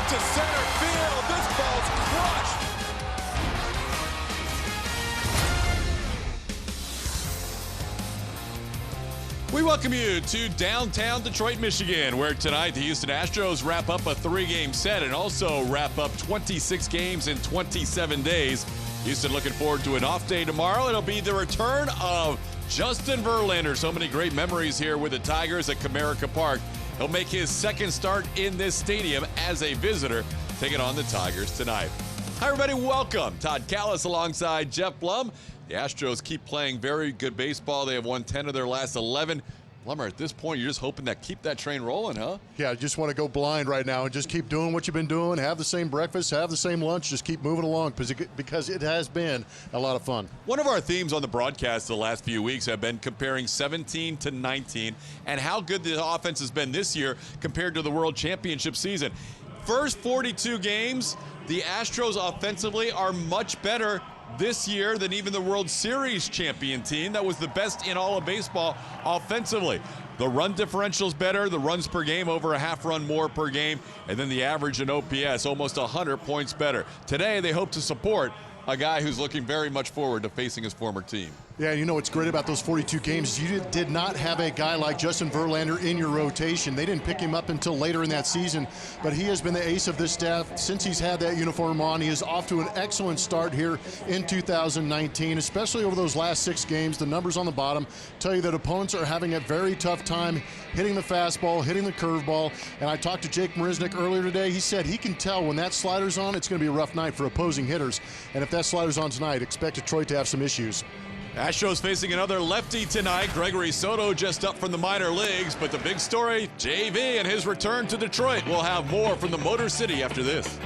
to center field. This ball's crushed. We welcome you to downtown Detroit, Michigan, where tonight the Houston Astros wrap up a 3-game set and also wrap up 26 games in 27 days. Houston looking forward to an off day tomorrow. It'll be the return of Justin Verlander. So many great memories here with the Tigers at Comerica Park. He'll make his second start in this stadium as a visitor, taking on the Tigers tonight. Hi, everybody. Welcome. Todd Callis alongside Jeff Blum. The Astros keep playing very good baseball. They have won 10 of their last 11. Blummer, at this point, you're just hoping that keep that train rolling, huh? Yeah, I just want to go blind right now and just keep doing what you've been doing. Have the same breakfast, have the same lunch. Just keep moving along because it has been a lot of fun. One of our themes on the broadcast the last few weeks have been comparing 17 to 19 and how good the offense has been this year compared to the World Championship season. First 42 games, the Astros offensively are much better this year than even the World Series champion team that was the best in all of baseball offensively. The run differential's better, the runs per game over a half run more per game, and then the average in OPS almost 100 points better. Today they hope to support a guy who's looking very much forward to facing his former team. Yeah, you know what's great about those 42 games? You did not have a guy like Justin Verlander in your rotation. They didn't pick him up until later in that season, but he has been the ace of this staff since he's had that uniform on. He is off to an excellent start here in 2019, especially over those last 6 games. The numbers on the bottom tell you that opponents are having a very tough time hitting the fastball, hitting the curveball, and I talked to Jake Marisnick earlier today. He said he can tell when that slider's on, it's going to be a rough night for opposing hitters, and if that slider's on tonight, expect Detroit to have some issues. Astros facing another lefty tonight. Gregory Soto just up from the minor leagues, but the big story, JV and his return to Detroit. We'll have more from the Motor City after this.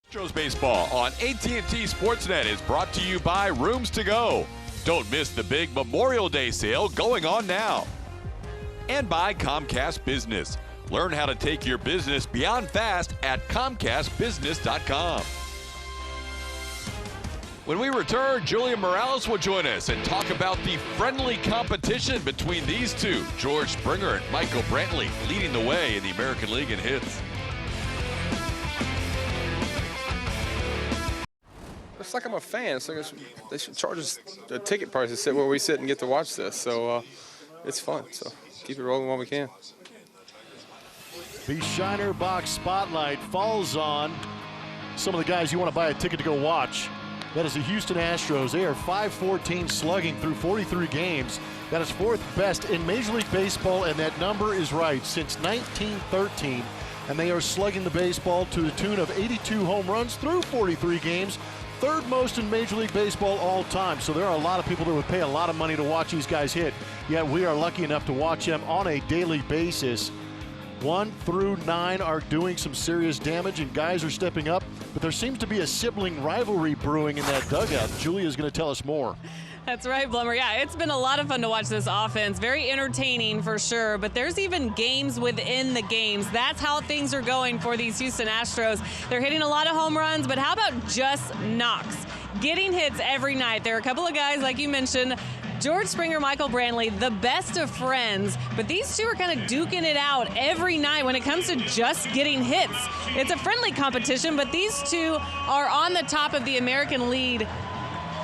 Astros baseball on AT&T Sportsnet is brought to you by Rooms to Go. Don't miss the big Memorial Day sale going on now. And by Comcast Business. Learn how to take your business beyond fast at ComcastBusiness.com. When we return, Julian Morales will join us and talk about the friendly competition between these two, George Springer and Michael Brantley, leading the way in the American League in hits. It's like I'm a fan, so they should charge us a ticket price to sit where we sit and get to watch this. So it's fun, so keep it rolling while we can. The Shiner Box Spotlight falls on some of the guys you want to buy a ticket to go watch. That is the Houston Astros. They are .514 slugging through 43 games. That is 4th best in Major League Baseball, and that number is right since 1913. And they are slugging the baseball to the tune of 82 home runs through 43 games, 3rd most in Major League Baseball all time. So there are a lot of people that would pay a lot of money to watch these guys hit. Yet we are lucky enough to watch them on a daily basis. 1 through 9 are doing some serious damage, and guys are stepping up. But there seems to be a sibling rivalry brewing in that dugout. Julia's going to tell us more. That's right, Blummer. Yeah, it's been a lot of fun to watch this offense. Very entertaining for sure, but there's even games within the games. That's how things are going for these Houston Astros. They're hitting a lot of home runs, but how about just knocks? Getting hits every night. There are a couple of guys, like you mentioned, George Springer, Michael Brantley, the best of friends, but these two are kind of duking it out every night when it comes to just getting hits. It's a friendly competition, but these two are on the top of the American League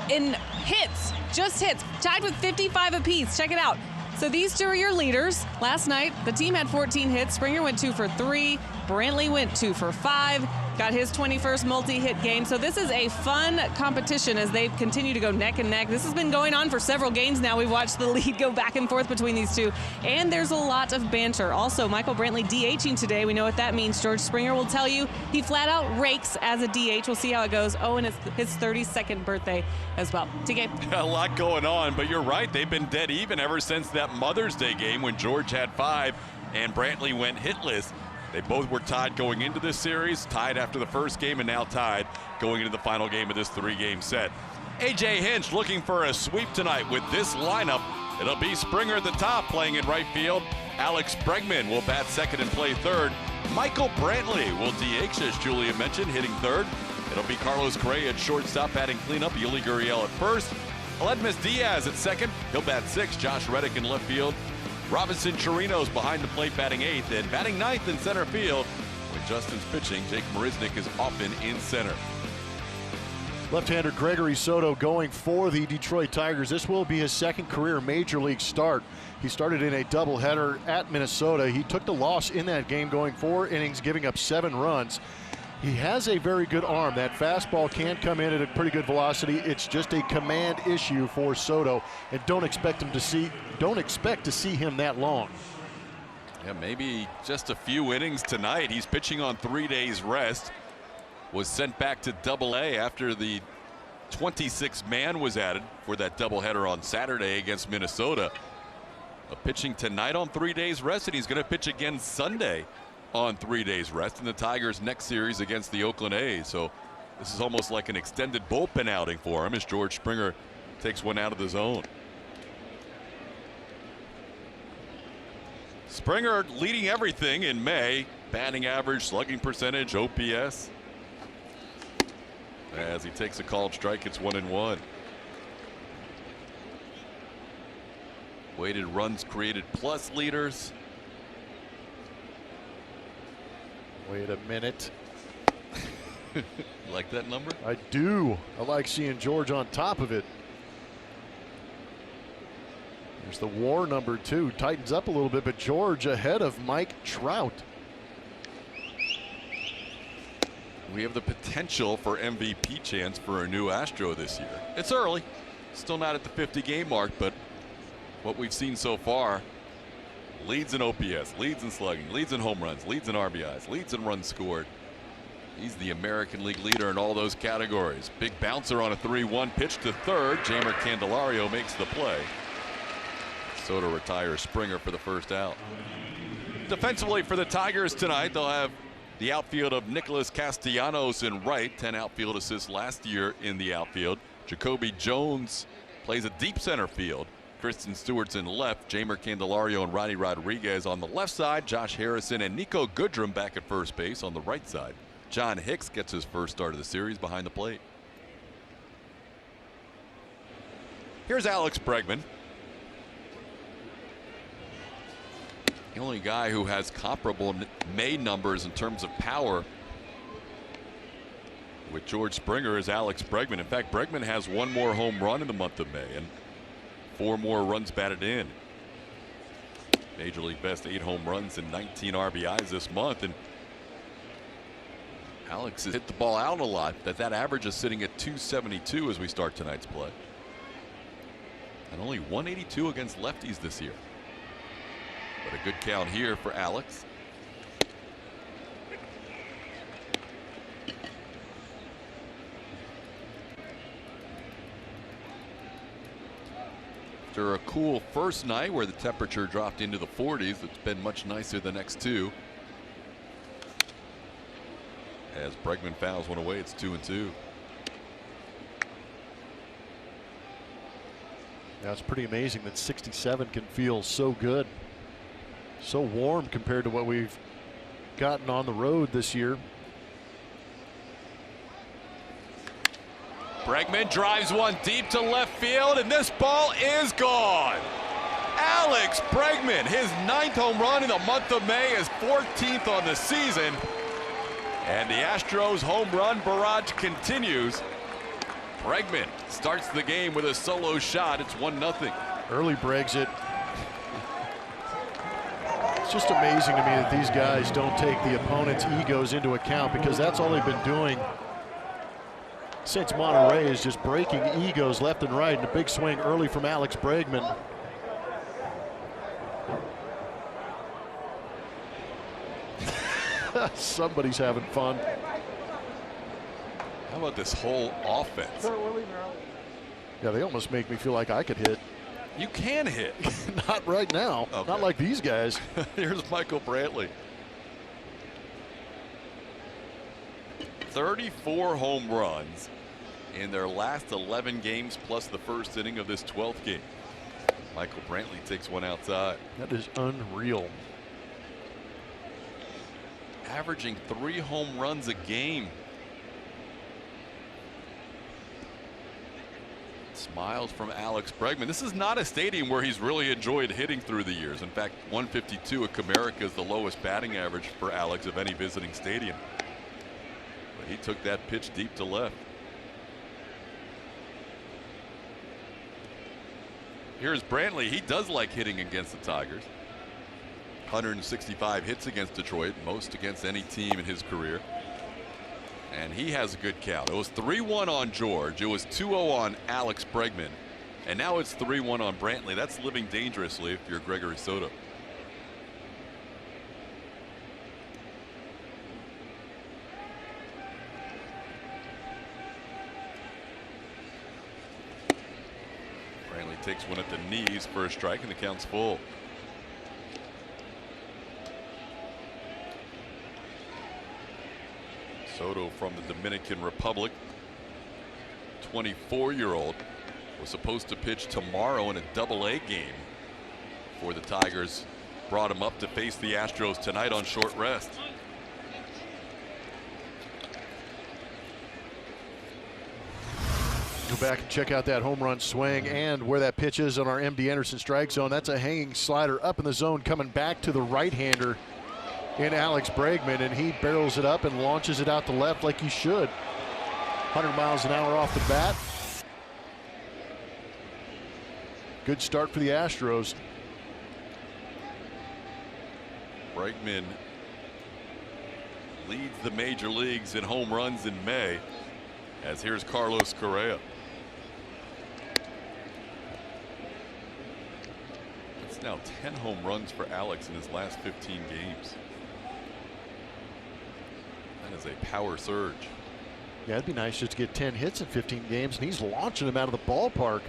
in hits, just hits, tied with 55 apiece. Check it out. So these two are your leaders. Last night, the team had 14 hits. Springer went 2 for 3. Brantley went 2 for 5. Got his 21st multi-hit game. So this is a fun competition as they continue to go neck and neck. This has been going on for several games now. We've watched the lead go back and forth between these two. And there's a lot of banter. Also, Michael Brantley DHing today. We know what that means. George Springer will tell you he flat out rakes as a DH. We'll see how it goes. Oh, and it's his 32nd birthday as well. TK. A lot going on, but you're right. They've been dead even ever since that Mother's Day game when George had 5 and Brantley went hitless. They both were tied going into this series, tied after the first game, and now tied going into the final game of this 3-game set. A.J. Hinch looking for a sweep tonight with this lineup. It'll be Springer at the top playing in right field. Alex Bregman will bat second and play third. Michael Brantley will DH, as Julia mentioned, hitting third. It'll be Carlos Correa at shortstop batting cleanup. Yuli Gurriel at first. Aledmus Diaz at second. He'll bat sixth. Josh Reddick in left field. Robinson Chirinos behind the plate batting eighth, and batting ninth in center field, Justin's pitching. Jake Marisnick is often in center. Left-hander Gregory Soto going for the Detroit Tigers. This will be his second career major league start. He started in a doubleheader at Minnesota. He took the loss in that game, going 4 innings, giving up 7 runs. He has a very good arm. That fastball can come in at a pretty good velocity. It's just a command issue for Soto, and don't expect to see him that long. Yeah, maybe just a few innings tonight. He's pitching on 3 days rest. Was sent back to Double-A after the 26th man was added for that doubleheader on Saturday against Minnesota. Pitching tonight on 3 days rest, and he's going to pitch again Sunday on 3 days rest in the Tigers' next series against the Oakland A's. So this is almost like an extended bullpen outing for him as George Springer takes one out of the zone. Springer leading everything in May. Batting average, slugging percentage, OPS. As he takes a called strike, it's 1-1. Weighted runs created plus leaders. Wait a minute. Like that number? I do. I like seeing George on top of it. There's the WAR number 2. Tightens up a little bit, but George ahead of Mike Trout. We have the potential for MVP chance for a new Astro this year. It's early. Still not at the 50-game mark, but what we've seen so far, leads in OPS, leads in slugging, leads in home runs, leads in RBIs, leads in runs scored. He's the American League leader in all those categories. Big bouncer on a 3-1 pitch to third. Jamer Candelario makes the play. Soto retires Springer for the first out. Defensively for the Tigers tonight, they'll have the outfield of Nicholas Castellanos in right. 10 outfield assists last year in the outfield. Jacoby Jones plays a deep center field. Kristen Stewart's in left. Jamer Candelario and Ronnie Rodriguez on the left side. Josh Harrison and Nico Goodrum back at first base on the right side. John Hicks gets his first start of the series behind the plate. Here's Alex Bregman. The only guy who has comparable May numbers in terms of power with George Springer is Alex Bregman. In fact, Bregman has 1 more home run in the month of May and 4 more runs batted in. Major League best 8 home runs and 19 RBIs this month. And Alex has hit the ball out a lot. That average is sitting at 272 as we start tonight's play. And only 182 against lefties this year. But a good count here for Alex. After a cool first night where the temperature dropped into the 40s, it's been much nicer the next 2. As Bregman fouls one away, it's 2-2. Yeah, it's pretty amazing that 67 can feel so good. So warm compared to what we've gotten on the road this year. Bregman drives one deep to left field, and this ball is gone. Alex Bregman, his 9th home run in the month of May, is 14th on the season. And the Astros home run barrage continues. Bregman starts the game with a solo shot. It's 1-0. Early Brexit. It's just amazing to me that these guys don't take the opponent's egos into account, because that's all they've been doing since Monterey, is just breaking egos left and right. And a big swing early from Alex Bregman. Somebody's having fun. How about this whole offense? Yeah, they almost make me feel like I could hit. You can hit. Not right now. Okay. Not like these guys. Here's Michael Brantley. 34 home runs in their last 11 games plus the first inning of this 12th game. Michael Brantley takes one outside. That is unreal. Averaging 3 home runs a game. Smiles from Alex Bregman. This is not a stadium where he's really enjoyed hitting through the years. In fact, 152 at Comerica is the lowest batting average for Alex of any visiting stadium. But he took that pitch deep to left. Here's Brantley. He does like hitting against the Tigers. 165 hits against Detroit, most against any team in his career. And he has a good count. It was 3-1 on George. It was 2-0 on Alex Bregman. And now it's 3-1 on Brantley. That's living dangerously if you're Gregory Soto. Brantley takes one at the knees for a strike, and the count's full. Soto from the Dominican Republic, 24-year-old, was supposed to pitch tomorrow in a Double-A game before the Tigers brought him up to face the Astros tonight on short rest. Go back and check out that home run swing and where that pitch is on our MD Anderson strike zone. That's a hanging slider up in the zone, coming back to the right-hander in Alex Bregman, and he barrels it up and launches it out to left like he should. 100 miles an hour off the bat. Good start for the Astros. Bregman leads the major leagues in home runs in May, as here's Carlos Correa. It's now 10 home runs for Alex in his last 15 games. That is a power surge. Yeah, it'd be nice just to get 10 hits in 15 games, and he's launching them out of the ballpark.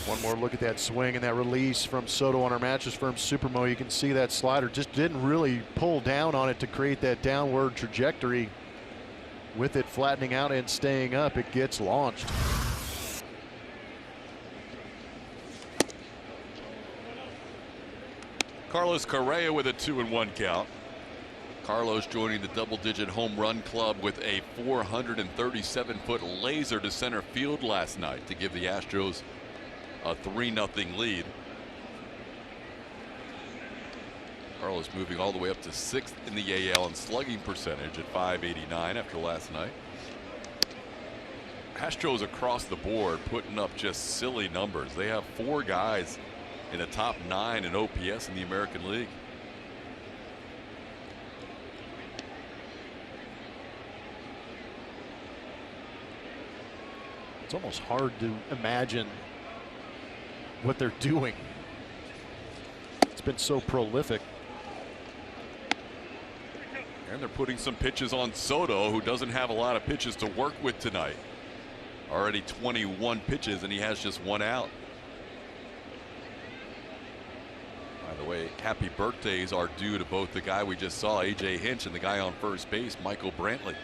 One more look at that swing and that release from Soto on our Mattress Firm Supermo. You can see that slider just didn't really pull down on it to create that downward trajectory. With it flattening out and staying up, it gets launched. Carlos Correa with a 2-1 count. Carlos joining the double-digit home run club with a 437-foot laser to center field last night to give the Astros a 3-0 lead. Carlos moving all the way up to 6th in the AL in slugging percentage at .589 after last night. Astros across the board putting up just silly numbers. They have 4 guys in the top 9 in OPS in the American League. It's almost hard to imagine what they're doing. It's been so prolific. And they're putting some pitches on Soto, who doesn't have a lot of pitches to work with tonight. Already 21 pitches, and he has just 1 out. By the way, happy birthdays are due to both the guy we just saw, A.J. Hinch, and the guy on first base, Michael Brantley.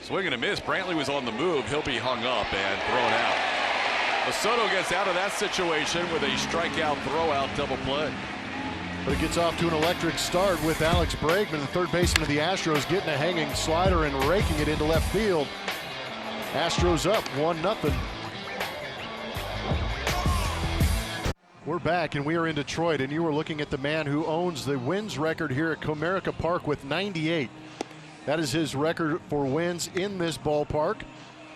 Swing and a miss. Brantley was on the move. He'll be hung up and thrown out. Soto gets out of that situation with a strikeout throw-out double play. But it gets off to an electric start with Alex Bregman, the third baseman of the Astros, getting a hanging slider and raking it into left field. Astros up 1-0. We're back, and we are in Detroit, and you are looking at the man who owns the wins record here at Comerica Park with 98. That is his record for wins in this ballpark.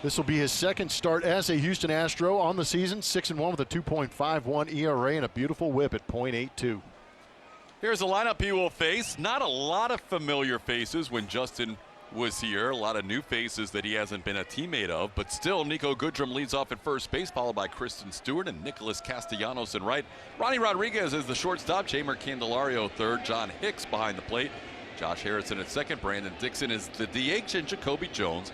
This will be his second start as a Houston Astro on the season. 6-1 with a 2.51 ERA and a beautiful whip at .82. Here's a lineup he will face. Not a lot of familiar faces when Justin was here. A lot of new faces that he hasn't been a teammate of. But still, Nico Goodrum leads off at first base, followed by Kristen Stewart and Nicholas Castellanos in right. Ronnie Rodriguez is the shortstop. Jamer Candelario third. John Hicks behind the plate. Josh Harrison at second. Brandon Dixon is the DH, and Jacoby Jones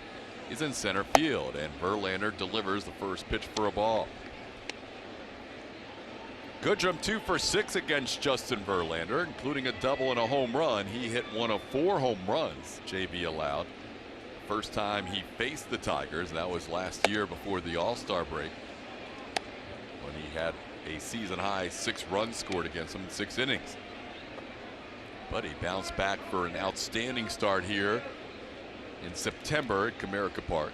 is in center field. And Verlander delivers the first pitch for a ball. Goodrum 2 for 6 against Justin Verlander, including a double and a home run. He hit 1 of 4 home runs JV allowed. First time he faced the Tigers, that was last year before the All-Star break, when he had a season high 6 runs scored against him in 6 innings. But he bounced back for an outstanding start here in September at Comerica Park.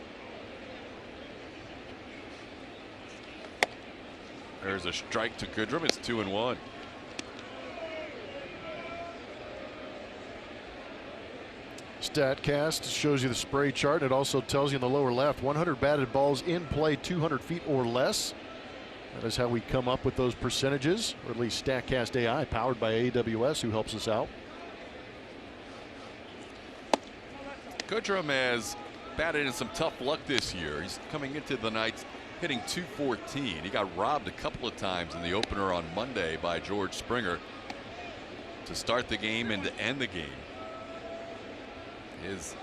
There's a strike to Goodrum. It's 2-1. StatCast shows you the spray chart. It also tells you in the lower left 100 batted balls in play 200 feet or less. That is how we come up with those percentages, or at least StatCast AI, powered by AWS, who helps us out. Goodrum has batted in some tough luck this year. He's coming into the night hitting .214. He got robbed a couple of times in the opener on Monday by George Springer to start the game and to end the game. His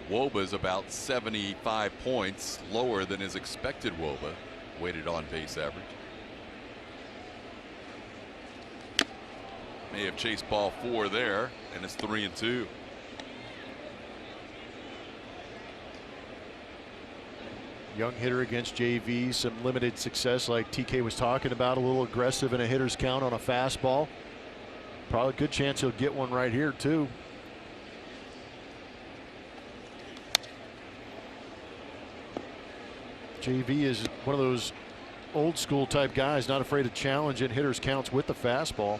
WOBA is about 75 points lower than his expected WOBA, weighted on base average. May have chased ball 4 there, and it's 3-2. Young hitter against JV, some limited success like TK was talking about, a little aggressive in a hitter's count on a fastball. Probably a good chance he'll get one right here too. JV is one of those old school type guys, not afraid to challenge in hitters counts with the fastball.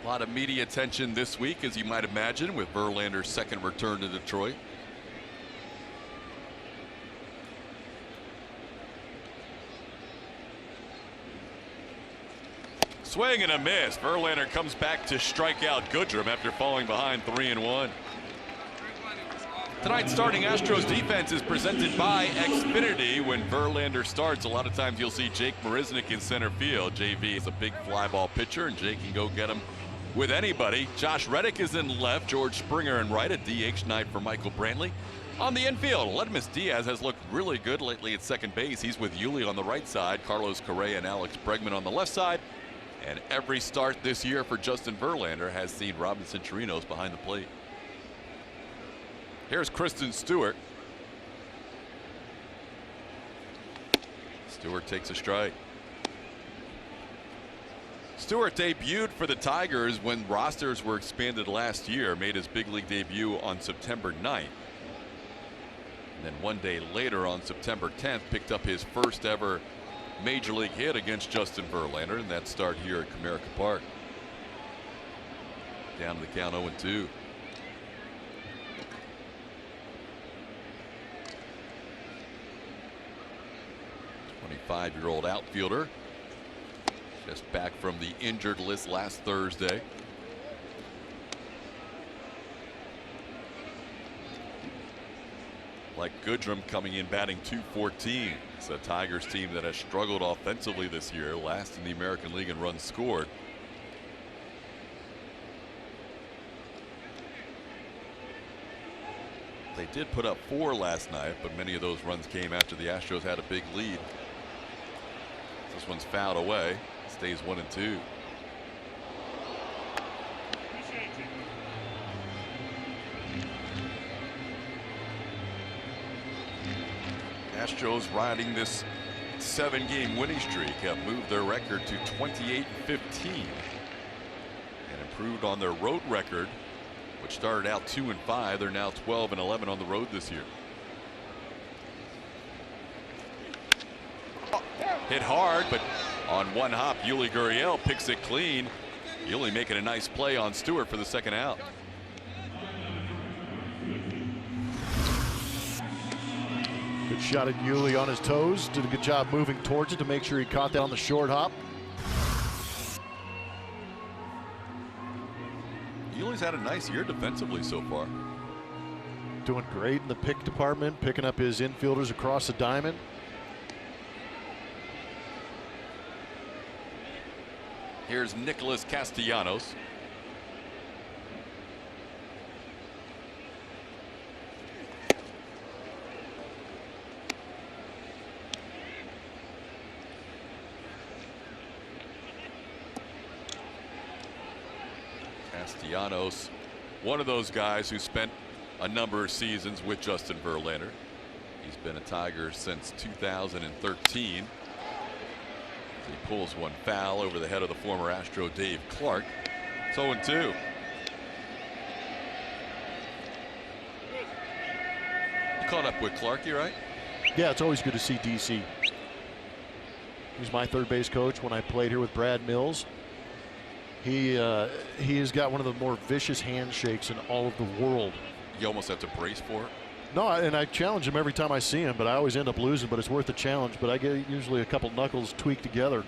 A lot of media attention this week, as you might imagine, with Verlander's second return to Detroit. Swing and a miss. Verlander comes back to strike out Goodrum after falling behind 3-1. Tonight's starting Astros defense is presented by Xfinity. When Verlander starts, a lot of times you'll see Jake Marisnick in center field. JV is a big fly ball pitcher, and Jake can go get him with anybody. Josh Reddick is in left, George Springer in right. A DH night for Michael Brantley. On the infield, Ledmus Diaz has looked really good lately at second base. He's with Yuli on the right side, Carlos Correa and Alex Bregman on the left side. And every start this year for Justin Verlander has seen Robinson Chirinos behind the plate. Here's Kristen Stewart. Stewart takes a strike. Stewart debuted for the Tigers when rosters were expanded last year, made his big league debut on September 9th. And then one day later on September 10th picked up his first ever major league hit against Justin Verlander, and that start here at Comerica Park. Down to the count 0-2. '25-year-old outfielder, just back from the injured list last Thursday. Like Goodrum coming in batting .214. It's a Tigers team that has struggled offensively this year, last in the American League in runs scored. They did put up 4 last night, but many of those runs came after the Astros had a big lead. This one's fouled away. It stays 1-2. Astros riding this 7-game winning streak have moved their record to 28-15 and improved on their road record, which started out 2-5. They're now 12-11 on the road this year. Hit hard, but on one hop, Yuli Gurriel picks it clean. Yuli making a nice play on Stewart for the second out. Good shot at Yuli on his toes. Did a good job moving towards it to make sure he caught that on the short hop. Yuli's had a nice year defensively so far. Doing great in the pick department, picking up his infielders across the diamond. Here's Nicholas Castellanos. Castellanos, one of those guys who spent a number of seasons with Justin Verlander. He's been a Tiger since 2013. He pulls one foul over the head of the former Astro Dave Clark. It's 0-2. You caught up with Clarky, right? Yeah, it's always good to see DC. He's my third base coach when I played here with Brad Mills. He has got one of the more vicious handshakes in all of the world. You almost have to brace for it. No, and I challenge him every time I see him, but I always end up losing, but it's worth the challenge. But I get usually a couple knuckles tweaked together.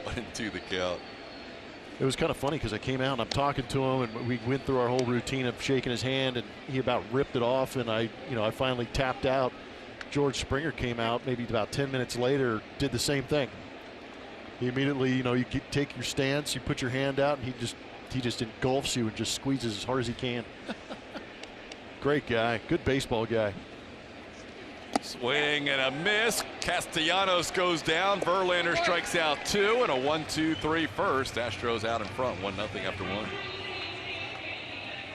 1-2 the count. It was kind of funny because I came out and I'm talking to him and we went through our whole routine of shaking his hand and he about ripped it off and I finally tapped out. George Springer came out maybe about 10 minutes later, did the same thing. He immediately, you take your stance, you put your hand out, and he just engulfs you and just squeezes as hard as he can. Great guy, good baseball guy. Swing and a miss. Castellanos goes down. Verlander strikes out 2 and a 1-2-3 first. Astros out in front, 1-0 after 1.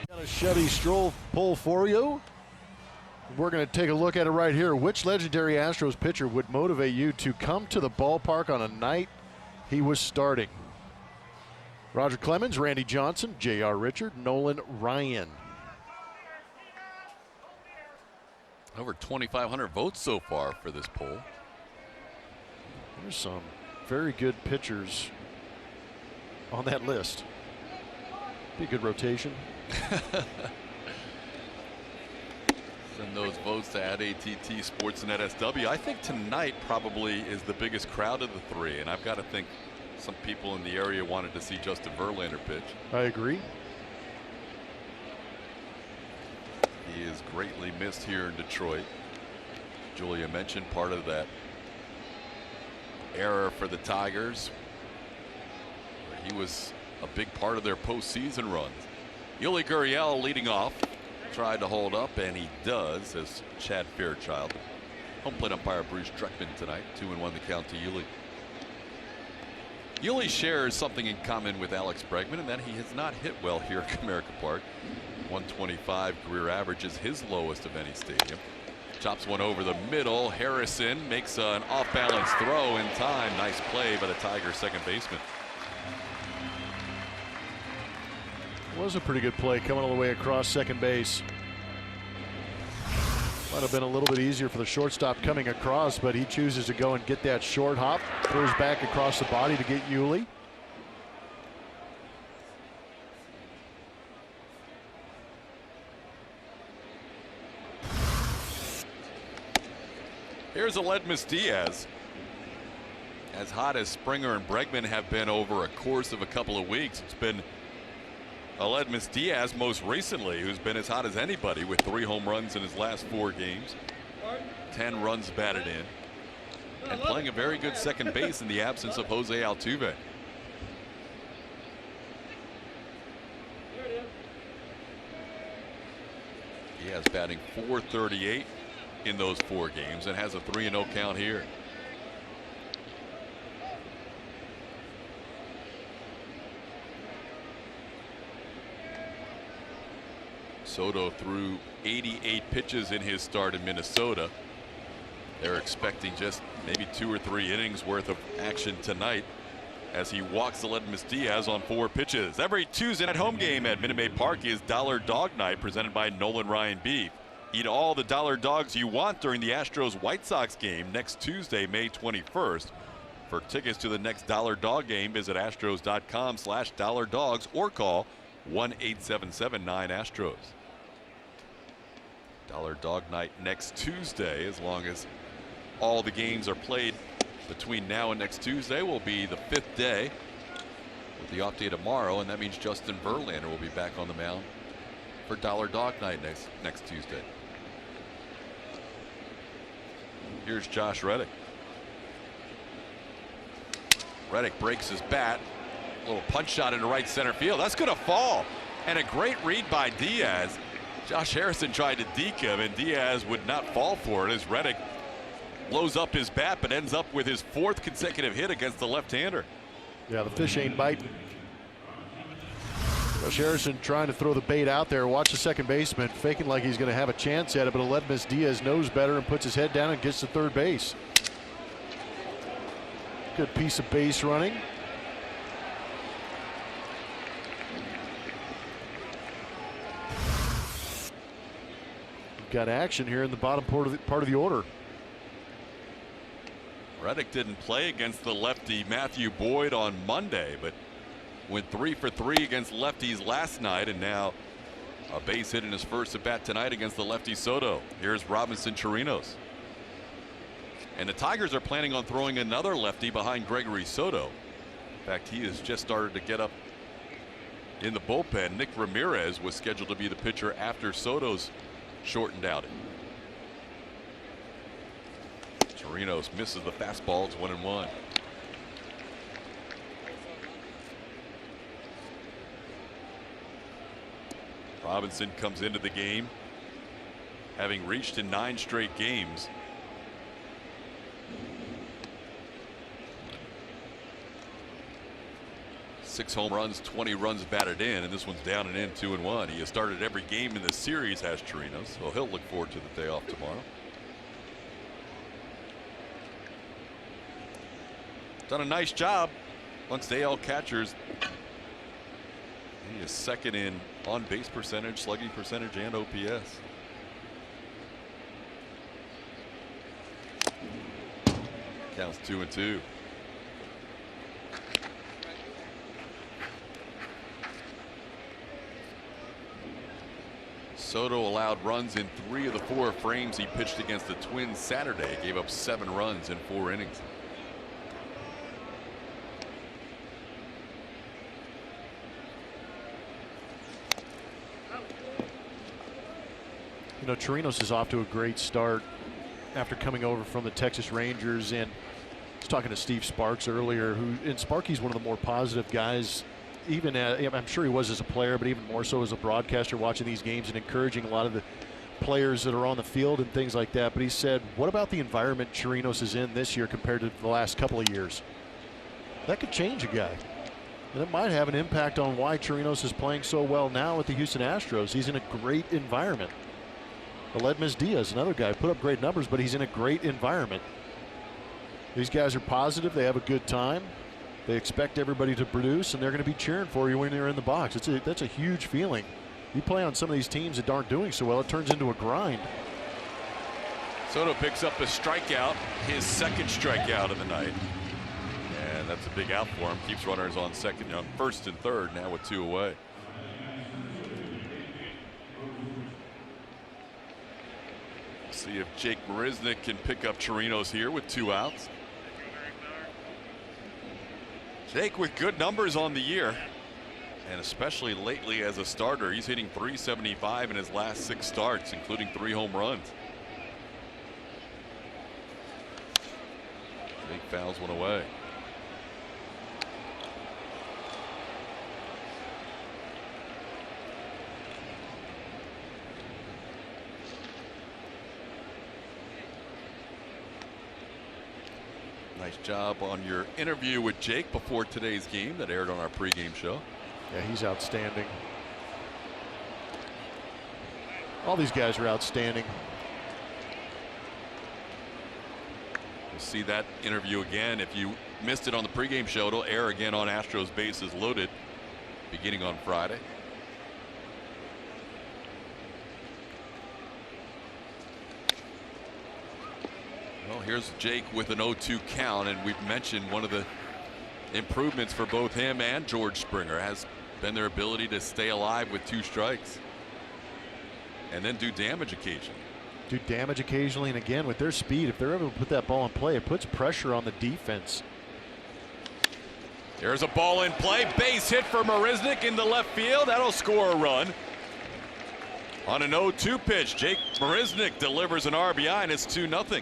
Got a Chevy Stroll pull for you. We're going to take a look at it right here. Which legendary Astros pitcher would motivate you to come to the ballpark on a night he was starting? Roger Clemens, Randy Johnson, J.R. Richard, Nolan Ryan. Over 2,500 votes so far for this poll. There's some very good pitchers on that list. Be a good rotation. Send those votes to @AT&T Sportsnet SW. I think tonight probably is the biggest crowd of the 3, and I've got to think some people in the area wanted to see Justin Verlander pitch. I agree. He is greatly missed here in Detroit. Julia mentioned part of that era for the Tigers. He was a big part of their postseason runs. Yuli Gurriel leading off. Tried to hold up, and he does, as Chad Fairchild. Home plate umpire Bruce Dreckman tonight. 2-1 the count to Yuli. Yuli shares something in common with Alex Bregman, and that he has not hit well here at Comerica Park. 125 career average is his lowest of any stadium. Chops one over the middle. Harrison makes an off-balance throw in time. Nice play by the Tigers second baseman. Was a pretty good play coming all the way across second base. Might have been a little bit easier for the shortstop coming across, but he chooses to go and get that short hop. Throws back across the body to get Yuli. Here's Aledmus Diaz. As hot as Springer and Bregman have been over a course of a couple of weeks, it's been Aledmus Diaz most recently who's been as hot as anybody with 3 home runs in his last 4 games. 10 runs batted in. And playing a very good second base in the absence of Jose Altuve. Diaz batting .438 in those 4 games and has a 3-0 count here. Soto threw 88 pitches in his start in Minnesota. They're expecting just maybe 2 or 3 innings worth of action tonight as he walks Aledmus Diaz on 4 pitches. Every Tuesday night home game at Minute Maid Park is Dollar Dog Night presented by Nolan Ryan Beef. Eat all the dollar dogs you want during the Astros White Sox game next Tuesday, May 21st. For tickets to the next Dollar Dog game, visit astros.com/dollardogs or call 1-877-9-ASTROS. Dollar Dog Night next Tuesday, as long as all the games are played between now and next Tuesday, will be the 5th day with the off day tomorrow, and that means Justin Verlander will be back on the mound for Dollar Dog Night next Tuesday. Here's Josh Reddick. Reddick breaks his bat. A little punch shot into right center field. That's going to fall. And a great read by Diaz. Josh Harrison tried to deke him, and Diaz would not fall for it as Reddick blows up his bat, but ends up with his 4th consecutive hit against the left-hander. Yeah, the fish ain't biting. Josh Harrison trying to throw the bait out there. Watch the second baseman faking like he's going to have a chance at it, but Aledmus Diaz knows better and puts his head down and gets to third base. Good piece of base running. Got action here in the bottom part of the order. Reddick didn't play against the lefty Matthew Boyd on Monday, but went 3 for 3 against lefties last night, and now a base hit in his first at bat tonight against the lefty Soto. Here's Robinson Chirinos. And the Tigers are planning on throwing another lefty behind Gregory Soto. In fact, he has just started to get up in the bullpen. Nick Ramirez was scheduled to be the pitcher after Soto's shortened outing. Chirinos misses the fastball. It's 1-1. Robinson comes into the game having reached in 9 straight games. Six home runs, 20 runs batted in, and this one's down and in, 2-1. He has started every game in this series, has Chirinos, so he'll look forward to the day off tomorrow. Done a nice job once the AL catchers. He is second in on base percentage, slugging percentage, and OPS. Counts 2-2. Soto allowed runs in 3 of the 4 frames he pitched against the Twins Saturday. Gave up 7 runs in 4 innings. You know, Chirinos is off to a great start after coming over from the Texas Rangers, and I was talking to Steve Sparks earlier, and Sparky's one of the more positive guys, even I'm sure he was as a player, but even more so as a broadcaster, watching these games and encouraging a lot of the players that are on the field and things like that. But he said, what about the environment Chirinos is in this year compared to the last couple of years? That could change a guy. And it might have an impact on why Chirinos is playing so well now with the Houston Astros. He's in a great environment. Aledmys Diaz, another guy, put up great numbers, but he's in a great environment. These guys are positive. They have a good time. They expect everybody to produce, and they're going to be cheering for you when you're in the box. That's a huge feeling. You play on some of these teams that aren't doing so well, it turns into a grind. Soto picks up a strikeout, his second strikeout of the night. And that's a big out for him. Keeps runners on second, on first and third, now with 2 away. See if Jake Marisnick can pick up Chirinos here with 2 outs. Jake with good numbers on the year, and especially lately as a starter. He's hitting .375 in his last 6 starts, including 3 home runs. Jake fouls one away. Nice job on your interview with Jake before today's game that aired on our pregame show. Yeah, he's outstanding. All these guys are outstanding. We'll see that interview again. If you missed it on the pregame show, it'll air again on Astros Bases Loaded beginning on Friday. Well, here's Jake with an 0-2 count, and we've mentioned one of the improvements for both him and George Springer has been their ability to stay alive with 2 strikes and then do damage occasionally. Do damage occasionally, and again, with their speed, if they're able to put that ball in play, it puts pressure on the defense. There's a ball in play, base hit for Marisnick into left field. That'll score a run. On an 0-2 pitch, Jake Marisnick delivers an RBI, and it's 2-0.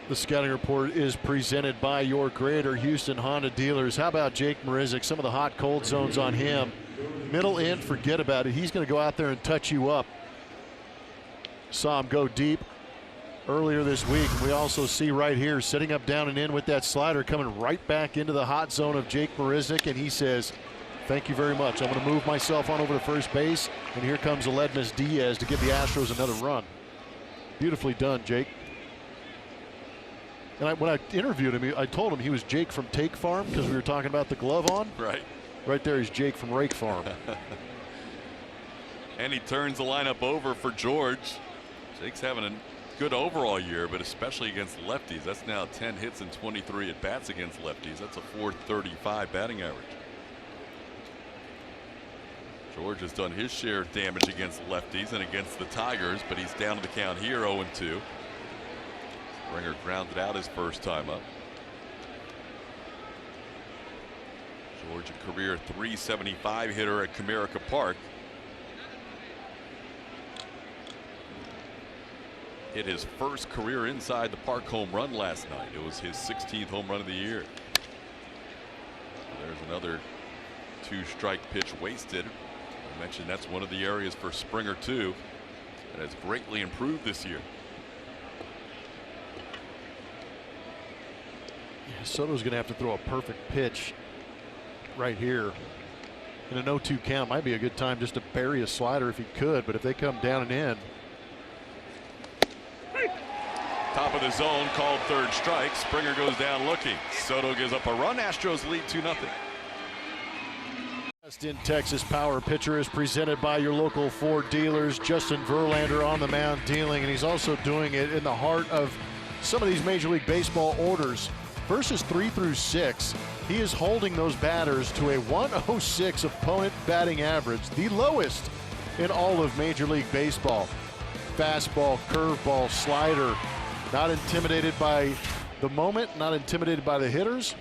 The scouting report is presented by your Greater Houston Honda dealers. How about Jake Marisnick? Some of the hot cold zones on him. Middle end, forget about it. He's going to go out there and touch you up. Saw him go deep earlier this week. We also see right here setting up down and in with that slider, coming right back into the hot zone of Jake Marisnick, and he says, thank you very much. I'm going to move myself on over to first base, and here comes Aledmys Diaz to give the Astros another run. Beautifully done, Jake. And when I interviewed him, I told him he was Jake from Take Farm because we were talking about the glove on. Right. Right there is Jake from Rake Farm. And he turns the lineup over for George. Jake's having a good overall year, but especially against lefties. That's now 10 hits and 23 at bats against lefties. That's a .435 batting average. George has done his share of damage against lefties and against the Tigers, but he's down to the count here, 0-2. Springer grounded out his first time up. George, a career .375 hitter at Comerica Park. Hit his first career inside the park home run last night. It was his 16th home run of the year. There's another 2-strike pitch wasted. I mentioned that's one of the areas for Springer too that has greatly improved this year. Yeah, Soto's going to have to throw a perfect pitch right here. In an 0-2 count might be a good time just to bury a slider if he could, but if they come down and in. Top of the zone, called third strike. Springer goes down looking. Soto gives up a run. Astros lead 2-0. In Texas Power Pitcher is presented by your local Ford dealers. Justin Verlander on the mound dealing, and he's also doing it in the heart of some of these Major League Baseball orders. Verses 3 through 6, he is holding those batters to a 106 opponent batting average, the lowest in all of Major League Baseball. Fastball, curveball, slider, not intimidated by the moment, not intimidated by the hitters,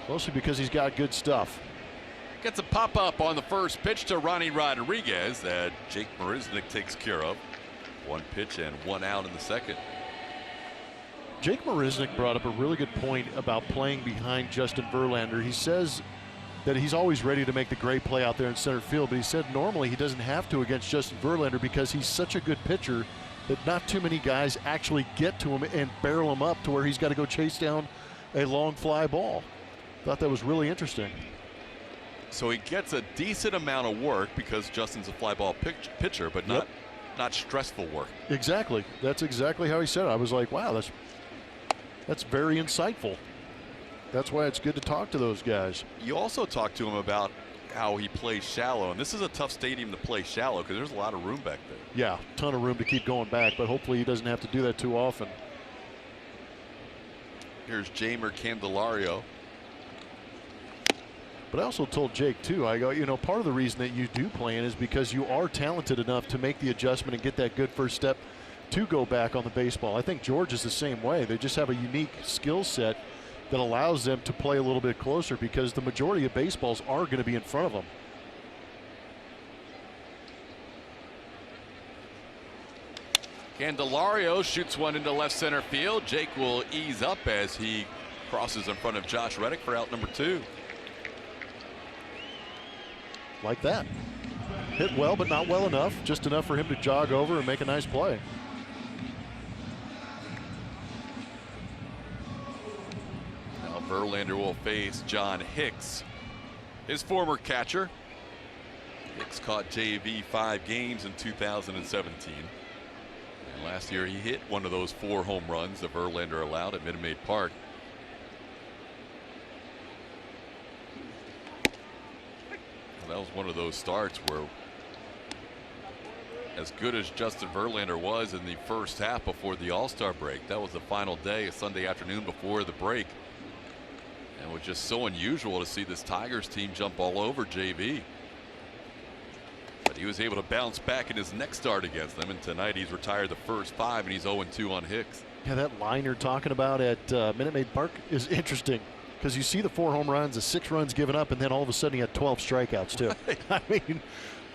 mostly because he's got good stuff. Gets a pop-up on the first pitch to Ronnie Rodriguez that Jake Marisnick takes care of. 1 pitch and 1 out in the second. Jake Marisnick brought up a really good point about playing behind Justin Verlander. He says that he's always ready to make the great play out there in center field, but he said normally he doesn't have to against Justin Verlander because he's such a good pitcher that not too many guys actually get to him and barrel him up to where he's got to go chase down a long fly ball. Thought that was really interesting. So he gets a decent amount of work because Justin's a fly ball pitcher, but not stressful work. Exactly. That's exactly how he said it. I was like, wow, that's very insightful. That's why it's good to talk to those guys. You also talked to him about how he plays shallow, and this is a tough stadium to play shallow because there's a lot of room back there. Yeah, ton of room to keep going back, but hopefully he doesn't have to do that too often. Here's Jeimer Candelario. But I also told Jake too, I go, you know, part of the reason that you do plan is because you are talented enough to make the adjustment and get that good first step to go back on the baseball. I think George is the same way. They just have a unique skill set that allows them to play a little bit closer because the majority of baseballs are going to be in front of them. Candelario shoots one into left center field. Jake will ease up as he crosses in front of Josh Reddick for out number 2. Like that. Hit well, but not well enough. Just enough for him to jog over and make a nice play. Now Verlander will face John Hicks, his former catcher. Hicks caught JV 5 games in 2017. And last year he hit one of those 4 home runs that Verlander allowed at Minute Maid Park. That was one of those starts where, as good as Justin Verlander was in the first half before the All-Star break, that was the final day, a Sunday afternoon before the break. And it was just so unusual to see this Tigers team jump all over JV. But he was able to bounce back in his next start against them, and tonight he's retired the first 5 and he's 0-2 on Hicks. Yeah, that line you're talking about at Minute Maid Park is interesting. Because you see the 4 home runs, the 6 runs given up, and then all of a sudden he had 12 strikeouts too. Right. I mean,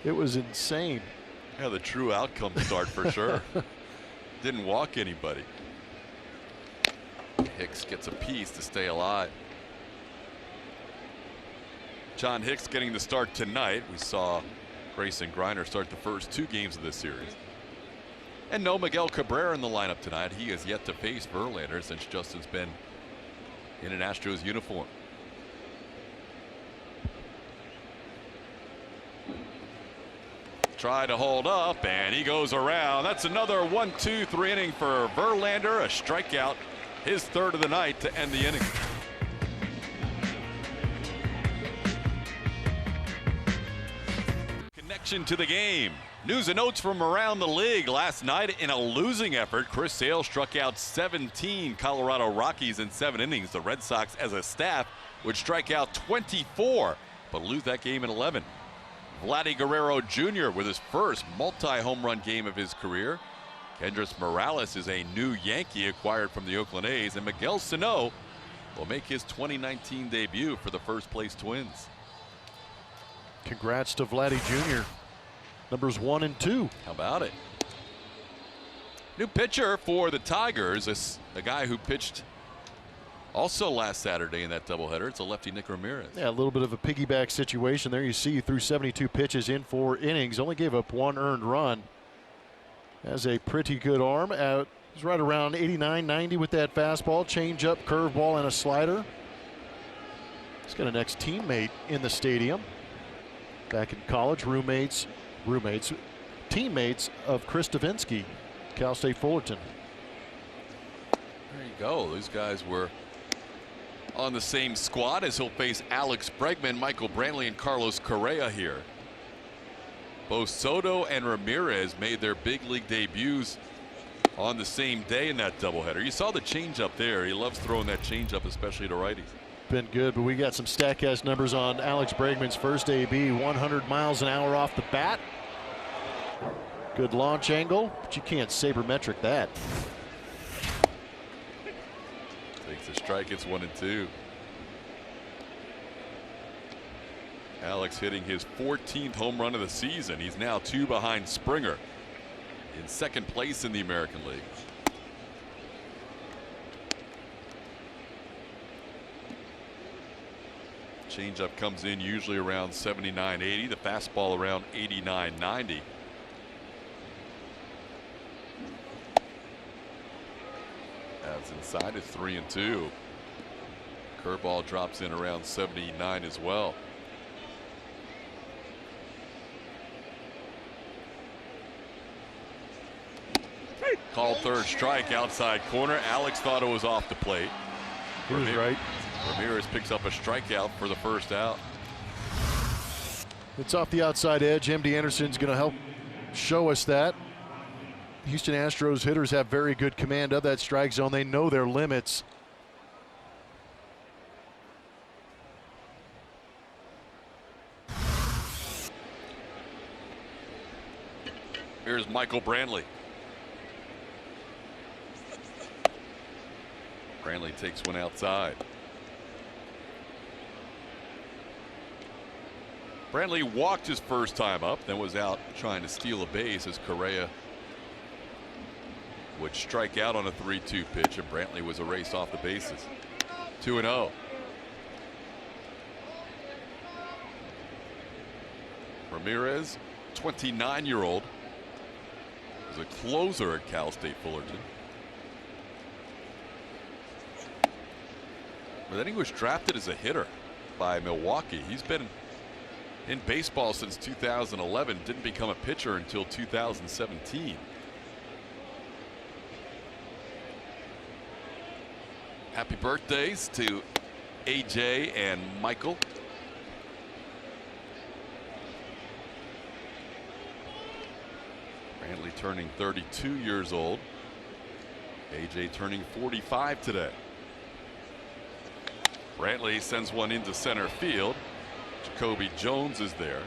it was insane. Yeah, the true outcome start for sure. Didn't walk anybody. Hicks gets a piece to stay alive. John Hicks getting the start tonight. We saw Grayson Griner start the first 2 games of this series. And no Miguel Cabrera in the lineup tonight. He has yet to face Verlander since Justin's been in an Astros uniform. Try to hold up, and he goes around. That's another 1-2-3 inning for Verlander. A strikeout his third of the night to end the inning. Connection to the game. News and notes from around the league. Last night in a losing effort, Chris Sale struck out 17 Colorado Rockies in 7 innings. The Red Sox as a staff would strike out 24, but lose that game in 11. Vladdy Guerrero Jr. with his first multi-home run game of his career. Kendrys Morales is a new Yankee acquired from the Oakland A's, and Miguel Sano will make his 2019 debut for the first place Twins. Congrats to Vladdy Jr. Numbers 1 and 2. How about it? New pitcher for the Tigers, a guy who pitched also last Saturday in that doubleheader. It's a lefty, Nick Ramirez. Yeah, a little bit of a piggyback situation there. You see, threw 72 pitches in 4 innings, only gave up 1 earned run. Has a pretty good arm. He's right around 89, 90 with that fastball, changeup, curveball, and a slider. He's got an ex-teammate in the stadium. Back in college, teammates of Chris Davinsky, Cal State Fullerton. There you go. Those guys were on the same squad as he'll face Alex Bregman, Michael Brantley, and Carlos Correa here. Both Soto and Ramirez made their big league debuts on the same day in that doubleheader. You saw the changeup there. He loves throwing that changeup, especially to righties. Been good, but we got some StatCast numbers on Alex Bregman's first AB. 100 miles an hour off the bat. Good launch angle, but you can't sabermetric that. Takes a strike. It's 1-2. Alex hitting his 14th home run of the season. He's now 2 behind Springer in second place in the American League. Changeup comes in usually around 79-80. The fastball around 89-90. That's inside at 3-2. Curveball drops in around 79 as well. Called third strike outside corner. Alex thought it was off the plate. He was right. Ramirez picks up a strikeout for the first out. It's off the outside edge. MD Anderson's going to help show us that. Houston Astros hitters have very good command of that strike zone. They know their limits. Here's Michael Brantley. Brantley takes one outside. Brantley walked his first time up, then was out trying to steal a base as Correa would strike out on a 3-2 pitch, and Brantley was erased off the bases. 2-0. Ramirez, 29-year-old, was a closer at Cal State Fullerton. But then he was drafted as a hitter by Milwaukee. He's been in baseball since 2011. Didn't become a pitcher until 2017. Happy birthdays to AJ and Michael. Brantley turning 32 years old. AJ turning 45 today. Brantley sends one into center field. Jacoby Jones is there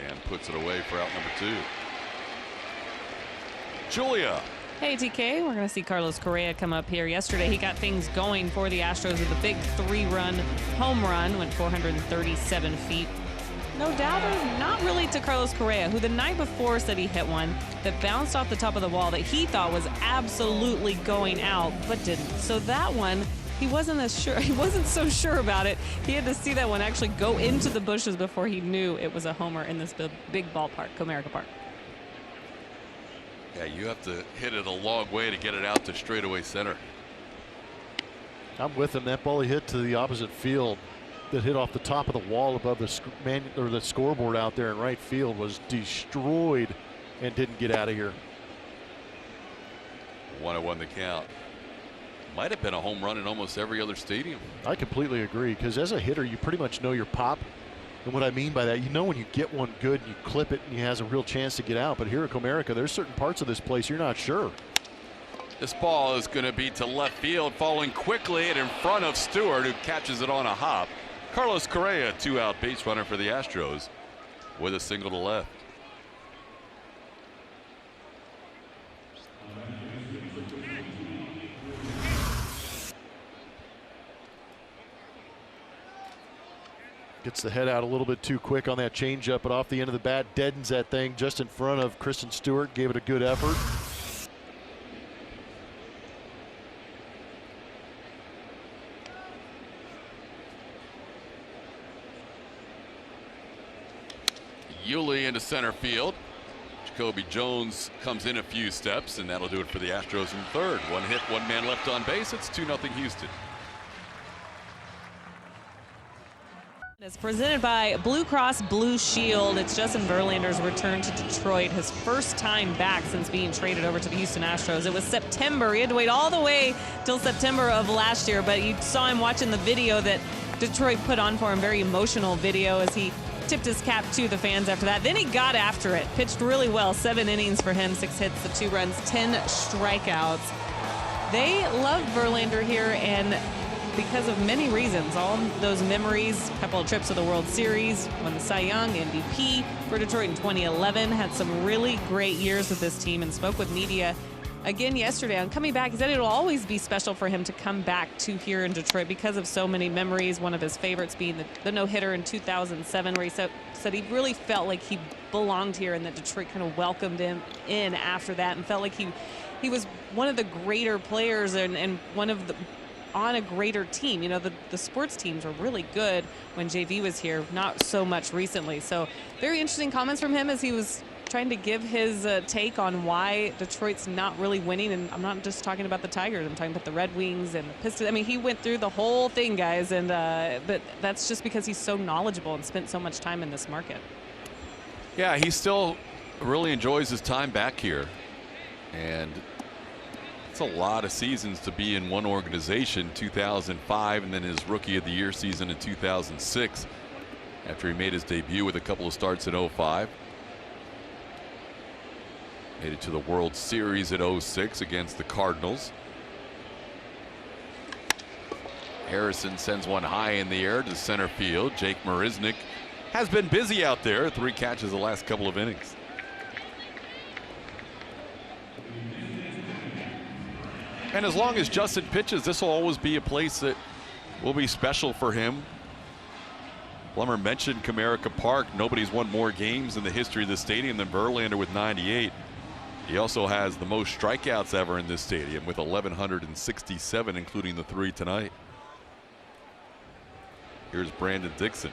and puts it away for out number 2. Julia. Hey, TK, we're going to see Carlos Correa come up here. Yesterday, he got things going for the Astros with a big 3-run home run, went 437 feet. No doubter, not really to Carlos Correa, who the night before said he hit one that bounced off the top of the wall that he thought was absolutely going out, but didn't. So that one, he wasn't as sure. He wasn't so sure about it. He had to see that one actually go into the bushes before he knew it was a homer in this big ballpark, Comerica Park. Yeah, you have to hit it a long way to get it out to straightaway center. I'm with him. That ball he hit to the opposite field that hit off the top of the wall above the scoreboard out there in right field was destroyed and didn't get out of here. 1-1 the count. Might have been a home run in almost every other stadium. I completely agree, because as a hitter, you pretty much know your pop. And what I mean by that, you know when you get one good, you clip it, and he has a real chance to get out. But here at Comerica, there's certain parts of this place you're not sure. This ball is going to be to left field, falling quickly and in front of Stewart, who catches it on a hop. Carlos Correa, 2-out base runner for the Astros, with a single to left. Gets the head out a little bit too quick on that changeup, but off the end of the bat, deadens that thing just in front of Kristen Stewart. Gave it a good effort. Yuli into center field. Jacoby Jones comes in a few steps, and that'll do it for the Astros in third. One hit, one man left on base. It's 2-0 Houston. It's presented by Blue Cross Blue Shield. It's Justin Verlander's return to Detroit, his first time back since being traded over to the Houston Astros. It was September. He had to wait all the way till September of last year, but you saw him watching the video that Detroit put on for him, very emotional video, as he tipped his cap to the fans after that. Then he got after it, pitched really well. 7 innings for him, 6 hits, the 2 runs, 10 strikeouts. They love Verlander here, and because of many reasons, all those memories, a couple of trips to the World Series, won the Cy Young, MVP for Detroit in 2011, had some really great years with this team, and spoke with media again yesterday on coming back. He said it'll always be special for him to come back to here in Detroit because of so many memories. One of his favorites being the no-hitter in 2007, where he said he really felt like he belonged here, and that Detroit kind of welcomed him in after that, and felt like he was one of the greater players and one of the on a greater team. You know, the sports teams were really good when JV was here, not so much recently. So very interesting comments from him as he was trying to give his take on why Detroit's not really winning. And I'm not just talking about the Tigers, I'm talking about the Red Wings and the Pistons. I mean, he went through the whole thing, guys, and but that's just because he's so knowledgeable and spent so much time in this market. Yeah, he still really enjoys his time back here, and it's a lot of seasons to be in one organization. 2005, and then his Rookie of the Year season in 2006, after he made his debut with a couple of starts in 05. Made it to the World Series at 06 against the Cardinals. Harrison sends one high in the air to center field. Jake Marisnick has been busy out there. 3 catches the last couple of innings. And as long as Justin pitches, this will always be a place that will be special for him. Plummer mentioned Comerica Park. Nobody's won more games in the history of the stadium than Verlander with 98. He also has the most strikeouts ever in this stadium with 1,167, including the 3 tonight. Here's Brandon Dixon.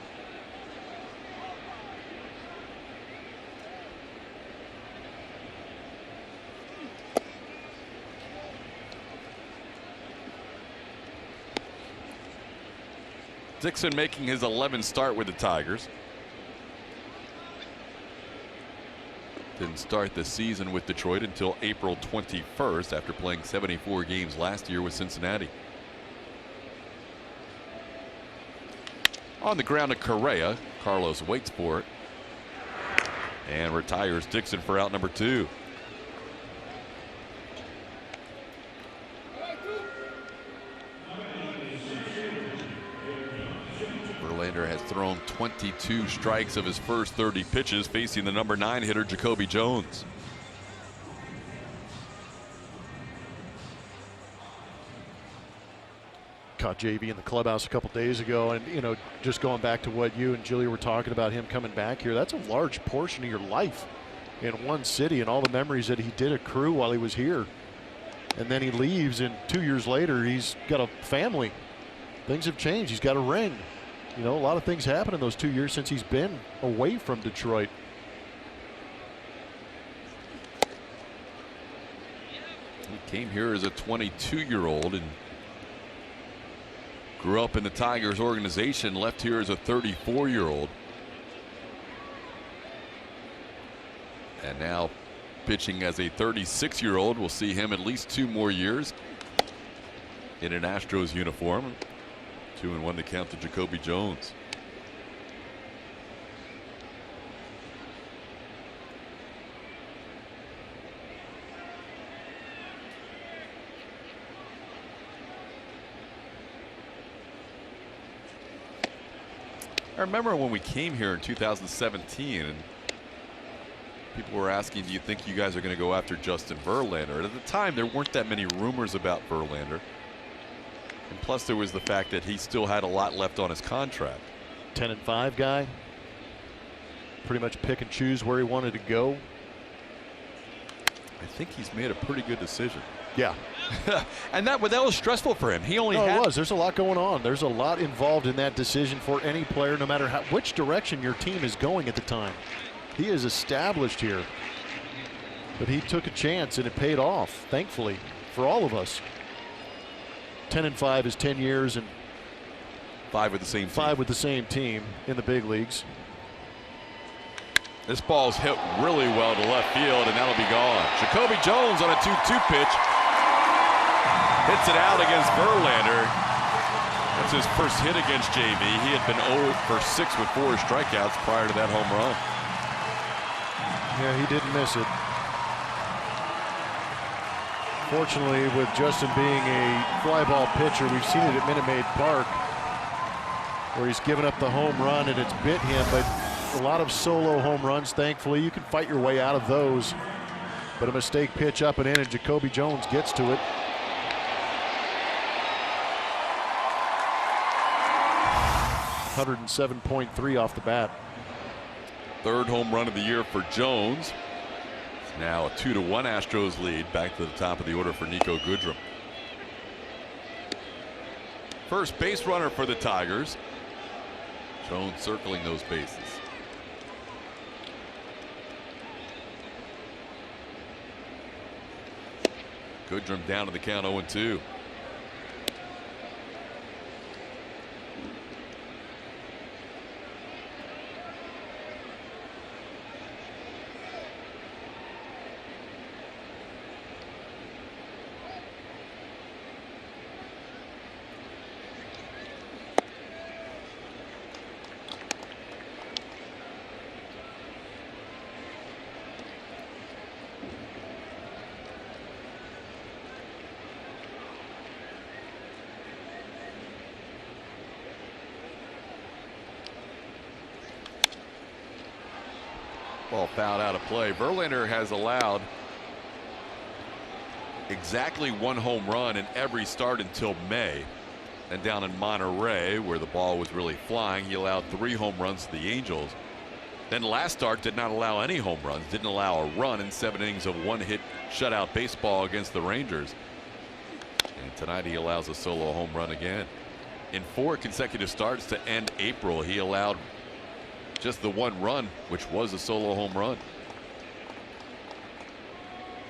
Dixon making his 11th start with the Tigers. Didn't start the season with Detroit until April 21st after playing 74 games last year with Cincinnati. On the ground to Correa. Carlos waits for it and retires Dixon for out number 2. Verlander has thrown 22 strikes of his first 30 pitches, facing the number 9 hitter Jacoby Jones. Caught JV in the clubhouse a couple days ago, and you know, just going back to what you and Julia were talking about, him coming back here, that's a large portion of your life in one city and all the memories that he did accrue while he was here. And then he leaves, and 2 years later he's got a family. Things have changed. He's got a ring. You know, a lot of things happened in those 2 years since he's been away from Detroit. He came here as a 22-year-old and grew up in the Tigers organization, left here as a 34-year-old. And now pitching as a 36-year-old. We'll see him at least 2 more years. in an Astros uniform. 2-1 to count to Jacoby Jones. I remember when we came here in 2017 and people were asking, do you think you guys are going to go after Justin Verlander? And at the time, there weren't that many rumors about Verlander. And plus, there was the fact that he still had a lot left on his contract. 10-5 guy. Pretty much pick and choose where he wanted to go. I think he's made a pretty good decision. Yeah. And that was stressful for him. He only had. It was. There's a lot going on. There's a lot involved in that decision for any player, no matter which direction your team is going at the time. He is established here. But he took a chance, and it paid off, thankfully, for all of us. 10-5 is 10 years and 5 with the same team. 5 with the same team in the big leagues. This ball's hit really well to left field, and that'll be gone. Jacoby Jones on a 2-2 pitch. Hits it out against Verlander. That's his first hit against JV. He had been 0 for 6 with 4 strikeouts prior to that home run. Yeah, he didn't miss it. Fortunately, with Justin being a fly ball pitcher, we've seen it at Minute Maid Park, where he's given up the home run and it's bit him, but a lot of solo home runs, thankfully. You can fight your way out of those. But a mistake pitch up and in, and Jacoby Jones gets to it. .107.3 off the bat. Third home run of the year for Jones. It's now a 2-1 Astros lead. Back to the top of the order for Nico Goodrum. First base runner for the Tigers. Jones circling those bases. Goodrum down to the count 0-2. Ball fouled out of play. Verlander has allowed exactly 1 home run in every start until May. And down in Monterey, where the ball was really flying, he allowed 3 home runs to the Angels. Then last start did not allow any home runs, didn't allow a run in 7 innings of 1-hit shutout baseball against the Rangers. And tonight he allows a solo home run again. In 4 consecutive starts to end April, he allowed just the 1 run, which was a solo home run.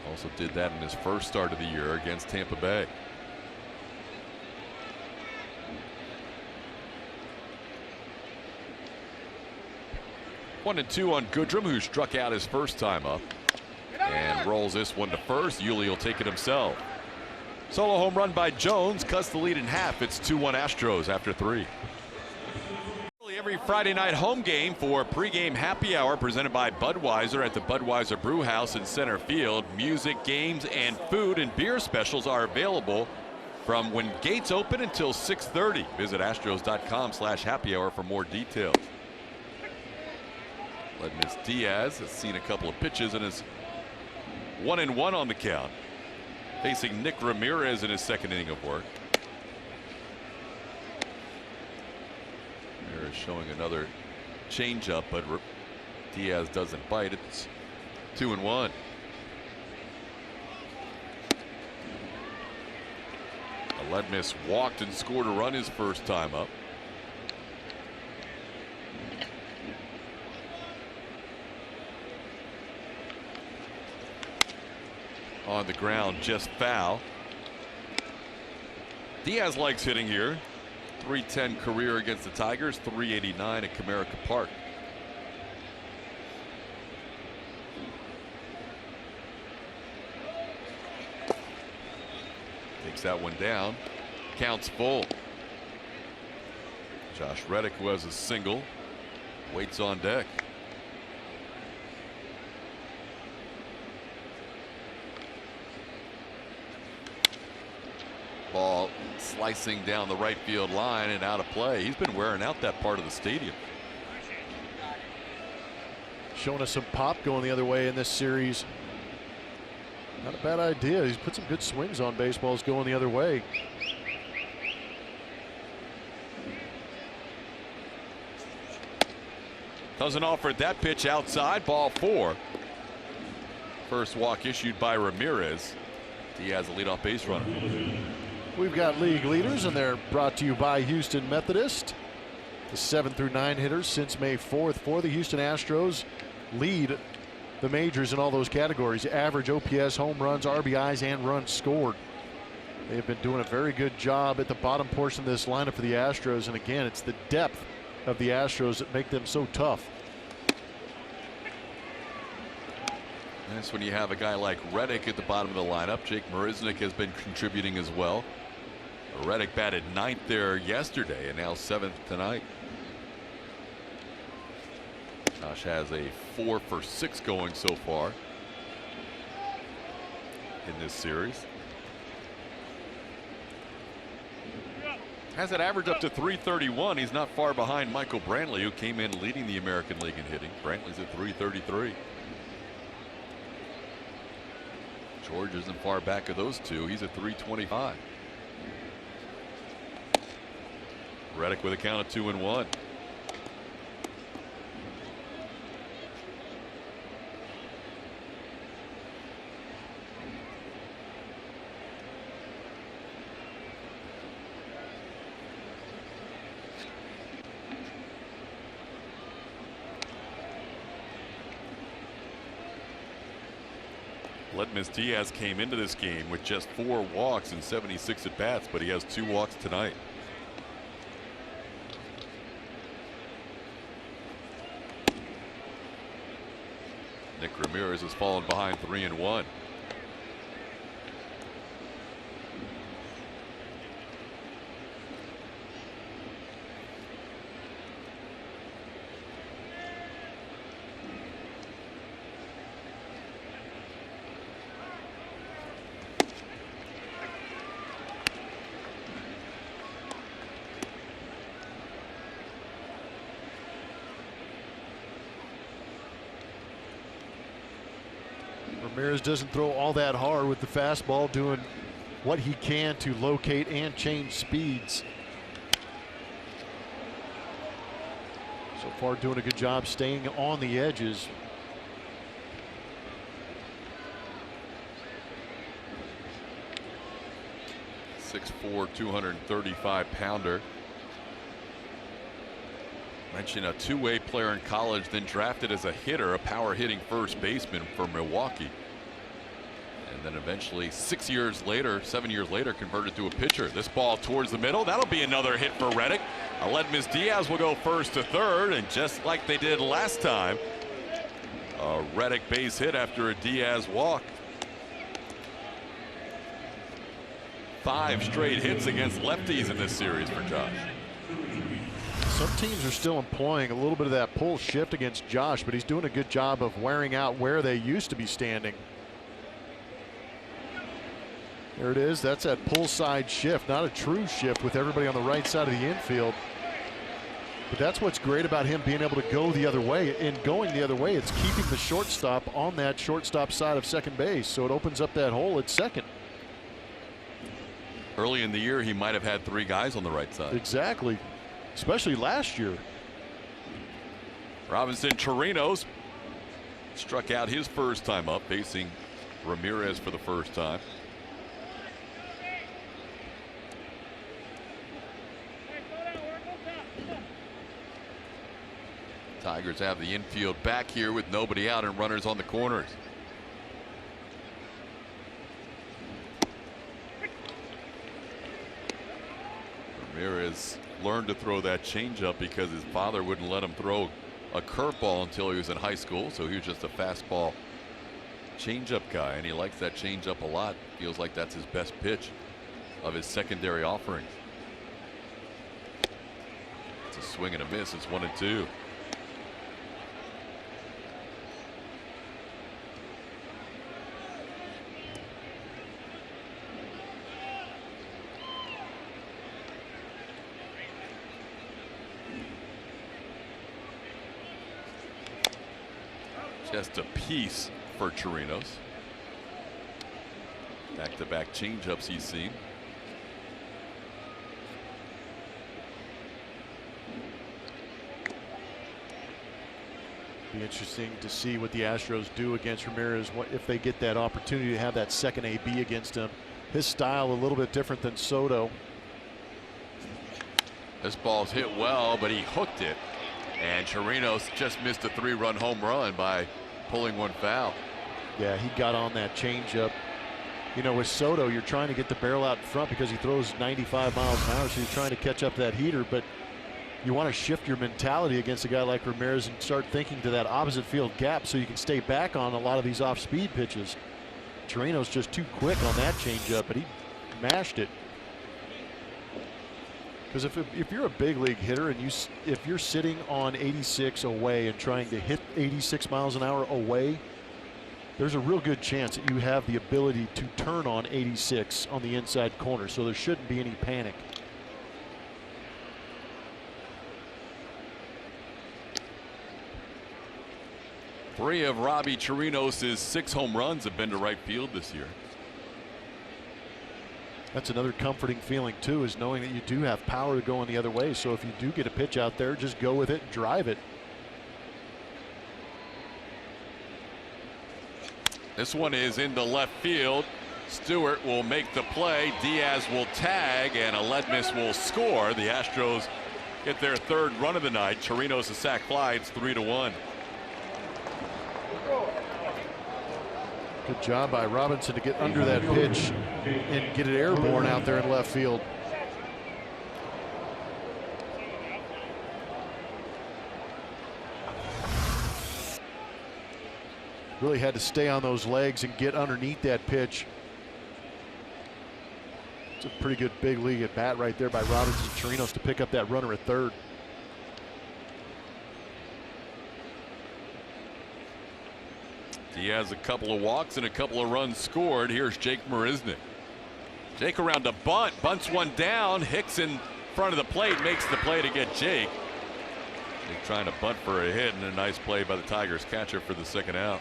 Also did that in his first start of the year against Tampa Bay. One and 2 on Goodrum, who struck out his first time up, and rolls this one to first. Yuli will take it himself. Solo home run by Jones cuts the lead in half. It's 2-1 Astros after 3. Every Friday night home game for pregame happy hour presented by Budweiser at the Budweiser Brew House in center field. Music, games, and food and beer specials are available from when gates open until 6:30. Visit astros.com/happy hour for more details. Ledmus Diaz has seen a couple of pitches and is 1-1 on the count. Facing Nick Ramirez in his second inning of work. Ramirez showing another changeup, but Diaz doesn't bite. It's 2-1. Ledmus walked and scored a run his first time up. On the ground, just foul. Diaz likes hitting here. .310 career against the Tigers, .389 at Comerica Park. Takes that one down. count's full. Josh Reddick, who has a single, waits on deck. Ball slicing down the right field line and out of play. He's been wearing out that part of the stadium. Showing us some pop going the other way in this series. Not a bad idea. He's put some good swings on baseballs going the other way. Doesn't offer that pitch outside. Ball 4. First walk issued by Ramirez. Diaz, a leadoff base runner. We've got league leaders, and they're brought to you by Houston Methodist. The 7 through 9 hitters since May 4th for the Houston Astros lead the majors in all those categories: average, OPS, home runs, RBIs, and runs scored. They've been doing a very good job at the bottom portion of this lineup for the Astros, and again, it's the depth of the Astros that make them so tough. That's when you have a guy like Reddick at the bottom of the lineup. Jake Marisnick has been contributing as well. Reddick batted 9th there yesterday and now 7th tonight. Josh has a 4 for 6 going so far in this series. Has that average up to 331. He's not far behind Michael Brantley, who came in leading the American League in hitting. Brantley's at 333. George isn't far back of those two. He's at 325. Reddick with a count of 2-1. Ledmus Diaz came into this game with just 4 walks and 76 at bats, but he has 2 walks tonight. Nick Ramirez has fallen behind 3-1. Ramirez doesn't throw all that hard with the fastball, doing what he can to locate and change speeds. So far doing a good job staying on the edges. .6'4", 235-pounder. Mentioned a two-way player in college, then drafted as a hitter, a power hitting first baseman for Milwaukee. And then eventually 7 years later, converted to a pitcher. This ball towards the middle. That'll be another hit for Reddick. Ledmus Diaz will go first to third, and just like they did last time, a Reddick base hit after a Diaz walk. 5 straight hits against lefties in this series for Josh. Some teams are still employing a little bit of that pull shift against Josh, but he's doing a good job of wearing out where they used to be standing. There it is. That's that pull side shift, not a true shift with everybody on the right side of the infield. But that's what's great about him being able to go the other way. In going the other way, it's keeping the shortstop on that shortstop side of second base, so it opens up that hole at second. Early in the year, he might have had 3 guys on the right side. Exactly. Especially last year. Robinson Chirinos struck out his first time up, facing Ramirez for the first time. Tigers have the infield back here with nobody out and runners on the corners. Ramirez learned to throw that changeup because his father wouldn't let him throw a curveball until he was in high school, so he was just a fastball changeup guy, and he likes that changeup a lot. Feels like that's his best pitch. of his secondary offerings. It's a swing and a miss. It's 1-2. Just a piece for Chirinos. Back-to-back changeups he's seen. Be interesting to see what the Astros do against Ramirez. What if they get that opportunity to have that second AB against him? His style a little bit different than Soto. This ball's hit well, but he hooked it. And Chirinos just missed a 3-run home run by pulling one foul. Yeah, he got on that changeup. You know, with Soto, you're trying to get the barrel out in front because he throws 95 miles an hour, so you're trying to catch up that heater, but you want to shift your mentality against a guy like Ramirez and start thinking to that opposite field gap so you can stay back on a lot of these off-speed pitches. Chirinos just too quick on that changeup, but he mashed it. Because if you're a big league hitter and if you're sitting on 86 away and trying to hit 86 miles an hour away, there's a real good chance that you have the ability to turn on 86 on the inside corner, so there shouldn't be any panic. Three of Robbie Chirinos' 6 home runs have been to right field this year. That's another comforting feeling too, is knowing that you do have power going the other way. So if you do get a pitch out there, just go with it and drive it. This one is into left field. Stewart will make the play. Diaz will tag, and Aledmus will score. The Astros get their 3rd run of the night. Chirinos a sac fly. It's 3-1. Good job by Robinson to get under that pitch and get it airborne out there in left field. Really had to stay on those legs and get underneath that pitch. It's a pretty good big league at bat right there by Robinson. Chirinos to pick up that runner at 3rd. He has a couple of walks and a couple of runs scored. Here's Jake Marisnick. Jake around a bunt, bunts one down. Hicks in front of the plate, makes the play to get Jake. Jake trying to bunt for a hit, and a nice play by the Tigers catcher for the 2nd out.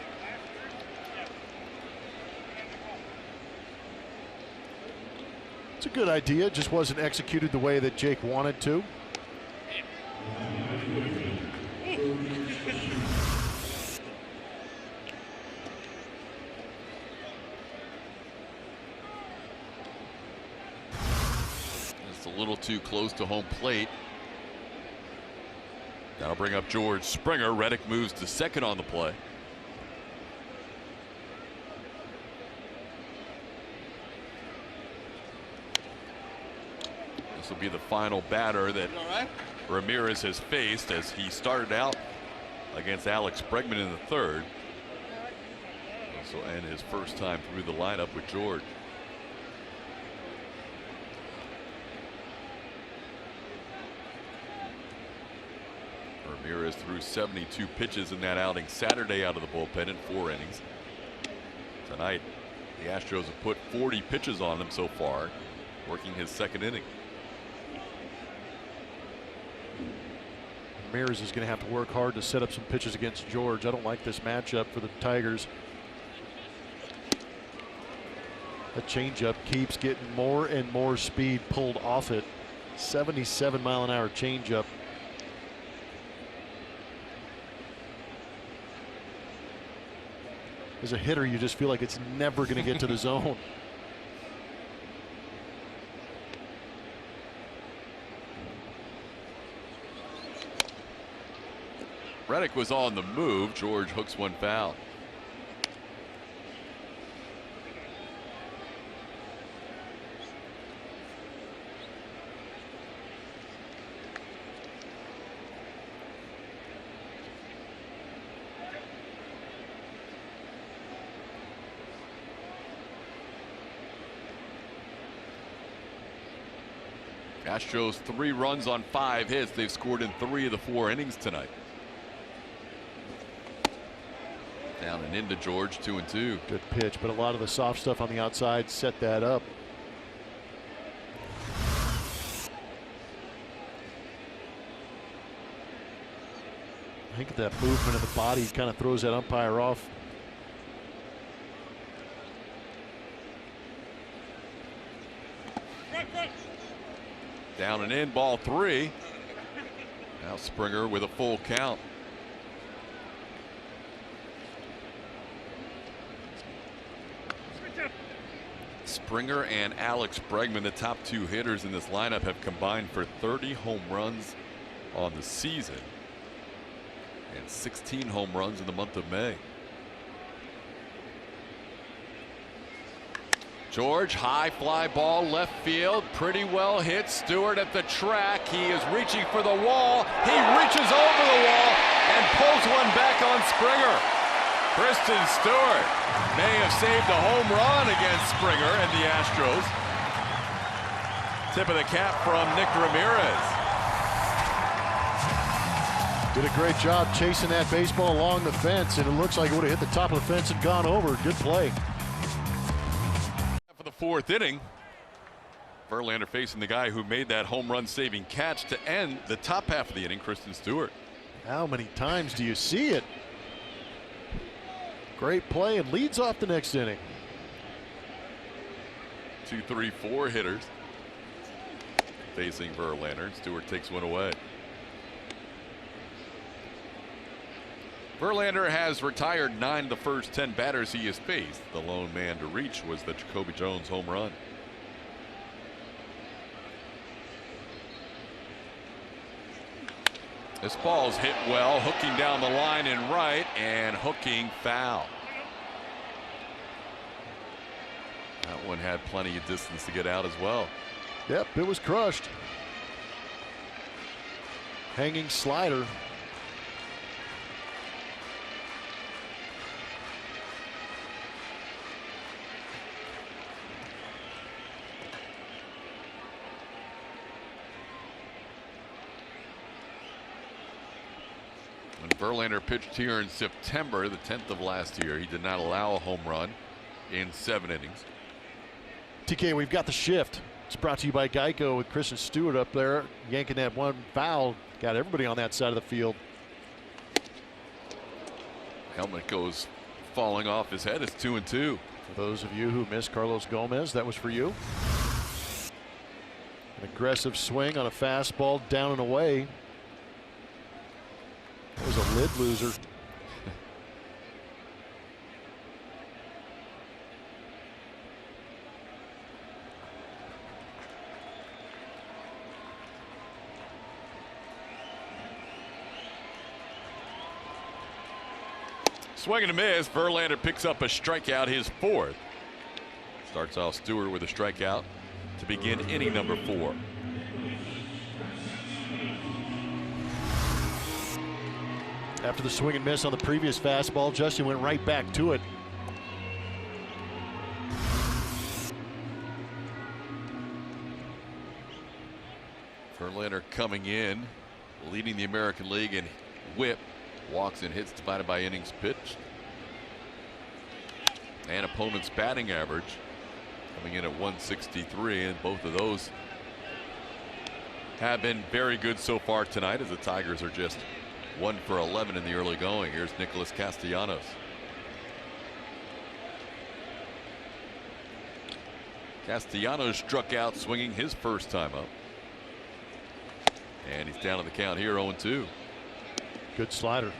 It's a good idea, just wasn't executed the way that Jake wanted to. A little too close to home plate. That'll bring up George Springer. Reddick moves to 2nd on the play. This will be the final batter that Ramirez has faced, as he started out against Alex Bregman in the 3rd. And his first time through the lineup with George. Ramirez threw 72 pitches in that outing Saturday out of the bullpen in 4 innings. Tonight, the Astros have put 40 pitches on him so far, working his 2nd inning. Ramirez is going to have to work hard to set up some pitches against George. I don't like this matchup for the Tigers. The changeup keeps getting more and more speed pulled off it. 77-mile-an-hour changeup. As a hitter, you just feel like it's never going to get to the zone. Reddick was on the move. George hooks one foul. Astros 3 runs on 5 hits. They've scored in 3 of the 4 innings tonight. Down and into George, 2-2. Good pitch, but a lot of the soft stuff on the outside set that up. I think that movement of the body kind of throws that umpire off. Down and in, ball 3. Now Springer with a full count. Springer and Alex Bregman, the top 2 hitters in this lineup, have combined for 30 home runs on the season and 16 home runs in the month of May. George, high fly ball left field, pretty well hit. Stewart at the track. He is reaching for the wall. He reaches over the wall and pulls one back on Springer. Kristen Stewart may have saved a home run against Springer and the Astros. Tip of the cap from Nick Ramirez. Did a great job chasing that baseball along the fence, and it looks like it would have hit the top of the fence and gone over. Good play. For the 4th inning, Verlander facing the guy who made that home run saving catch to end the top half of the inning, Kristen Stewart. How many times do you see it? Great play, and leads off the next inning. 2, 3, 4 hitters facing Verlander. Stewart takes one away. Verlander has retired 9 of the first 10 batters he has faced. The lone man to reach was the Jacoby Jones home run. This ball's hit well, hooking down the line in right and hooking foul. That one had plenty of distance to get out as well. Yep, it was crushed. Hanging slider. When Verlander pitched here in September, the 10th of last year, he did not allow a home run in 7 innings. TK, we've got the shift. It's brought to you by Geico with Kristen Stewart up there yanking that one foul. Got everybody on that side of the field. Helmet goes falling off his head. It's 2-2. For those of you who missed Carlos Gomez, that was for you. An aggressive swing on a fastball down and away. That was a lid loser. Swing and a miss. Verlander picks up a strikeout, his 4th. Starts off Stewart with a strikeout to begin inning number 4. After the swing and miss on the previous fastball, Justin went right back to it. Verlander coming in, leading the American League in whip, walks and hits divided by innings pitched, and opponent's batting average coming in at 163, and both of those have been very good so far tonight, as the Tigers are just 1 for 11 in the early going. Here's Nicholas Castellanos. Castellanos struck out swinging his first time up, and he's down to the count here, 0-2. Good slider.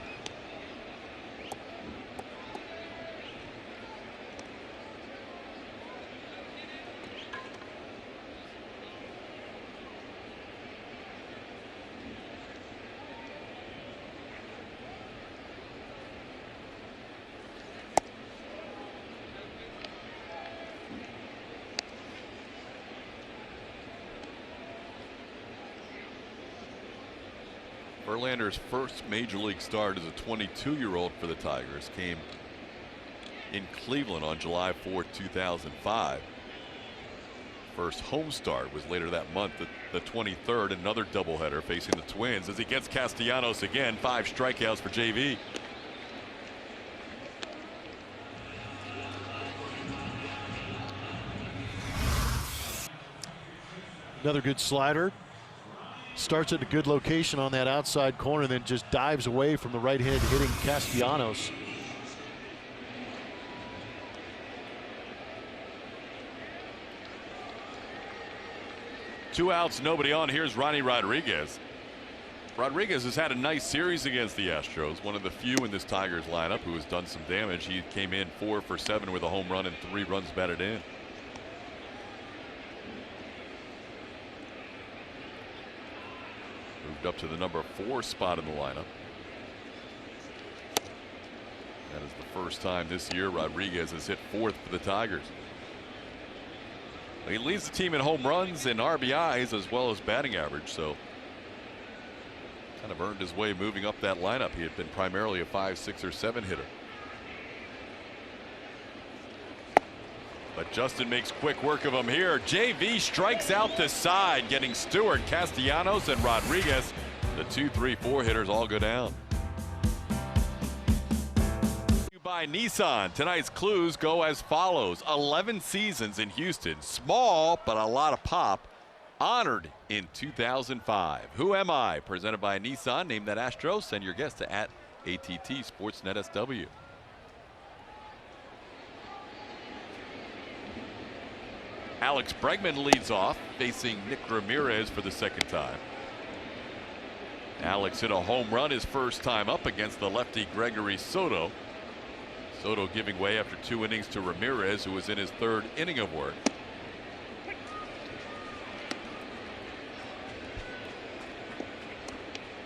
Verlander's first major league start as a 22-year-old for the Tigers came in Cleveland on July 4, 2005. first home start was later that month, the 23rd, another doubleheader facing the Twins as he gets Castellanos again. 5 strikeouts for JV. Another good slider. Starts at a good location on that outside corner, then just dives away from the right-hand hitting Castellanos. Two outs, nobody on. Here's Ronnie Rodriguez. Rodriguez has had a nice series against the Astros, one of the few in this Tigers lineup who has done some damage. He came in 4 for 7 with a home run and 3 runs batted in. Moved up to the number 4 spot in the lineup. That is the first time this year Rodriguez has hit 4th for the Tigers. He leads the team in home runs and RBIs as well as batting average, so kind of earned his way moving up that lineup. He had been primarily a 5, 6, or 7 hitter. But Justin makes quick work of him here. JV strikes out the side, getting Stewart, Castellanos, and Rodriguez. The 2, 3, 4 hitters all go down. By Nissan. Tonight's clues go as follows. 11 seasons in Houston. Small, but a lot of pop. Honored in 2005. Who Am I? Presented by Nissan. Name that Astro. Send your guess to @AT&T Sportsnet SW. Alex Bregman leads off, facing Nick Ramirez for the second time. Alex hit a home run his first time up against the lefty Gregory Soto. Soto giving way after 2 innings to Ramirez, who was in his 3rd inning of work.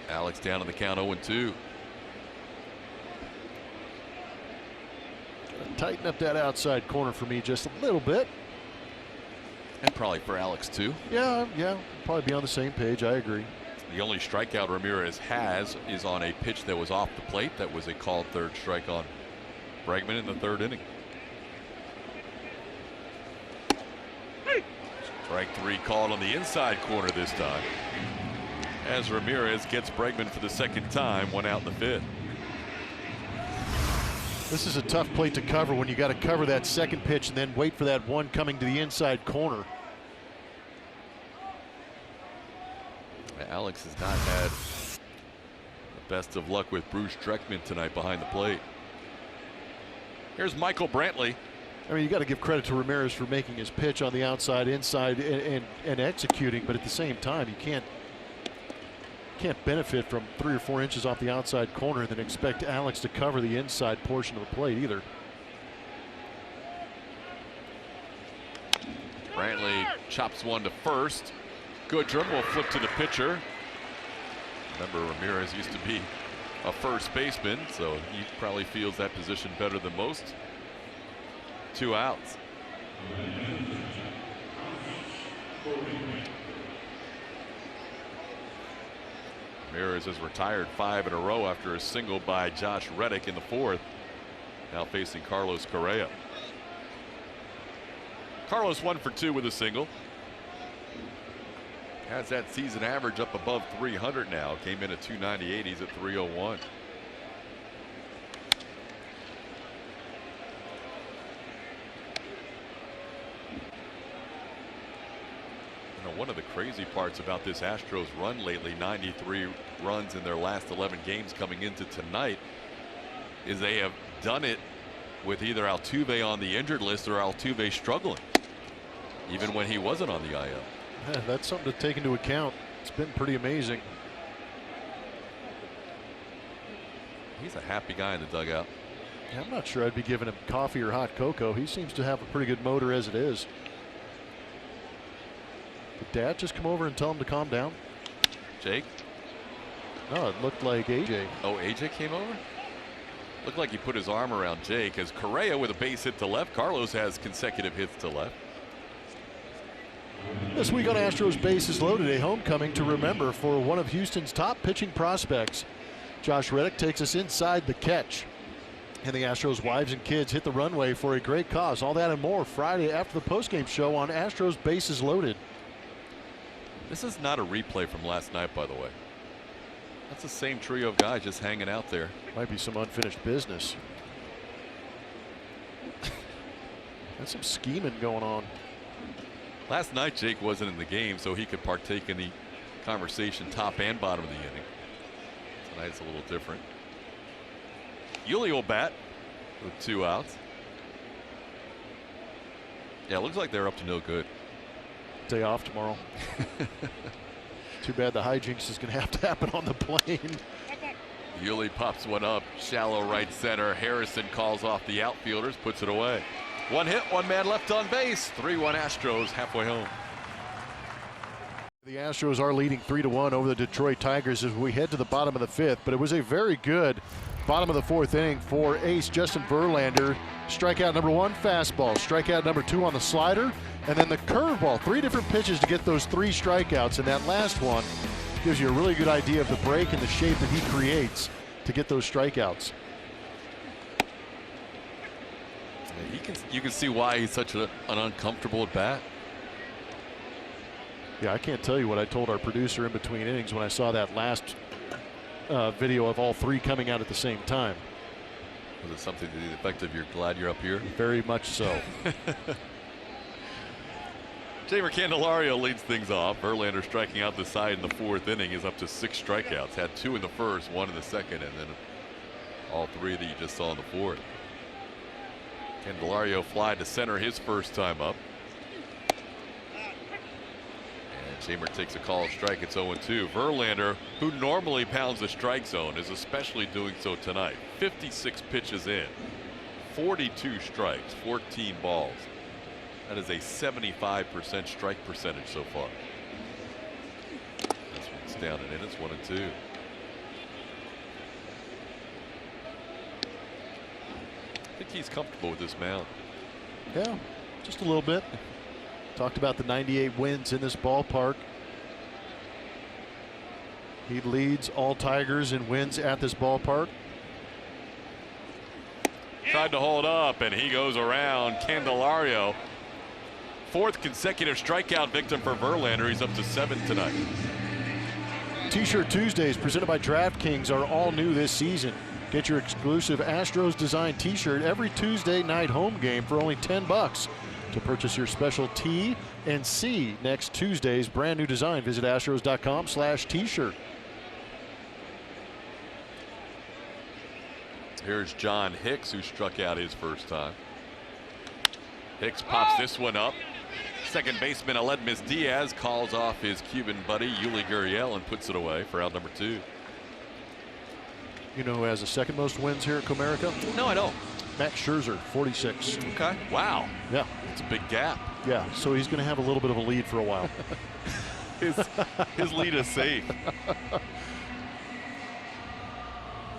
Alex down on the count 0-2. Tighten up that outside corner for me just a little bit. And probably for Alex too. Yeah, probably be on the same page. I agree. The only strikeout Ramirez has is on a pitch that was off the plate. That was a called 3rd strike on Bregman in the 3rd inning. Strike 3 called on the inside corner this time, as Ramirez gets Bregman for the 2nd time, 1 out in the 5th. This is a tough plate to cover when you got to cover that 2nd pitch and then wait for that one coming to the inside corner. Alex has not had the best of luck with Bruce Dreckman tonight behind the plate. Here's Michael Brantley. I mean, you got to give credit to Ramirez for making his pitch on the outside, inside, and executing, but at the same time, you can't benefit from 3 or 4 inches off the outside corner and then expect Alex to cover the inside portion of the plate either. Brantley chops one to first. Goodrum will flip to the pitcher. Remember, Ramirez used to be a first baseman, so he probably feels that position better than most. 2 outs. Ramirez has retired 5 in a row after a single by Josh Reddick in the 4th. Now facing Carlos Correa. Carlos 1 for 2 with a single. Has that season average up above 300 now. Came in at 298. He's at 301. One of the crazy parts about this Astros run lately, 93 runs in their last 11 games coming into tonight, is they have done it with either Altuve on the injured list or Altuve struggling, even when he wasn't on the IL. Yeah, that's something to take into account. It's been pretty amazing. He's a happy guy in the dugout. Yeah, I'm not sure I'd be giving him coffee or hot cocoa. He seems to have a pretty good motor as it is. Did Dad just come over and tell him to calm down? Jake? No, it looked like AJ. Oh, AJ came over? Looked like he put his arm around Jake, as Correa with a base hit to left. Carlos has consecutive hits to left. This week on Astros Bases Loaded, a homecoming to remember for one of Houston's top pitching prospects. Josh Reddick takes us inside the catch. And the Astros wives and kids hit the runway for a great cause. All that and more Friday after the postgame show on Astros Bases Loaded. This is not a replay from last night, by the way. That's the same trio of guys just hanging out there. Might be some unfinished business. That's some scheming going on. Last night, Jake wasn't in the game, so he could partake in the conversation top and bottom of the inning. Tonight it's a little different. Yuli will bat with 2 outs. Yeah, it looks like they're up to no good. Day off tomorrow. Too bad the hijinks is going to have to happen on the plane. Yuli pops one up, shallow right center. Harrison calls off the outfielders, puts it away. 1 hit, 1 man left on base. 3-1 Astros halfway home. The Astros are leading 3-1 over the Detroit Tigers as we head to the bottom of the 5th, but it was a very good bottom of the 4th inning for ace Justin Verlander. Strikeout number 1, fastball. Strikeout number 2 on the slider, and then the curveball. 3 different pitches to get those 3 strikeouts, and that last one gives you a really good idea of the break and the shape that he creates to get those strikeouts. You can see why he's such an uncomfortable at bat. Yeah, I can't tell you what I told our producer in between innings when I saw that last video of all 3 coming out at the same time. Was it something to the effect of "you're glad you're up here"? Very much so. Jamer Candelario leads things off. Verlander striking out the side in the 4th inning is up to 6 strikeouts. Had 2 in the 1st, 1 in the 2nd, and then all 3 that you just saw in the 4th. Candelario fly to center his first time up. Jamer takes a call strike. It's 0-2. Verlander, who normally pounds the strike zone, is especially doing so tonight. 56 pitches in, 42 strikes, 14 balls. That is a 75% strike percentage so far. This one's down and in. It's 1-2. I think he's comfortable with this mound. Yeah, just a little bit. Talked about the 98 wins in this ballpark. He leads all Tigers in wins at this ballpark. Tried to hold up, and he goes around Candelario. 4th consecutive strikeout victim for Verlander. He's up to 7 tonight. T-shirt Tuesdays presented by DraftKings are all new this season. Get your exclusive Astros design T-shirt every Tuesday night home game for only $10. To purchase your special T and C next Tuesday's brand new design, visit astros.com/t-shirt. Here's John Hicks, who struck out his first time. Hicks pops this one up. Second baseman Aledmus Diaz calls off his Cuban buddy Yuli Gurriel and puts it away for out number 2. You know who has the 2nd most wins here at Comerica? No, I don't. Max Scherzer, 46. Okay. Wow. Yeah. It's a big gap. Yeah, so he's going to have a little bit of a lead for a while. His lead is safe.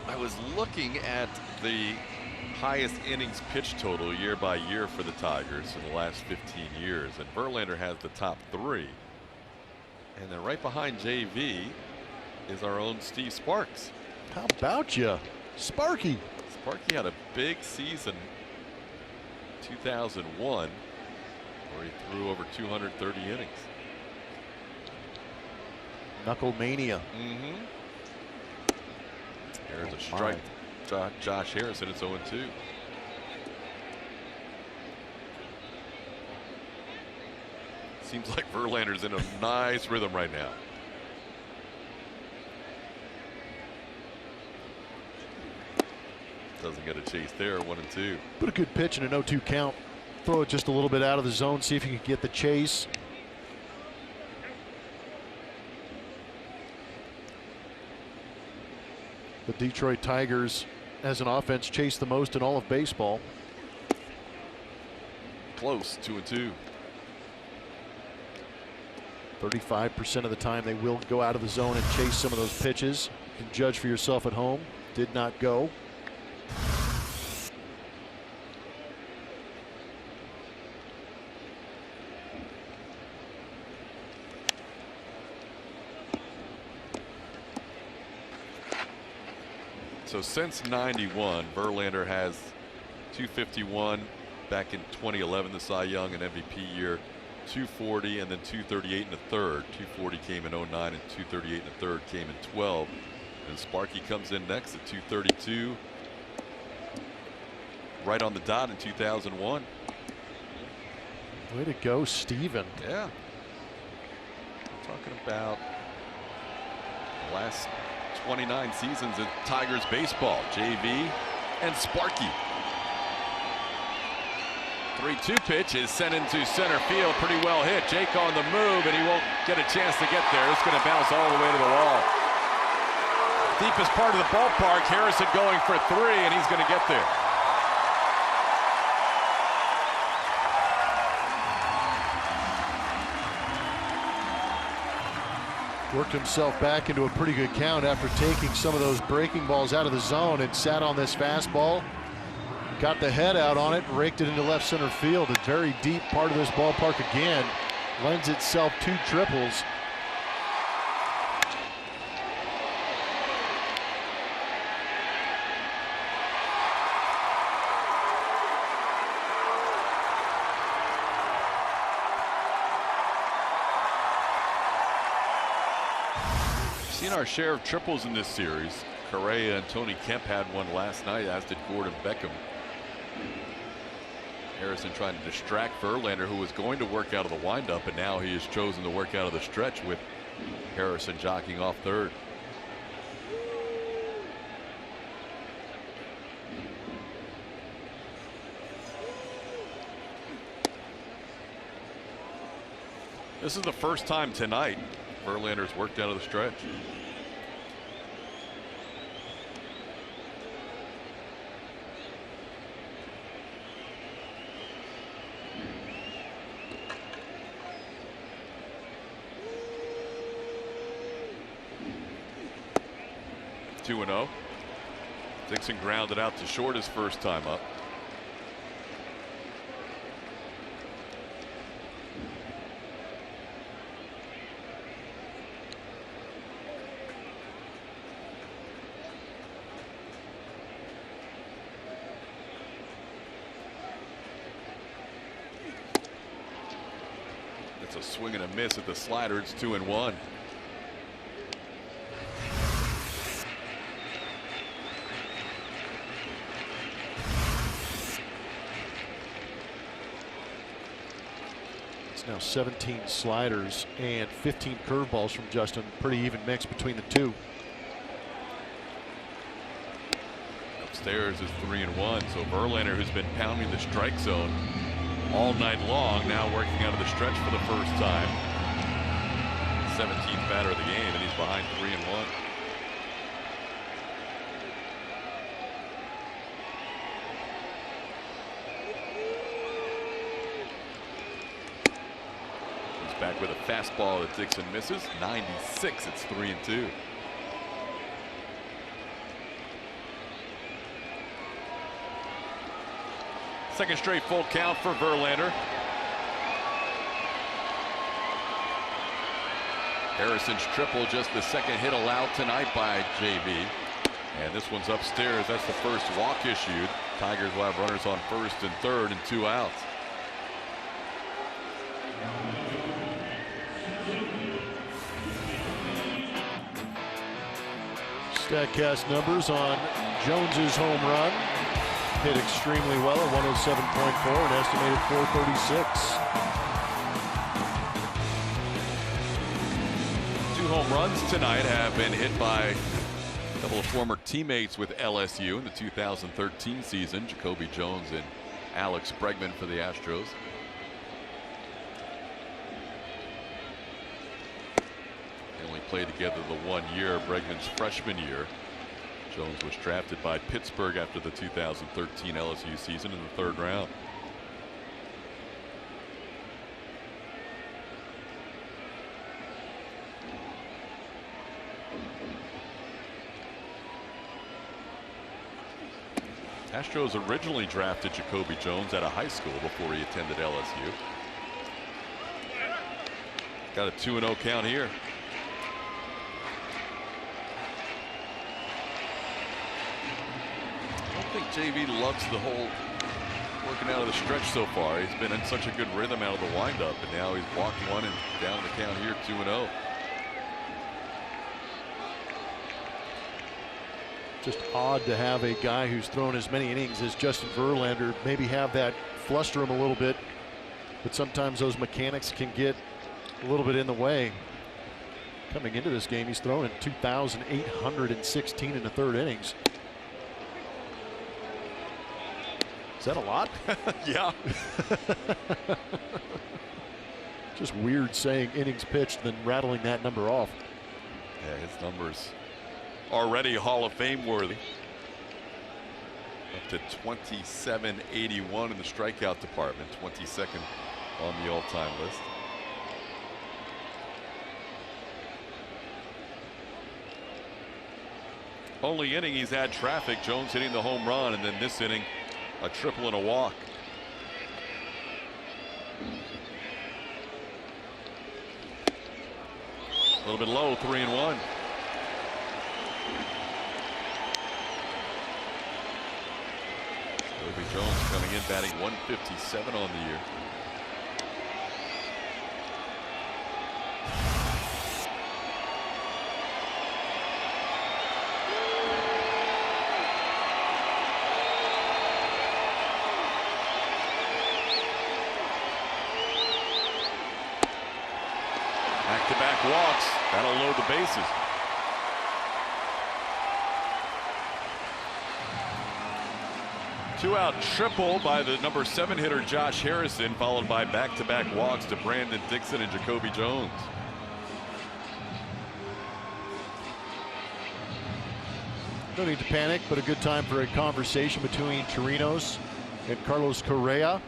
I was looking at the highest innings pitch total year by year for the Tigers in the last 15 years, and Verlander has the top 3. And then right behind JV is our own Steve Sparks. How about you, Sparky? Sparky had a big season 2001 where he threw over 230 innings. Knuckle mania. There's a strike. Josh Harrison, it's 0-2. Seems like Verlander's in a nice rhythm right now. Doesn't get a chase there. 1-2. Put a good pitch in an 0-2 count. Throw it just a little bit out of the zone, see if you can get the chase. The Detroit Tigers, as an offense, chase the most in all of baseball. Close. 2-2. 35% of the time they will go out of the zone and chase some of those pitches. You can judge for yourself at home. Did not go. So since 91, Verlander has 251 back in 2011, the Cy Young and MVP year, 240 and then 238 in the third. 240 came in 09 and 238 in the third came in 12. And Sparky comes in next at 232. Right on the dot in 2001. Way to go, Steven. Yeah. Talking about the last 29 seasons of Tigers baseball. JV and Sparky. 3-2 pitch is sent into center field. Pretty well hit. Jake on the move, and he won't get a chance to get there. It's going to bounce all the way to the wall. Deepest part of the ballpark. Harrison going for 3, and he's going to get there. Worked himself back into a pretty good count after taking some of those breaking balls out of the zone and sat on this fastball. Got the head out on it, raked it into left center field. A very deep part of this ballpark again. Lends itself to triples. Seen our share of triples in this series. Correa and Tony Kemp had one last night, as did Gordon Beckham. Harrison trying to distract Verlander, who was going to work out of the windup, and now he has chosen to work out of the stretch with Harrison jockeying off third. This is the first time tonight Verlander's worked out of the stretch. Two and 0. Dixon grounded out to short his first time up. It's a swing and a miss at the slider. It's 2-1. Now 17 sliders and 15 curveballs from Justin. Pretty even mix between the two. Upstairs is 3-1. So Verlander, who's been pounding the strike zone all night long, now working out of the stretch for the first time. 17th batter of the game, and he's behind 3-1. Back with a fastball that Dixon misses. 96. It's 3-2. Second straight full count for Verlander. Harrison's triple, just the second hit allowed tonight by JV. And this one's upstairs. That's the first walk issued. Tigers will have runners on first and third and 2 outs. Statcast numbers on Jones's home run. Hit extremely well at 107.4, an estimated 436. 2 home runs tonight have been hit by a couple of former teammates with LSU in the 2013 season. Jacoby Jones and Alex Bregman for the Astros. Played together the 1 year, Bregman's freshman year. Jones was drafted by Pittsburgh after the 2013 LSU season in the 3rd round. Astros originally drafted Jacoby Jones out of high school before he attended LSU. Got a 2-0 count here. think JV loves the whole working out of the stretch so far. He's been in such a good rhythm out of the windup, and now he's walked one and down the count here 2-0. Just odd to have a guy who's thrown as many innings as Justin Verlander maybe have that fluster him a little bit, but sometimes those mechanics can get a little bit in the way. Coming into this game, he's thrown in 2,816 in the third innings. Is that a lot? Yeah. Just weird saying innings pitched and then rattling that number off. Yeah, his numbers already Hall of Fame worthy. Up to 2781 in the strikeout department, 22nd on the all-time list. Only inning he's had traffic. Jones hitting the home run, and then this inning a triple and a walk. A little bit low, 3-1. Jones coming in batting 157 on the year. Back-to-back walks. That'll load the bases. Two-out triple by the number 7 hitter Josh Harrison, followed by back-to-back walks to Brandon Dixon and Jacoby Jones. No need to panic, but a good time for a conversation between Chirinos and Carlos Correa.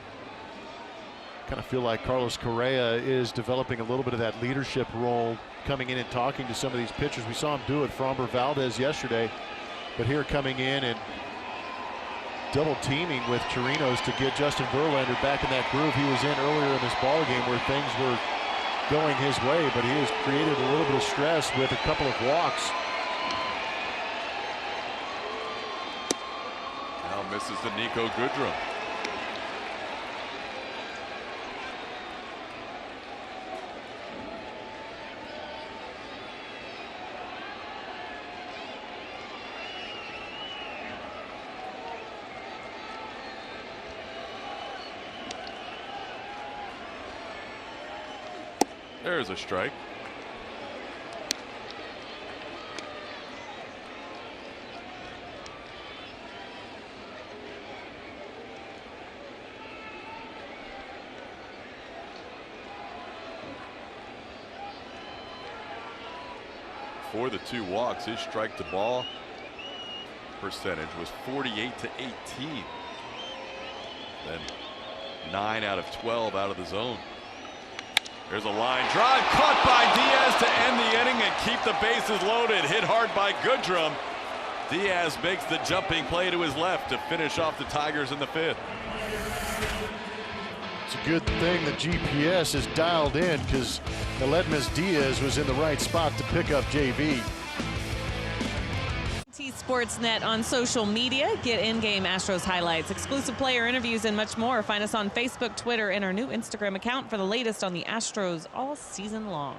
Kind of feel like Carlos Correa is developing a little bit of that leadership role, coming in and talking to some of these pitchers. We saw him do it for Framber Valdez yesterday, but here coming in and double teaming with Chirinos to get Justin Verlander back in that groove he was in earlier in this ball game where things were going his way, but he has created a little bit of stress with a couple of walks. Now misses the Nico Goodrum. There's a strike. For the 2 walks, his strike to ball percentage was 48 to 18. Then 9 out of 12 out of the zone. There's a line drive caught by Diaz to end the inning and keep the bases loaded. Hit hard by Goodrum. Diaz makes the jumping play to his left to finish off the Tigers in the 5th. It's a good thing the GPS is dialed in because Aledmys Diaz was in the right spot to pick up JV. AT&T Sportsnet on social media. Get in-game Astros highlights, exclusive player interviews, and much more. Find us on Facebook, Twitter, and our new Instagram account for the latest on the Astros all season long.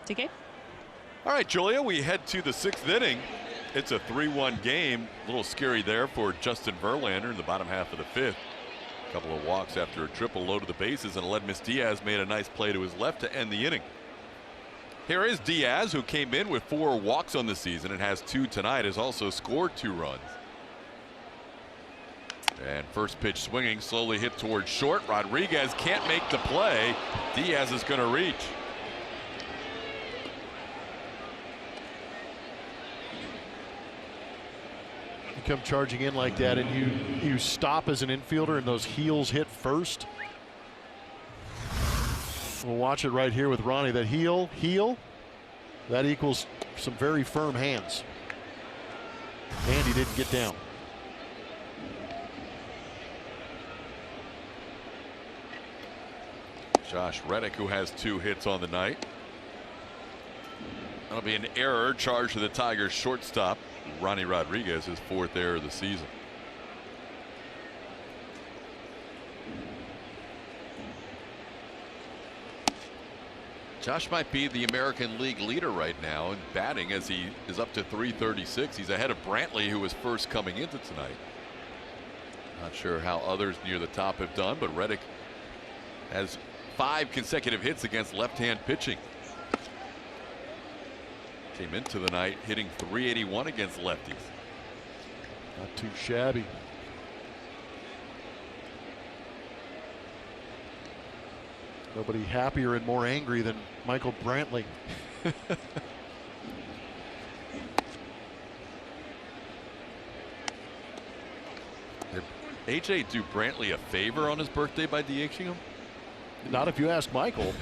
TK? All right, Julia, we head to the 6th inning. It's a 3-1 game. A little scary there for Justin Verlander in the bottom half of the 5th. A couple of walks after a triple load to the bases, and Aledmys Diaz made a nice play to his left to end the inning. Here is Diaz, who came in with 4 walks on the season and has 2 tonight, has also scored 2 runs. And first pitch swinging, slowly hit towards short. Rodriguez can't make the play. Diaz is going to reach. You come charging in like that and you stop as an infielder and those heels hit first. We'll watch it right here with Ronnie. That heel, that equals some very firm hands. And he didn't get down. Josh Reddick, who has 2 hits on the night. That'll be an error charged to the Tigers shortstop, Ronnie Rodriguez, his 4th error of the season. Josh might be the American League leader right now in batting as he is up to 336. He's ahead of Brantley, who was first coming into tonight. Not sure how others near the top have done, but Reddick has 5 consecutive hits against left-hand pitching. Came into the night hitting .381 against lefties. Not too shabby. Nobody happier and more angry than Michael Brantley. Did AJ do Brantley a favor on his birthday by DHing him? Not if you ask Michael.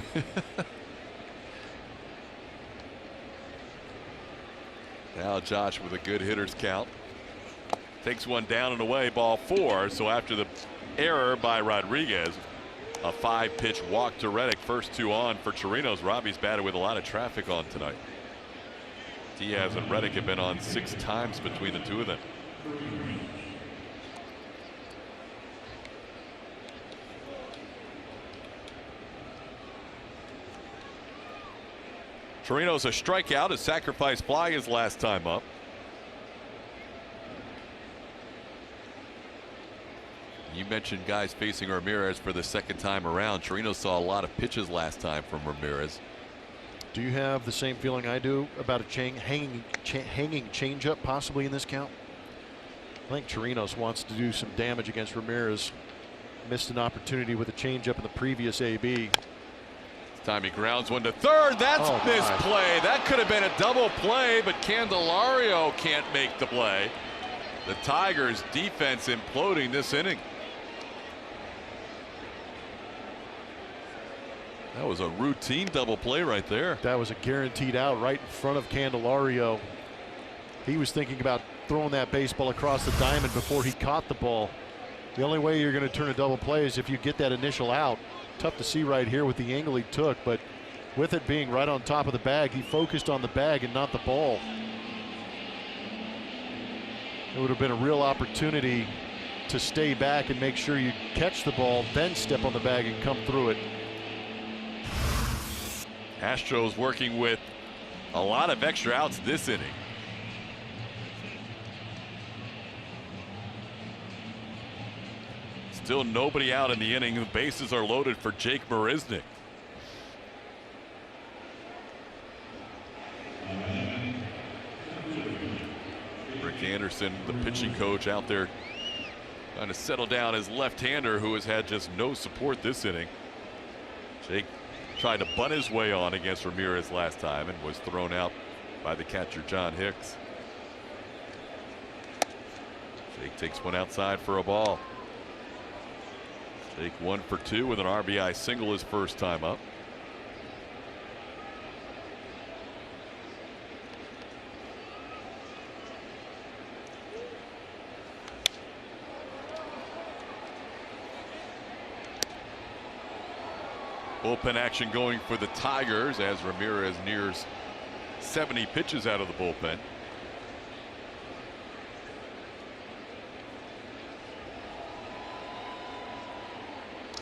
Now Josh with a good hitter's count. Takes one down and away, ball 4. So after the error by Rodriguez, a 5-pitch walk to Reddick. First 2 on for Chirinos. Robbie's batted with a lot of traffic on tonight. Diaz and Reddick have been on 6 times between the 2 of them. Chirinos a strikeout. A sacrifice fly his last time up. You mentioned guys facing Ramirez for the second time around. Chirinos saw a lot of pitches last time from Ramirez. Do you have the same feeling I do about a hanging changeup possibly in this count? I think Chirinos wants to do some damage against Ramirez. Missed an opportunity with a changeup in the previous AB. This time he grounds one to third. That's misplay. That could have been a double play, but Candelario can't make the play. The Tigers defense imploding this inning. That was a routine double play right there. That was a guaranteed out right in front of Candelario. He was thinking about throwing that baseball across the diamond before he caught the ball. The only way you're going to turn a double play is if you get that initial out. Tough to see right here with the angle he took, but with it being right on top of the bag, he focused on the bag and not the ball. It would have been a real opportunity to stay back and make sure you catch the ball, then step on the bag and come through it. Astros working with a lot of extra outs this inning. Still nobody out in the inning. The bases are loaded for Jake Marisnick. Rick Anderson, the pitching coach, out there trying to settle down his left-hander who has had just no support this inning. Jake tried to bunt his way on against Ramirez last time and was thrown out by the catcher John Hicks. Jake takes one outside for a ball. Jake 1 for 2 with an RBI single his first time up. Bullpen action going for the Tigers as Ramirez nears 70 pitches out of the bullpen.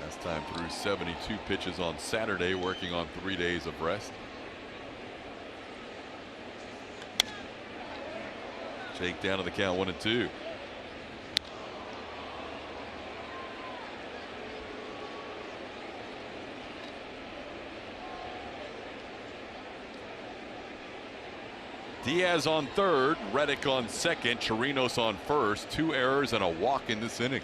Last time threw 72 pitches on Saturday, working on 3 days of rest. Jake down to the count 1-2. Diaz on third, Reddick on second, Chirinos on first. 2 errors and a walk in this inning.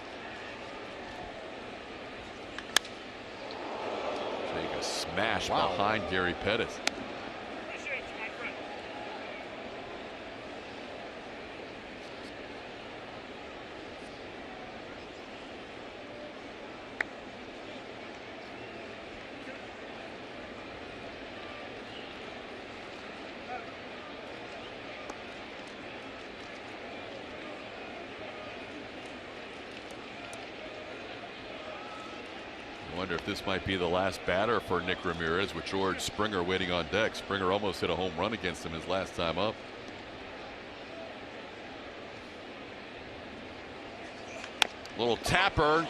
Take a smash behind Gary Pettis. I wonder if this might be the last batter for Nick Ramirez with George Springer waiting on deck. Springer almost hit a home run against him his last time up. Little tapper.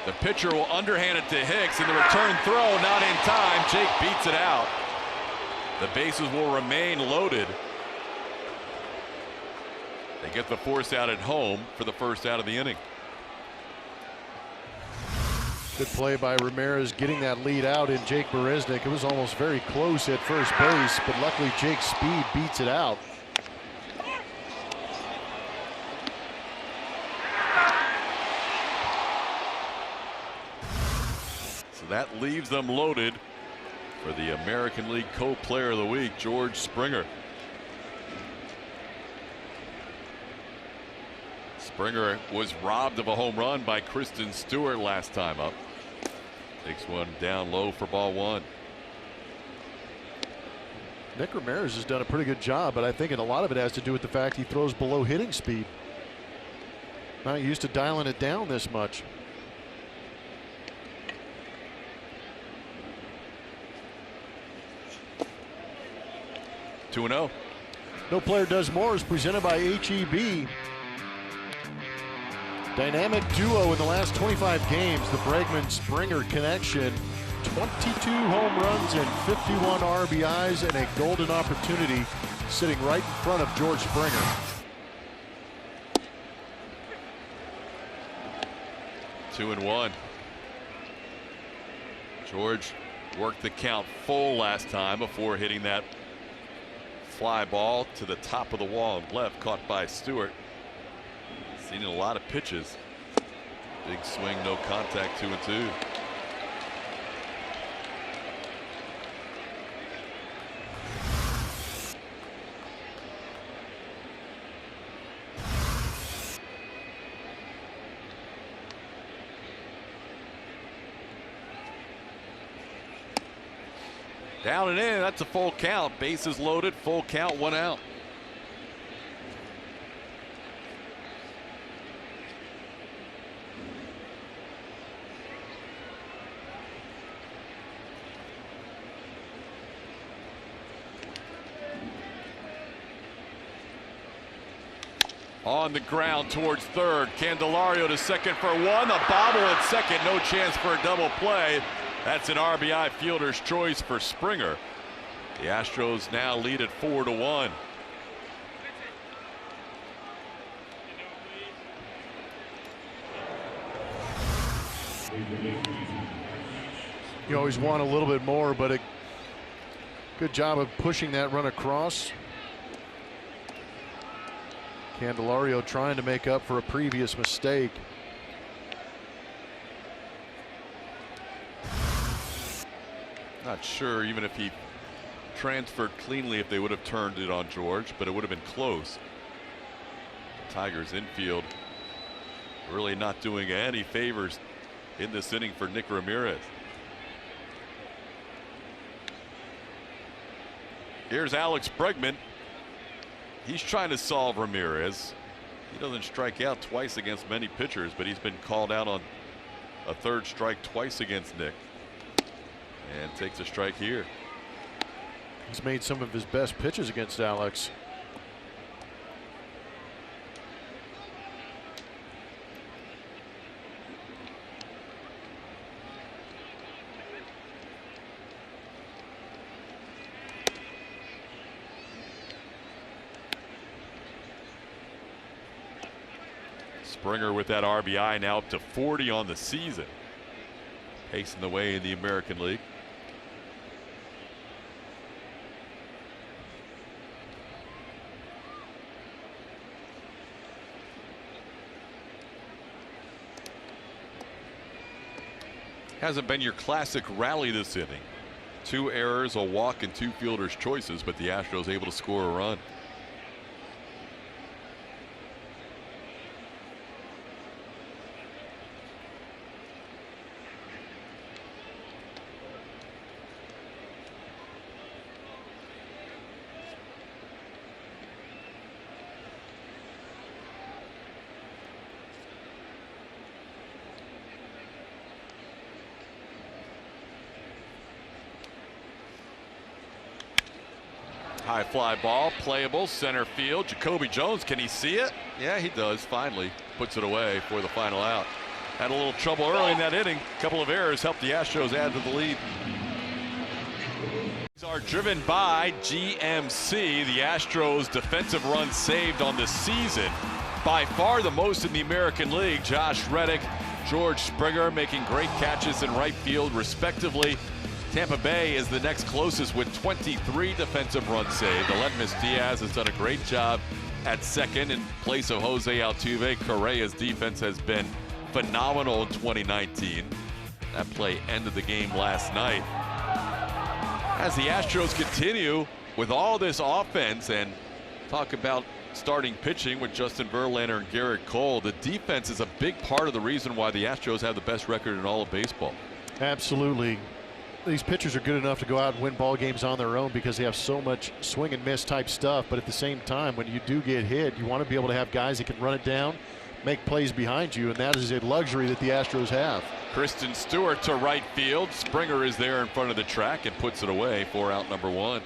The pitcher will underhand it to Hicks, and the return throw not in time. Jake beats it out. The bases will remain loaded. They get the force out at home for the first out of the inning. Good play by Ramirez getting that lead out in Jake Bereznik. It was almost very close at first base, but luckily Jake's speed beats it out. So that leaves them loaded for the American League Co-Player of the Week, George Springer. Springer was robbed of a home run by Kristen Stewart last time up. Takes one down low for ball one. Nick Ramirez has done a pretty good job, but I think a lot of it has to do with the fact he throws below hitting speed. Not used to dialing it down this much. Two 2-0. No Player Does More is presented by HEB. Dynamic duo in the last 25 games, the Bregman-Springer connection. 22 home runs and 51 RBIs and a golden opportunity sitting right in front of George Springer. 2-1. George worked the count full last time before hitting that fly ball to the top of the wall and left, caught by Stewart. Seen a lot of pitches. Big swing, no contact, 2-2. Down and in, that's a full count. Bases loaded, full count, 1 out. On the ground towards third. Candelario to second for one. A bobble at second. No chance for a double play. That's an RBI fielder's choice for Springer. The Astros now lead at 4-1. You always want a little bit more, but a good job of pushing that run across. Candelario trying to make up for a previous mistake. Not sure even if he transferred cleanly if they would have turned it on George, but it would have been close. Tigers infield really not doing any favors in this inning for Nick Ramirez. Here's Alex Bregman. He's trying to solve Ramirez. He doesn't strike out twice against many pitchers, but he's been called out on a third strike twice against Nick. And takes a strike here. He's made some of his best pitches against Alex. Springer with that RBI now up to 40 on the season. Pacing the way in the American League. Hasn't been your classic rally this inning. 2 errors, a walk, and 2 fielders' choices, but the Astros able to score a run. High fly ball, playable, center field. Jacoby Jones, can he see it? Yeah, he does. Finally puts it away for the final out. Had a little trouble early in that inning. A couple of errors helped the Astros add to the lead. Are driven by GMC. The Astros defensive runs saved on the season, by far the most in the American League. Josh Reddick, George Springer making great catches in right field respectively. Tampa Bay is the next closest with 23 defensive runs saved. Aledmys Diaz has done a great job at second in place of Jose Altuve. Correa's defense has been phenomenal in 2019. That play ended the game last night. As the Astros continue with all this offense and talk about starting pitching with Justin Verlander and Garrett Cole, the defense is a big part of the reason why the Astros have the best record in all of baseball. Absolutely. These pitchers are good enough to go out and win ball games on their own because they have so much swing and miss type stuff. But at the same time, when you do get hit, you want to be able to have guys that can run it down, make plays behind you, and that is a luxury that the Astros have. Kristen Stewart to right field. Springer is there in front of the track and puts it away for out number one.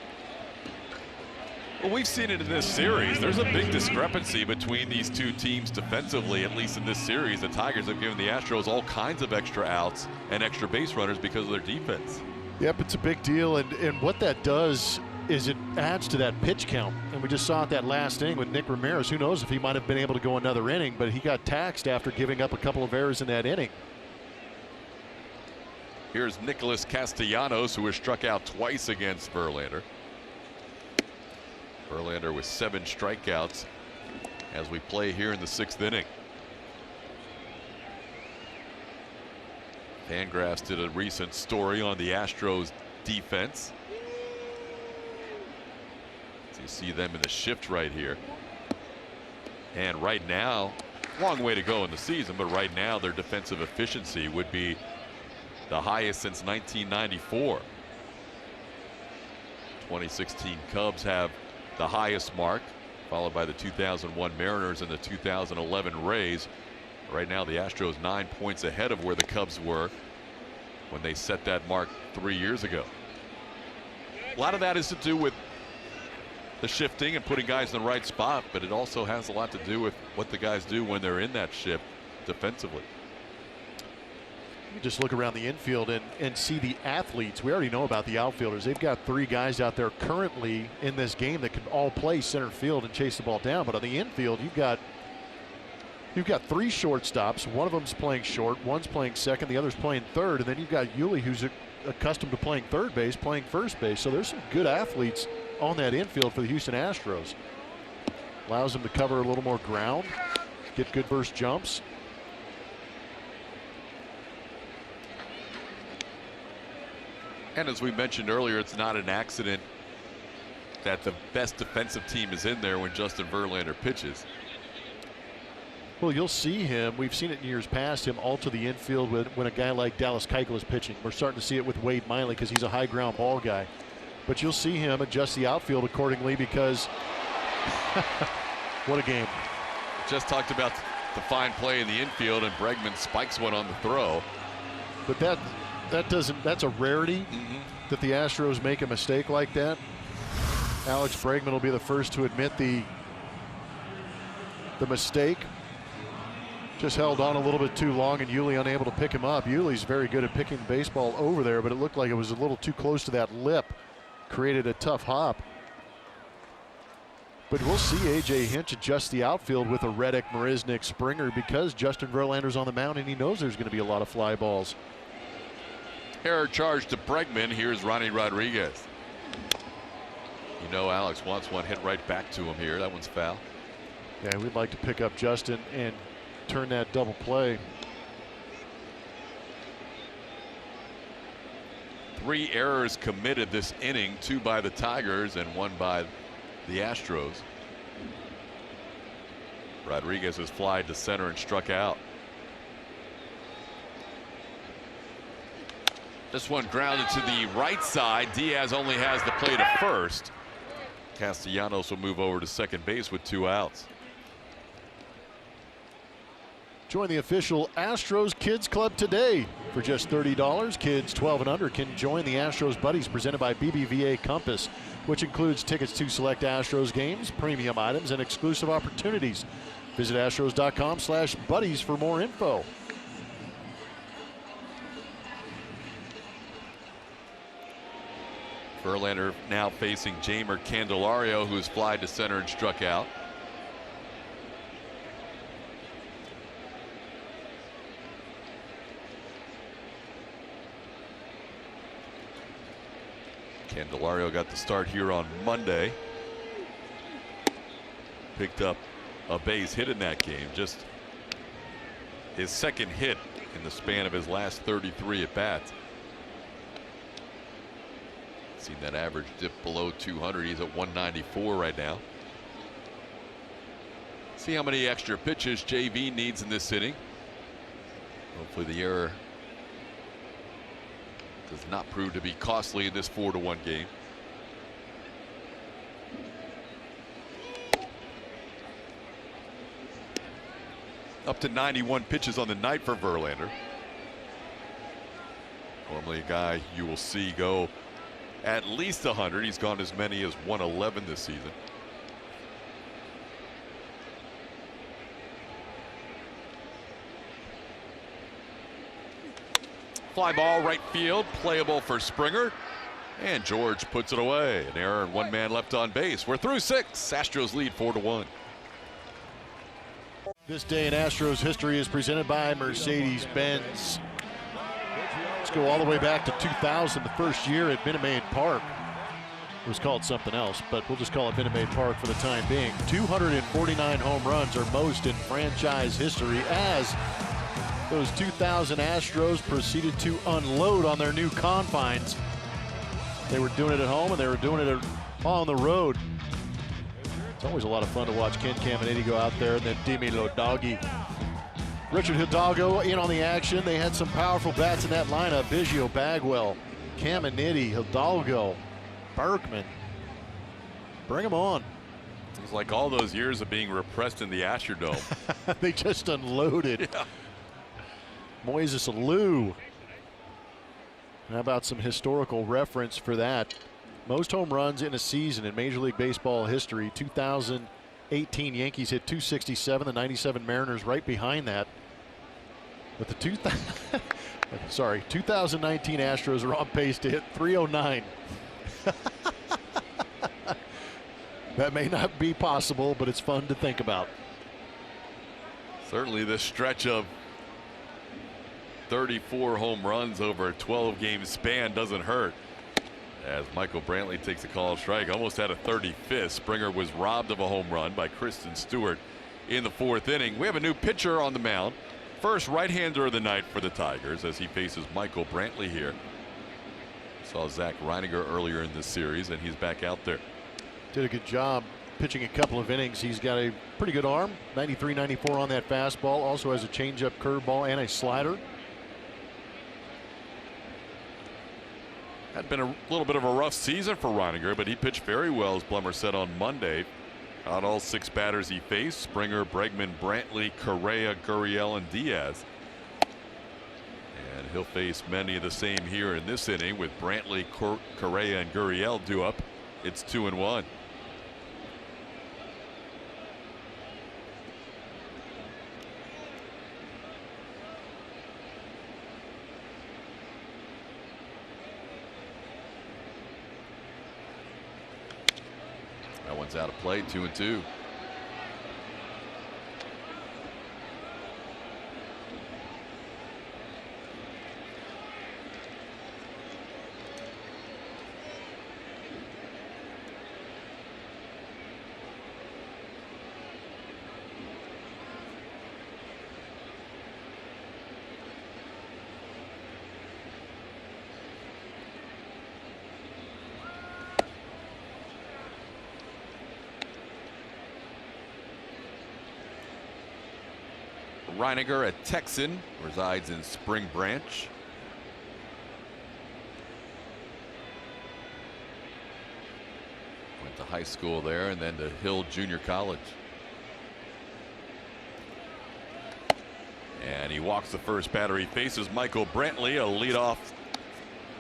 Well, we've seen it in this series. There's a big discrepancy between these two teams defensively, at least in this series. The Tigers have given the Astros all kinds of extra outs and extra base runners because of their defense. Yep, it's a big deal, and what that does is it adds to that pitch count. And we just saw it that last inning with Nick Ramirez. Who knows if he might have been able to go another inning, but he got taxed after giving up a couple of errors in that inning. Here's Nicholas Castellanos, who has struck out twice against Verlander. Verlander with 7 strikeouts as we play here in the 6th inning. Fangraphs did a recent story on the Astros defense. So you see them in the shift right here. And right now, long way to go in the season, but right now their defensive efficiency would be the highest since 1994. 2016 Cubs have the highest mark, followed by the 2001 Mariners and the 2011 Rays. Right now the Astros 9 points ahead of where the Cubs were when they set that mark 3 years ago. A lot of that is to do with the shifting and putting guys in the right spot, but it also has a lot to do with what the guys do when they're in that shift defensively. You just look around the infield and see the athletes. We already know about the outfielders. They've got 3 guys out there currently in this game that can all play center field and chase the ball down. But on the infield, you've got 3 shortstops. One of them's playing short, one's playing second, the other's playing third, and then you've got Yuli, who's accustomed to playing third base, playing first base. So there's some good athletes on that infield for the Houston Astros. Allows them to cover a little more ground, get good burst jumps. And as we mentioned earlier, it's not an accident that the best defensive team is in there when Justin Verlander pitches. Well, you'll see him. We've seen it in years past, him alter the infield when a guy like Dallas Keuchel is pitching. We're starting to see it with Wade Miley because he's a high ground ball guy. But you'll see him adjust the outfield accordingly because what a game. Just talked about the fine play in the infield, and Bregman spikes one on the throw. But that's a rarity that the Astros make a mistake like that. Alex Bregman will be the first to admit the mistake. Just held on a little bit too long, and Yuli unable to pick him up. Yuli's very good at picking the baseball over there, but it looked like it was a little too close to that lip. Created a tough hop. But we'll see A.J. Hinch adjust the outfield with a Reddick, Marisnick, Springer because Justin Verlander's on the mound and he knows there's going to be a lot of fly balls. Error charge to Bregman. Here's Ronnie Rodriguez. You know Alex wants one hit right back to him here. That one's foul. Yeah, we'd like to pick up Justin and turn that double play. 3 errors committed this inning, 2 by the Tigers and 1 by the Astros. Rodriguez has flied to center and struck out. This one grounded to the right side. Diaz only has the play to first. Castellanos will move over to second base with 2 outs. Join the official Astros Kids Club today. For just $30, kids 12 and under can join the Astros Buddies presented by BBVA Compass, which includes tickets to select Astros games, premium items, and exclusive opportunities. Visit astros.com/buddies for more info. Verlander now facing Jamer Candelario, who's flied to center and struck out. Candelario got the start here on Monday. Picked up a base hit in that game. Just his second hit in the span of his last 33 at bats. Seen that average dip below 200. He's at 194 right now. See how many extra pitches JV needs in this inning. Hopefully the error does not prove to be costly in this 4-1 game. Up to 91 pitches on the night for Verlander. Normally a guy you will see go at least 100. He's gone as many as 111 this season. Fly ball right field, playable for Springer, and George puts it away. An error and one man left on base. We're through 6. Astros lead 4-1. This day in Astros history is presented by Mercedes-Benz. Let's go all the way back to 2000, the first year at Minute Maid Park. It was called something else, but we'll just call it Minute Maid Park for the time being. 249 home runs, or most in franchise history, as those 2000 Astros proceeded to unload on their new confines. They were doing it at home and they were doing it on the road. It's always a lot of fun to watch Ken Caminiti go out there, and then Dimi Lodoggi. Richard Hidalgo in on the action. They had some powerful bats in that lineup. Biggio, Bagwell, Caminiti, Hidalgo, Bregman. Bring them on. It's like all those years of being repressed in the Astrodome. They just unloaded. Yeah. Moises Alou. How about some historical reference for that? Most home runs in a season in Major League Baseball history. 2018 Yankees hit 267. The 97 Mariners right behind that. But the 2019 Astros are on pace to hit 309. That may not be possible, but it's fun to think about. Certainly this stretch of 34 home runs over a 12-game span doesn't hurt. As Michael Brantley takes a called strike, almost had a 35th. Springer was robbed of a home run by Kristen Stewart in the 4th inning. We have a new pitcher on the mound. First right-hander of the night for the Tigers as he faces Michael Brantley here. Saw Zach Reiniger earlier in this series, and he's back out there. Did a good job pitching a couple of innings. He's got a pretty good arm. 93, 94 on that fastball. Also has a changeup, curveball, and a slider. Had been a little bit of a rough season for Reiniger, but he pitched very well, as Blummer said on Monday. Out all 6 batters he faced: Springer, Bregman, Brantley, Correa, Gurriel, and Diaz. And he'll face many of the same here in this inning with Brantley, Correa, and Gurriel due up. It's 2-1. That one's out of play. 2-2. Reiniger, a Texan, resides in Spring Branch. Went to high school there and then to Hill Junior College. And he walks the first batter. He faces Michael Brantley, a leadoff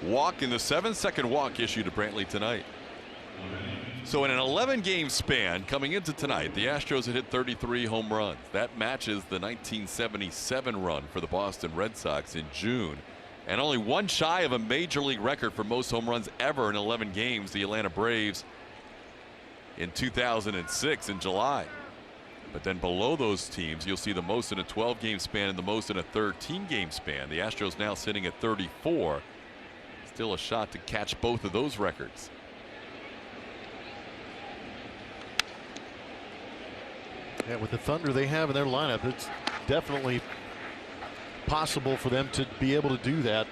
walk in the 7-second walk issued to Brantley tonight. So in an 11-game span coming into tonight, the Astros had hit 33 home runs. That matches the 1977 run for the Boston Red Sox in June And only one shy of a major league record for most home runs ever in 11 games, the Atlanta Braves in 2006 in July. But then below those teams, you'll see the most in a 12-game span and the most in a 13-game span. The Astros now sitting at 34. Still a shot to catch both of those records. Yeah, with the Thunder they have in their lineup, it's definitely possible for them to be able to do that.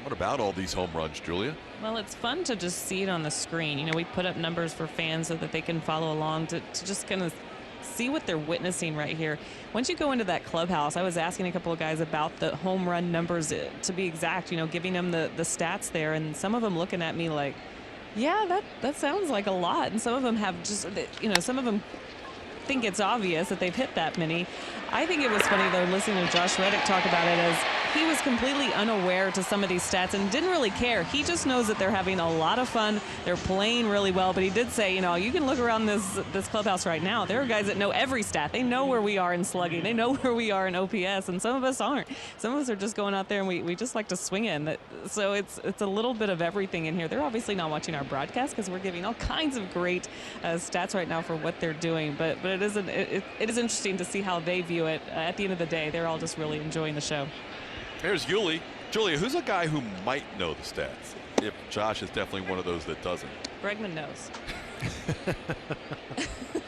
What about all these home runs, Julia? Well, it's fun to just see it on the screen. You know, we put up numbers for fans so that they can follow along to just kind of see what they're witnessing right here. Once you go into that clubhouse, I was asking a couple of guys about the home run numbers to be exact, you know, giving them the stats there, and some of them looking at me like, yeah, that sounds like a lot. And some of them have just, you know, some of them think it's obvious that they've hit that many. I think it was funny, though, listening to Josh Reddick talk about it, as he was completely unaware to some of these stats and didn't really care. He just knows that they're having a lot of fun. They're playing really well. But he did say, you know, you can look around this clubhouse right now. There are guys that know every stat. They know where we are in slugging. They know where we are in OPS. And some of us aren't. Some of us are just going out there and we just like to swing in. So it's a little bit of everything in here. They're obviously not watching our broadcast because we're giving all kinds of great stats right now for what they're doing. But it is interesting to see how they view it. At the end of the day, they're all just really enjoying the show. Here's Yuli. Julia, who's a guy who might know the stats? If Josh is definitely one of those that doesn't. Bregman knows.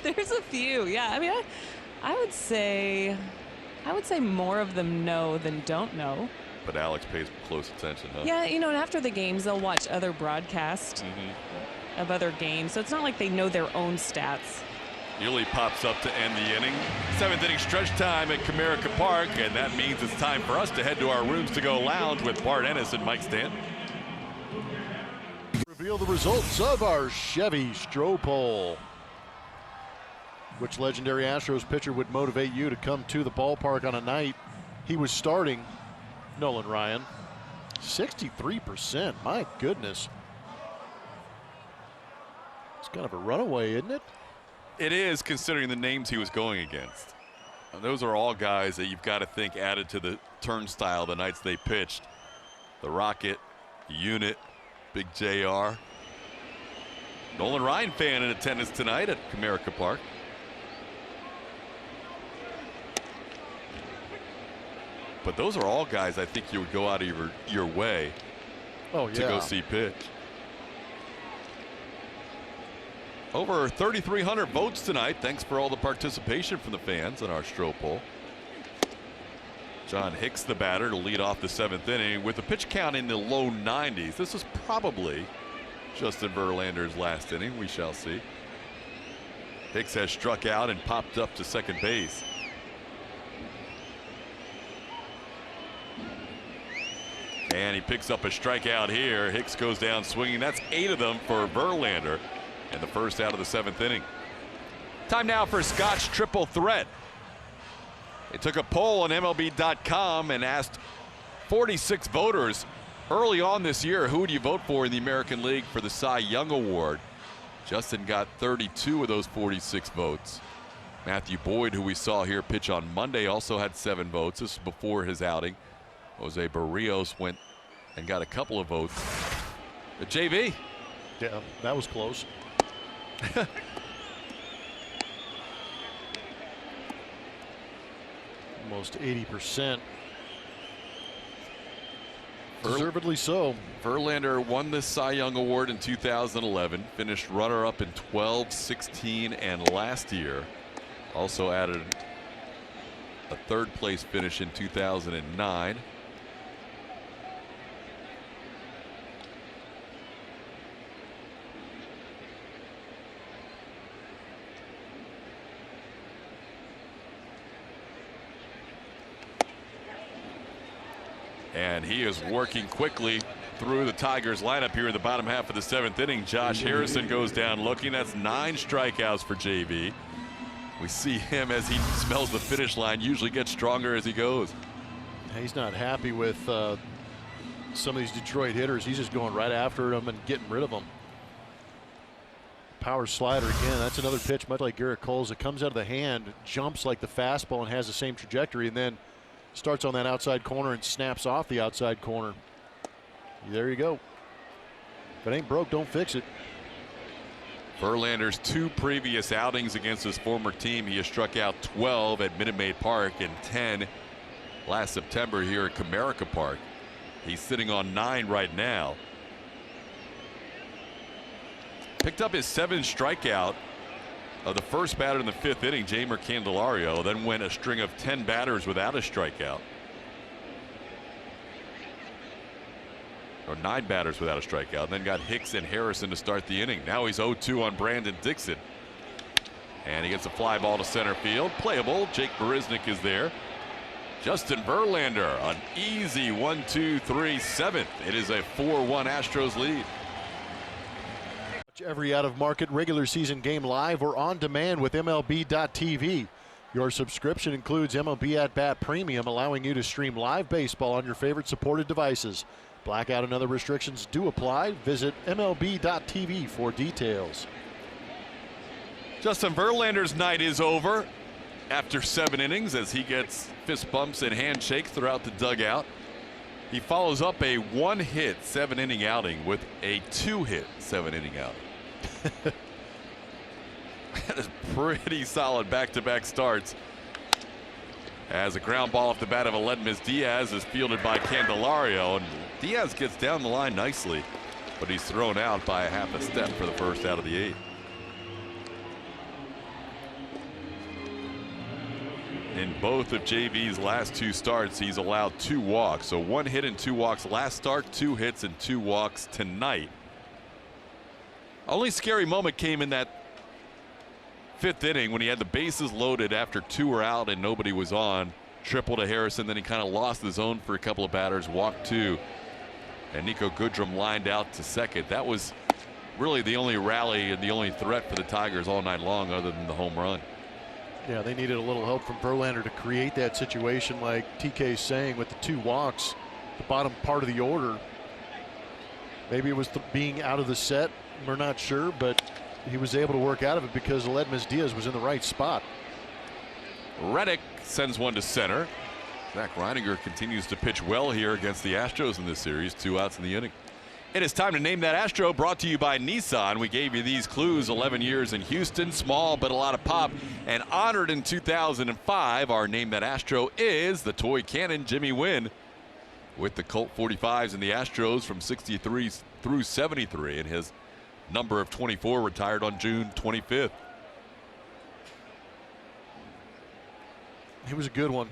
There's a few. Yeah, I mean, I would say more of them know than don't know. But Alex pays close attention, huh? Yeah, you know, and after the games, they'll watch other broadcasts of other games. So it's not like they know their own stats. Yuli pops up to end the inning. 7th inning stretch time at Comerica Park, and that means it's time for us to head to our rooms to go lounge with Bart Ennis and Mike Stanton. Reveal the results of our Chevy Stroh poll. Which legendary Astros pitcher would motivate you to come to the ballpark on a night he was starting? Nolan Ryan. 63%. My goodness. It's kind of a runaway, isn't it? It is, considering the names he was going against. And those are all guys that you've got to think added to the turnstile the nights they pitched. The Rocket, the Unit, Big JR. Nolan Ryan fan in attendance tonight at Comerica Park. But those are all guys I think you would go out of your way to go see pitch. Over 3,300 votes tonight. Thanks for all the participation from the fans on our Stroh poll. John Hicks, the batter, to lead off the 7th inning with a pitch count in the low 90s. This is probably Justin Verlander's last inning. We shall see. Hicks has struck out and popped up to second base. And he picks up a strikeout here. Hicks goes down swinging. That's 8 of them for Verlander. And the first out of the 7th inning. Time now for Scott's Triple Threat. They took a poll on MLB.com and asked 46 voters early on this year, who would you vote for in the American League for the Cy Young Award? Justin got 32 of those 46 votes. Matthew Boyd, who we saw here pitch on Monday, also had 7 votes. This is before his outing. Jose Barrios went and got a couple of votes. But JV. Yeah, that was close. Almost 80%. Deservedly so. Verlander won the Cy Young Award in 2011, finished runner-up in 12, 16, and last year. Also added a 3rd place finish in 2009. And he is working quickly through the Tigers lineup here in the bottom half of the 7th inning. Josh Harrison goes down looking. That's 9 strikeouts for JV. We see him as he smells the finish line, usually gets stronger as he goes. He's not happy with some of these Detroit hitters. He's just going right after them and getting rid of them. Power slider again. That's another pitch, much like Garrett Cole's. It comes out of the hand, jumps like the fastball, and has the same trajectory, and then Starts on that outside corner and snaps off the outside corner. There you go. If it ain't broke, don't fix it. Verlander's 2 previous outings against his former team, he has struck out 12 at Minute Maid Park and 10 last September here at Comerica Park. He's sitting on 9 right now. Picked up his 7th strikeout of the first batter in the 5th inning, Jeimer Candelario, then went a string of 10 batters without a strikeout. Or 9 batters without a strikeout, then got Hicks and Harrison to start the inning. Now he's 0-2 on Brandon Dixon. And he gets a fly ball to center field. Playable. Jake Marisnick is there. Justin Verlander, an easy 1-2-3 7th. It is a 4-1 Astros lead. Watch every out-of-market regular season game live or on demand with MLB.tv. Your subscription includes MLB At Bat Premium, allowing you to stream live baseball on your favorite supported devices. Blackout and other restrictions do apply. Visit MLB.tv for details. Justin Verlander's night is over after 7 innings as he gets fist bumps and handshakes throughout the dugout. He follows up a 1-hit 7-inning outing with a 2-hit 7-inning outing. That is pretty solid back-to-back starts. As a ground ball off the bat of Aledmys Diaz is fielded by Candelario, and Diaz gets down the line nicely, but he's thrown out by a half a step for the first out of the 8th. In both of JV's last 2 starts, he's allowed 2 walks. So 1 hit and 2 walks last start, 2 hits and 2 walks tonight. Only scary moment came in that 5th inning when he had the bases loaded after 2 were out and nobody was on. Triple to Harrison, then he kind of lost the zone for a couple of batters, walked 2, and Nico Goodrum lined out to second. That was really the only rally and the only threat for the Tigers all night long, other than the home run. Yeah, they needed a little help from Verlander to create that situation, like TK's saying, with the 2 walks, the bottom part of the order. Maybe it was being out of the set, we're not sure, but he was able to work out of it because Aledmys Diaz was in the right spot. Reddick sends one to center. Zach Reininger continues to pitch well here against the Astros in this series. 2 outs in the inning. It is time to name that Astro, brought to you by Nissan. We gave you these clues: 11 years in Houston, small but a lot of pop, and honored in 2005. Our Name That Astro is the toy cannon Jimmy Wynn, with the Colt 45s and the Astros from 63 through 73, and his number of 24 retired on June 25th. He was a good one.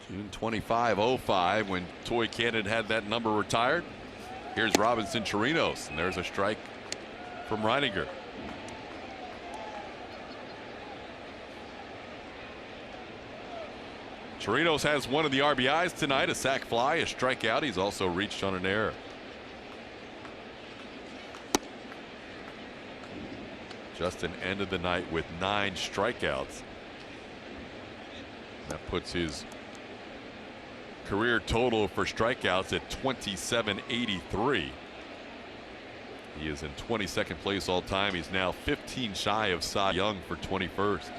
June 25, 05, when Toy Cannon had that number retired. Here's Robinson Chirinos, and there's a strike from Reininger. Chirinos has one of the RBIs tonight, a sac fly, a strikeout. He's also reached on an error. Justin ended the night with 9 strikeouts. That puts his career total for strikeouts at 2783. He is in 22nd place all time. He's now 15 shy of Cy Young for 21st.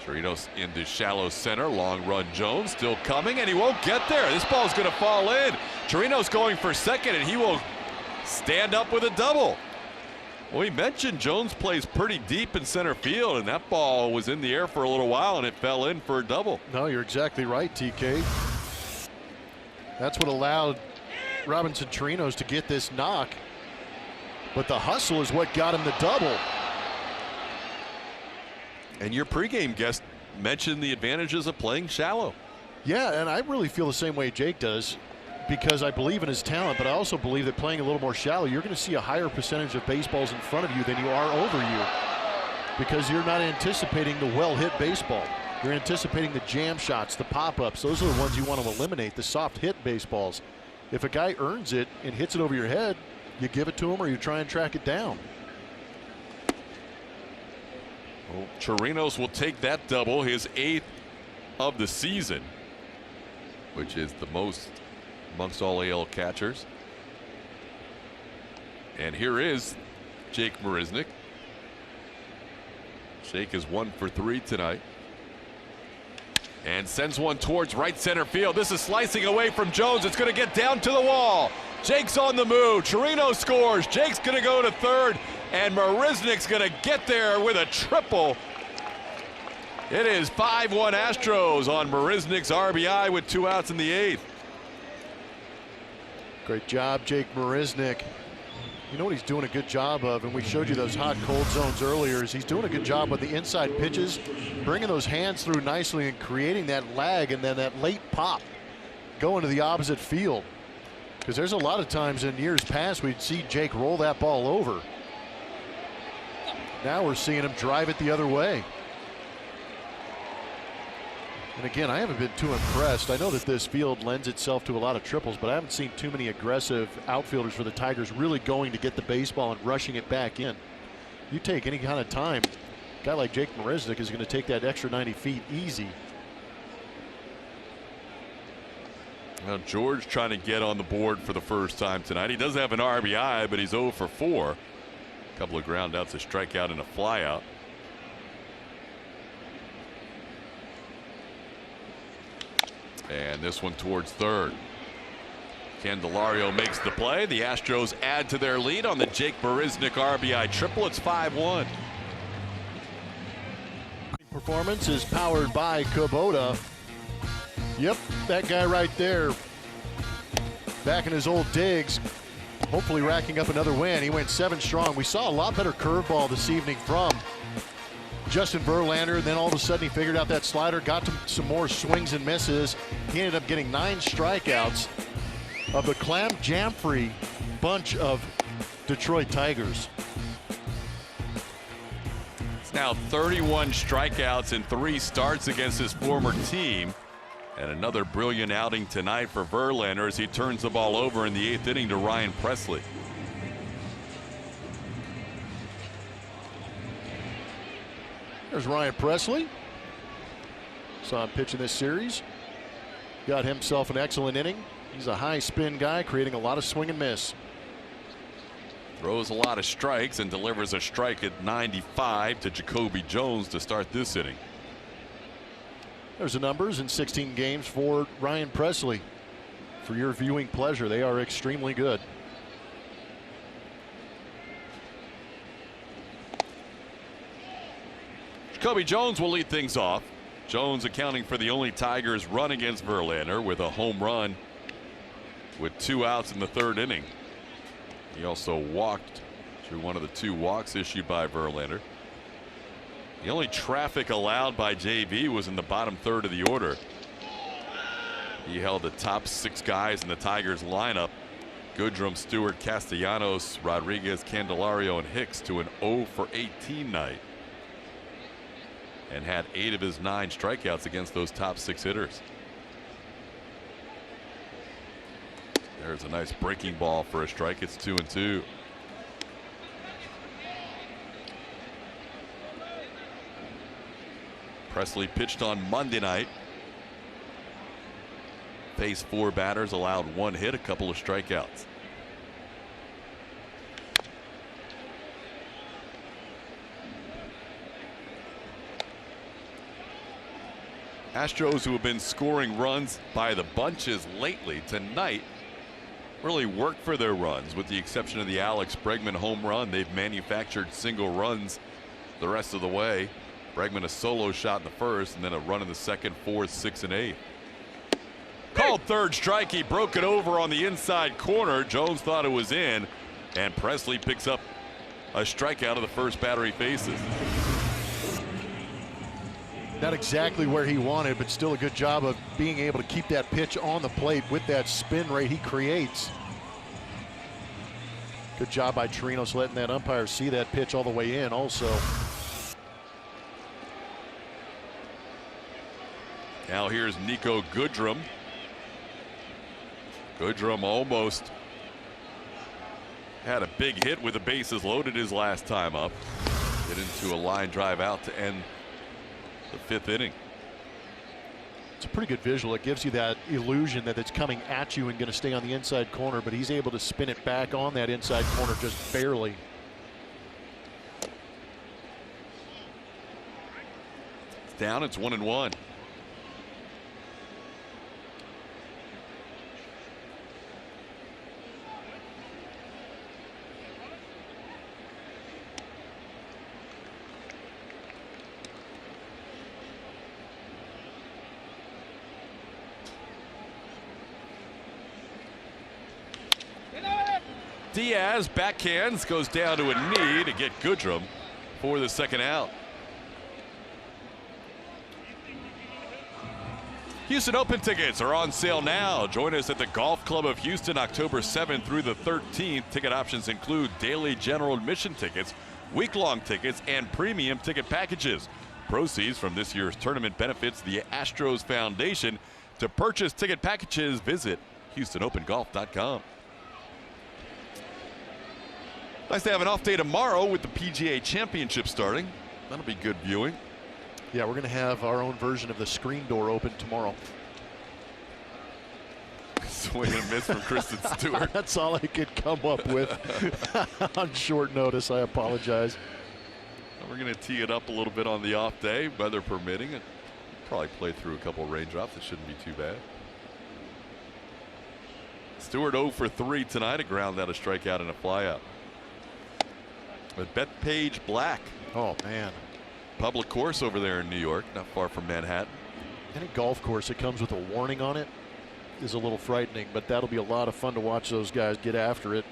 Chirinos into shallow center. Long run. Jones still coming, and he won't get there. This ball's going to fall in. Chirinos going for second, and he will stand up with a double. Well, we mentioned Jones plays pretty deep in center field, and that ball was in the air for a little while, and it fell in for a double. No, you're exactly right, TK. That's what allowed Robinson Chirinos to get this knock, but the hustle is what got him the double. And your pregame guest mentioned the advantages of playing shallow. Yeah, and I really feel the same way Jake does, because I believe in his talent, but I also believe that playing a little more shallow, you're going to see a higher percentage of baseballs in front of you than you are over you, because you're not anticipating the well-hit baseball. You're anticipating the jam shots, the pop-ups. Those are the ones you want to eliminate, the soft-hit baseballs. If a guy earns it and hits it over your head, you give it to him or you try and track it down. Well, Chirinos will take that double, his 8th of the season, which is the most amongst all AL catchers. And here is Jake Marisnick. Jake is 1 for 3 tonight. And sends one towards right center field. This is slicing away from Jones. It's going to get down to the wall. Jake's on the move. Chirino scores. Jake's going to go to third. And Marisnick's going to get there with a triple. It is 5-1 Astros on Marisnick's RBI with 2 outs in the 8th. Great job, Jake Marisnick. You know what he's doing a good job of, and we showed you those hot cold zones earlier, is he's doing a good job with the inside pitches, bringing those hands through nicely and creating that lag and then that late pop going to the opposite field. Because there's a lot of times in years past we'd see Jake roll that ball over. Now we're seeing him drive it the other way. And again, I haven't been too impressed. I know that this field lends itself to a lot of triples, but I haven't seen too many aggressive outfielders for the Tigers really going to get the baseball and rushing it back in. You take any kind of time, a guy like Jake Marisnick is going to take that extra 90 feet easy. Well, George trying to get on the board for the first time tonight. He does have an RBI, but he's 0 for 4. A couple of ground outs, a strikeout, and a flyout. And this one towards third. Candelario makes the play. The Astros add to their lead on the Jake Marisnick RBI triple. It's 5-1. Performance is powered by Kubota. Yep, that guy right there, back in his old digs, hopefully racking up another win. He went 7 strong. We saw a lot better curveball this evening from Justin Verlander. Then all of a sudden he figured out that slider, got to some more swings and misses. He ended up getting 9 strikeouts of the clam jam-free bunch of Detroit Tigers. It's now 31 strikeouts in 3 starts against his former team. And another brilliant outing tonight for Verlander as he turns the ball over in the 8th inning to Ryan Presley. There's Ryan Presley. Saw him pitch in this series. Got himself an excellent inning. He's a high spin guy, creating a lot of swing and miss. Throws a lot of strikes and delivers a strike at 95 to Jacoby Jones to start this inning. There's the numbers in 16 games for Ryan Presley. For your viewing pleasure, they are extremely good. Jacoby Jones will lead things off. Jones accounting for the only Tigers run against Verlander with a home run with 2 outs in the 3rd inning. He also walked through one of the 2 walks issued by Verlander. The only traffic allowed by JV was in the bottom 3rd of the order. He held the top 6 guys in the Tigers lineup, Goodrum, Stewart, Castellanos, Rodriguez, Candelario, and Hicks, to an 0 for 18 night, and had 8 of his 9 strikeouts against those top 6 hitters. There's a nice breaking ball for a strike. It's 2-2. Presley pitched on Monday night. Faced 4 batters, allowed 1 hit, a couple of strikeouts. Astros, who have been scoring runs by the bunches lately, tonight really worked for their runs, with the exception of the Alex Bregman home run. They've manufactured single runs the rest of the way. Bregman a solo shot in the 1st, and then a run in the 2nd, 4th, 6th, and 8th. Called 3rd strike. He broke it over on the inside corner. Jones thought it was in, and Presley picks up a strikeout of the first batter he faces. Not exactly where he wanted, but still a good job of being able to keep that pitch on the plate with that spin rate he creates. Good job by Chirinos letting that umpire see that pitch all the way in also. Now here's Nico Goodrum. Goodrum almost had a big hit with the bases loaded his last time up. Get into a line drive out to end the 5th inning. It's a pretty good visual. It gives you that illusion that it's coming at you and going to stay on the inside corner, but he's able to spin it back on that inside corner just barely. It's down. It's 1-1. Diaz backhands, goes down to a knee to get Goodrum for the second out. Houston Open tickets are on sale now. Join us at the Golf Club of Houston October 7th through the 13th. Ticket options include daily general admission tickets, week-long tickets, and premium ticket packages. Proceeds from this year's tournament benefits the Astros Foundation. To purchase ticket packages, visit HoustonOpenGolf.com. Nice to have an off day tomorrow with the PGA Championship starting. That'll be good viewing. Yeah, we're going to have our own version of the screen door open tomorrow. Swing and a miss from Kristen Stewart. That's all I could come up with on short notice. I apologize. We're going to tee it up a little bit on the off day, weather permitting. It probably play through a couple raindrops. It shouldn't be too bad. Stewart 0 for 3 tonight, a ground out, a strikeout, and a flyout. But Bethpage Black. Oh, man. Public course over there in New York, not far from Manhattan. Any golf course that comes with a warning on it is a little frightening, but that'll be a lot of fun to watch those guys get after it.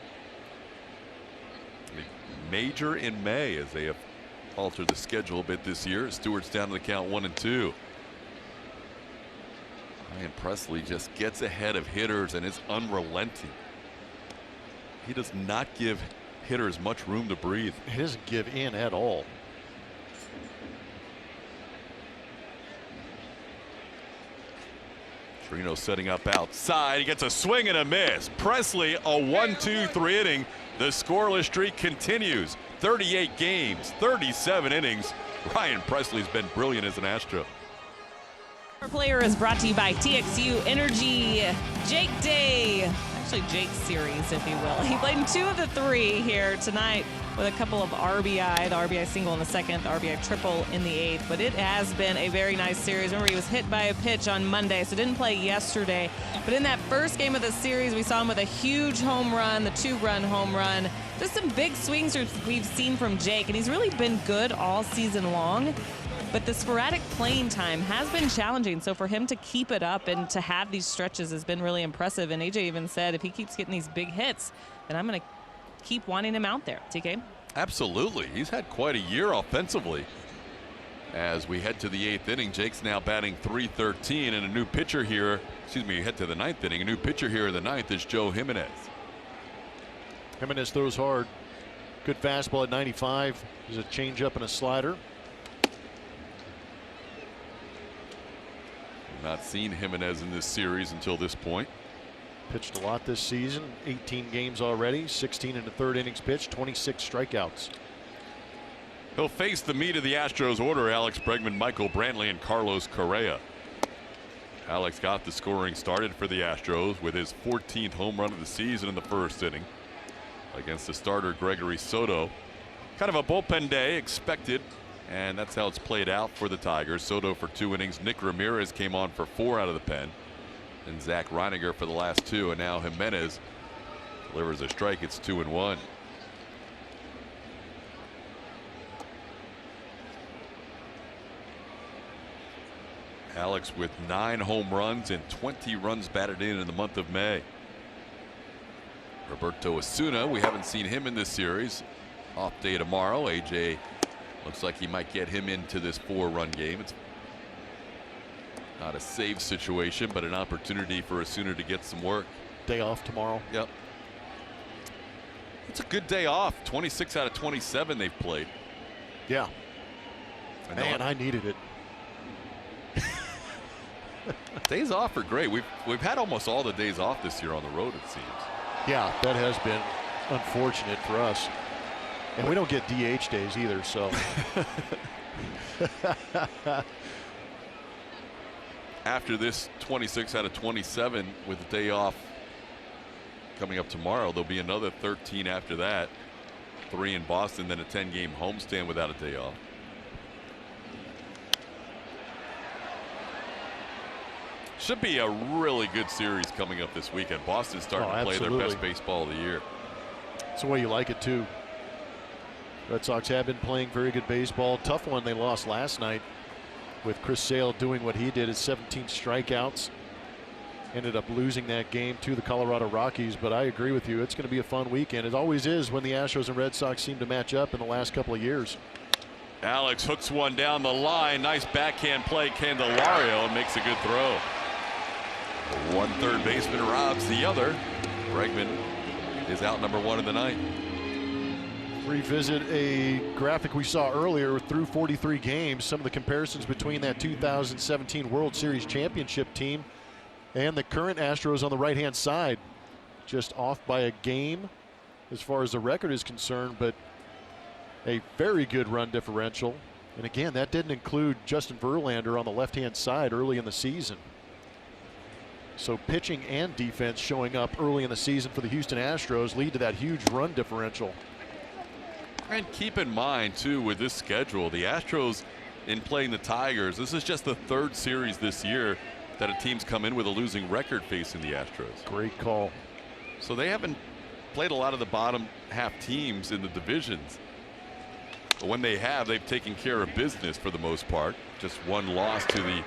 Major in May as they have altered the schedule a bit this year. Stewart's down to the count 1-2. Ryan Presley just gets ahead of hitters and is unrelenting. He does not give hitters much room to breathe. He doesn't give in at all. Trino setting up outside. He gets a swing and a miss. Presley, a 1-2-3 inning. The scoreless streak continues. 38 games, 37 innings. Ryan Presley's been brilliant as an Astro. Our player is brought to you by TXU Energy. Jake Day, actually Jake's series, if you will. He played in 2 of the 3 here tonight with a couple of RBI, the RBI single in the 2nd, the RBI triple in the 8th. But it has been a very nice series. Remember, he was hit by a pitch on Monday, so didn't play yesterday. But in that first game of the series, we saw him with a huge home run, the 2-run home run. Just some big swings we've seen from Jake, and he's really been good all season long. But the sporadic playing time has been challenging, so for him to keep it up and to have these stretches has been really impressive. And AJ even said if he keeps getting these big hits, then I'm going to keep wanting him out there. TK? Absolutely. He's had quite a year offensively. As we head to the 8th inning, Jake's now batting .313, and a new pitcher here. Excuse me, head to the 9th inning. A new pitcher here in the 9th is Joe Jimenez. Jimenez throws hard. Good fastball at 95. There's a changeup and a slider. Not seen Jimenez in this series until this point. Pitched a lot this season. 18 games already. 16 in the 3rd innings pitched. 26 strikeouts. He'll face the meat of the Astros order: Alex Bregman, Michael Brantley, and Carlos Correa. Alex got the scoring started for the Astros with his 14th home run of the season in the 1st inning against the starter Gregory Soto. Kind of a bullpen day expected, and that's how it's played out for the Tigers. Soto for 2 innings. Nick Ramirez came on for 4 out of the pen, and Zach Reiniger for the last 2, and now Jimenez delivers a strike. It's 2-1. Alex with 9 home runs and 20 runs batted in the month of May. Roberto Osuna, we haven't seen him in this series. Off day tomorrow. AJ looks like he might get him into this 4-run game. It's not a save situation, but an opportunity for Osuna to get some work. Day off tomorrow. Yep. It's a good day off. 26 out of 27 they've played. Yeah. Man, I needed it. Days off are great. We've had almost all the days off this year on the road, it seems. Yeah, that has been unfortunate for us. And we don't get DH days either, so. After this 26 out of 27 with a day off coming up tomorrow, there'll be another 13 after that. 3 in Boston, then a 10-game homestand without a day off. Should be a really good series coming up this weekend. Boston's starting to play their best baseball of the year. That's the way you like it, too. Red Sox have been playing very good baseball. Tough one they lost last night with Chris Sale doing what he did at 17 strikeouts. ended up losing that game to the Colorado Rockies. But I agree with you. It's going to be a fun weekend. It always is when the Astros and Red Sox seem to match up in the last couple of years. Alex hooks one down the line. Nice backhand play, Candelario, and makes a good throw. One third baseman robs the other. Bregman is out number 1 of the night. Revisit a graphic we saw earlier through 43 games. Some of the comparisons between that 2017 World Series championship team and the current Astros on the right-hand side. Just off by a game as far as the record is concerned, but a very good run differential. And again, that didn't include Justin Verlander on the left-hand side early in the season. So pitching and defense showing up early in the season for the Houston Astros lead to that huge run differential. And keep in mind, too, with this schedule, the Astros in playing the Tigers, this is just the 3rd series this year that a team's come in with a losing record facing the Astros. Great call. So they haven't played a lot of the bottom half teams in the divisions. But when they have, they've taken care of business for the most part. Just one loss to the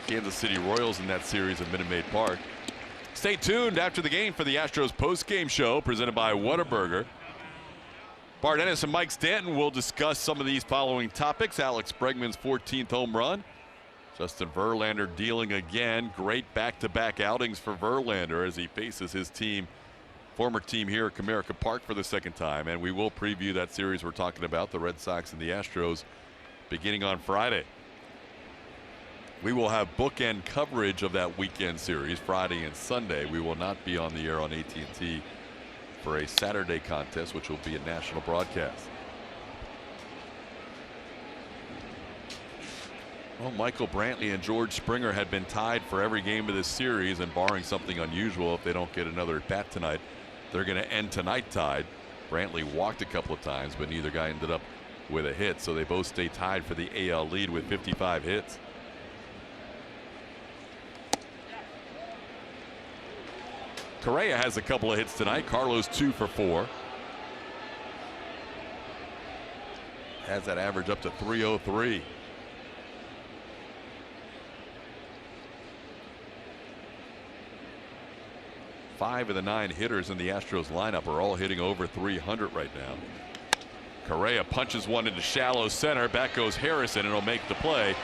Kansas City Royals in that series at Minute Maid Park. Stay tuned after the game for the Astros post-game show presented by Whataburger. Bart Ennis and Mike Stanton will discuss some of these following topics. Alex Bregman's 14th home run. Justin Verlander dealing again. Great back-to-back outings for Verlander as he faces his team, former team here at Comerica Park for the 2nd time. And we will preview that series we're talking about, the Red Sox and the Astros, beginning on Friday. We will have bookend coverage of that weekend series Friday and Sunday. We will not be on the air on AT&T for a Saturday contest, which will be a national broadcast. Well, Michael Brantley and George Springer had been tied for every game of this series, and barring something unusual, if they don't get another at bat tonight, they're going to end tonight tied. Brantley walked a couple of times, but neither guy ended up with a hit, so they both stay tied for the AL lead with 55 hits. Correa has a couple of hits tonight. Carlos 2 for 4. Has that average up to 303. Five of the 9 hitters in the Astros lineup are all hitting over 300 right now. Correa punches one into shallow center. Back goes Harrison, and he'll make the play.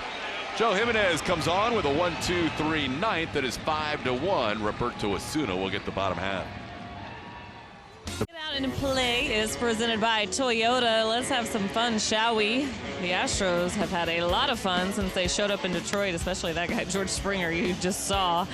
Joe Jimenez comes on with a 1-2-3 ninth that is 5-1. Roberto Osuna will get the bottom half. Get out and play is presented by Toyota. Let's have some fun, shall we? The Astros have had a lot of fun since they showed up in Detroit, especially that guy George Springer you just saw.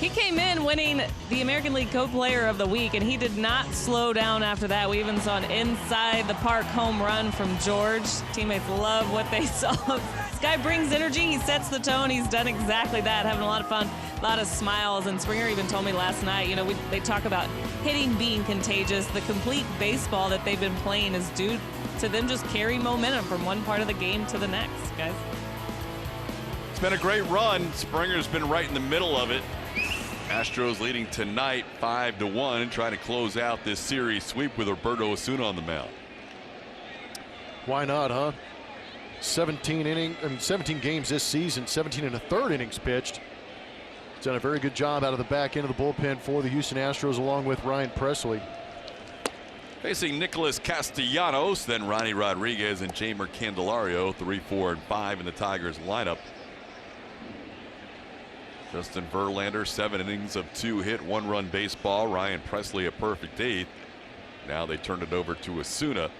He came in winning the American League Co-Player of the Week, and he did not slow down after that. We even saw an inside the park home run from George. Teammates love what they saw. This guy brings energy. He sets the tone. He's done exactly that, having a lot of fun, a lot of smiles. And Springer even told me last night, you know, they talk about hitting being contagious. The complete baseball that they've been playing is due to them just carrying momentum from one part of the game to the next, guys. It's been a great run. Springer's been right in the middle of it. Astros leading tonight 5-1 and trying to close out this series sweep with Roberto Osuna on the mound. Why not, huh? 17 games this season, 17 1/3 innings pitched. He's done a very good job out of the back end of the bullpen for the Houston Astros, along with Ryan Presley. Facing Nicholas Castellanos, then Ronnie Rodriguez and Jamer Candelario, 3, 4, and 5 in the Tigers lineup. Justin Verlander, 7 innings of 2-hit, 1-run baseball. Ryan Presley a perfect 8th. Now they turned it over to Osuna.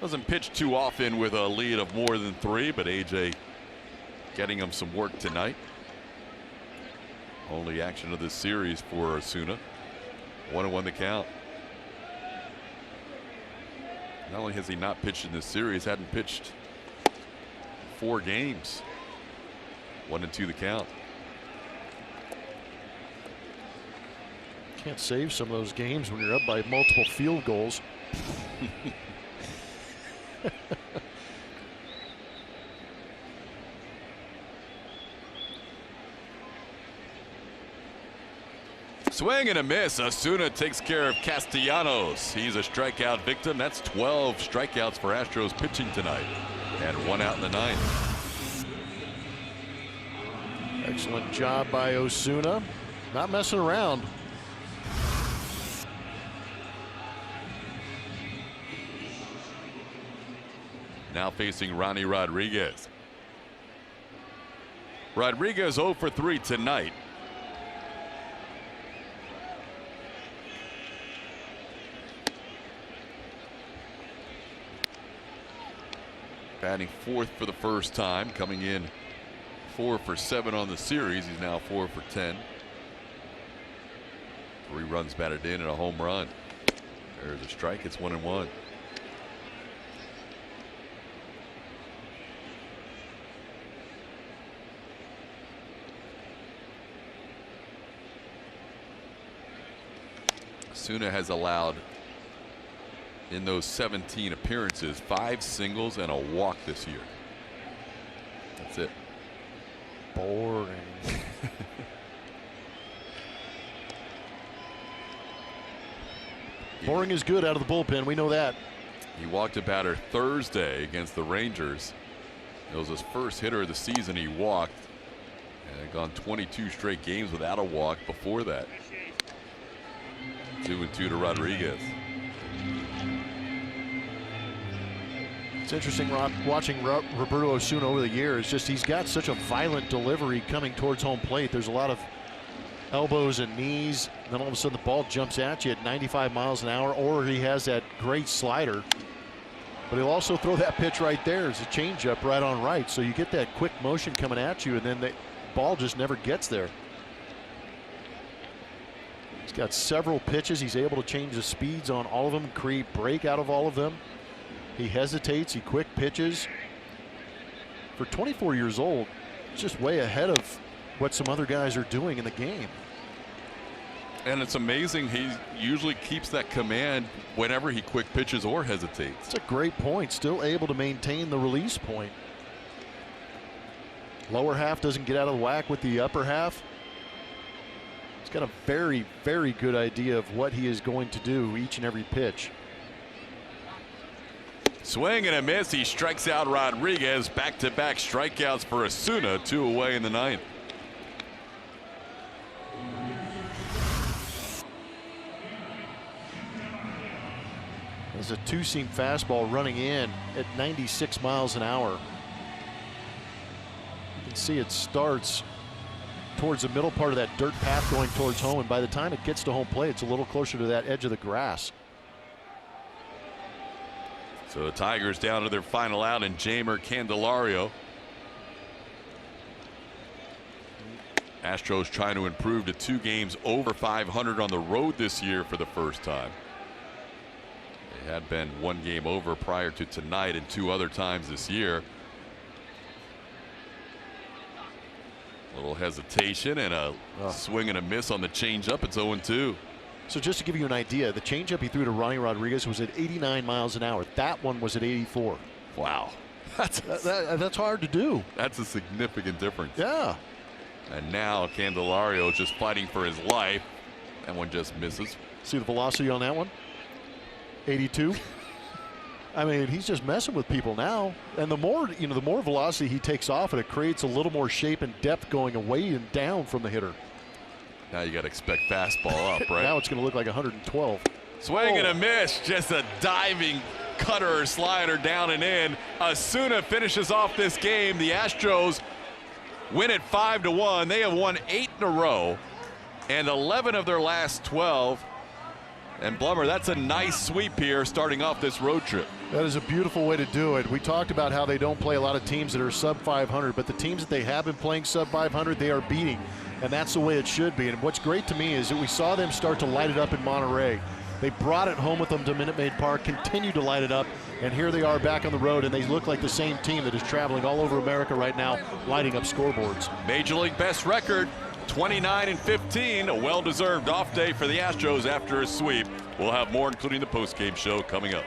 Doesn't pitch too often with a lead of more than 3, but AJ getting him some work tonight. Only action of this series for Osuna. 1-1 the count. Not only has he not pitched in this series, hadn't pitched 4 games. 1-2 the count. Can't save some of those games when you're up by multiple field goals. Swing and a miss. Osuna takes care of Castellanos. He's a strikeout victim. That's 12 strikeouts for Astros pitching tonight. And 1 out in the 9th. Excellent job by Osuna. Not messing around. Now facing Ronnie Rodriguez. Rodriguez 0 for 3 tonight. Batting fourth for the first time, coming in 4 for 7 on the series. He's now 4 for 10. 3 runs batted in and a home run. There's a strike. It's 1-1. Osuna has allowed, in those 17 appearances, 5 singles and a walk this year. That's it. Boring. Boring is good out of the bullpen. We know that. He walked a batter Thursday against the Rangers. It was his first hitter of the season he walked, and had gone 22 straight games without a walk before that. 2-2 to Rodriguez. It's interesting watching Roberto Osuna over the years. Just he's got such a violent delivery coming towards home plate. There's a lot of elbows and knees. And then all of a sudden the ball jumps at you at 95 miles an hour, or he has that great slider. But he'll also throw that pitch right there as a changeup right on right. So you get that quick motion coming at you, and then the ball just never gets there. He's got several pitches. He's able to change the speeds on all of them, create break out of all of them. He hesitates. He quick pitches. For 24 years old, just way ahead of what some other guys are doing in the game. And it's amazing he usually keeps that command whenever he quick pitches or hesitates. It's a great point. Still able to maintain the release point. Lower half doesn't get out of whack with the upper half. He's got a very, very good idea of what he is going to do each and every pitch. Swing and a miss. He strikes out Rodriguez. Back-to-back strikeouts for Osuna. 2 away in the 9th. There's a 2-seam fastball running in at 96 miles an hour. You can see it starts towards the middle part of that dirt path going towards home, and by the time it gets to home plate, it's a little closer to that edge of the grass. So the Tigers down to their final out, and Jeimer Candelario. Astros trying to improve to 2 games over 500 on the road this year for the first time. They had been 1 game over prior to tonight and 2 other times this year. A little hesitation and a swing and a miss on the changeup. It's 0-2. So just to give you an idea, the changeup he threw to Ronnie Rodriguez was at 89 miles an hour. That one was at 84. Wow. That's hard to do. That's a significant difference. Yeah. And now Candelario is just fighting for his life. That one just misses. See the velocity on that one? 82. I mean, he's just messing with people now. And the more, the more velocity he takes off, and it creates a little more shape and depth going away and down from the hitter. Now you got to expect fastball up, right? Now it's going to look like 112. Swing and a miss. Just a diving cutter or slider down and in. Osuna finishes off this game. The Astros win it 5-1. They have won 8 in a row and 11 of their last 12. And Blummer, that's a nice sweep here starting off this road trip. That is a beautiful way to do it. We talked about how they don't play a lot of teams that are sub 500, but the teams that they have been playing sub 500, they are beating. And that's the way it should be. And what's great to me is that we saw them start to light it up in Monterey. They brought it home with them to Minute Maid Park, continued to light it up, and here they are back on the road, and they look like the same team that is traveling all over America right now, lighting up scoreboards. Major League best record, 29-15, a well-deserved off day for the Astros after a sweep. We'll have more, including the post-game show, coming up.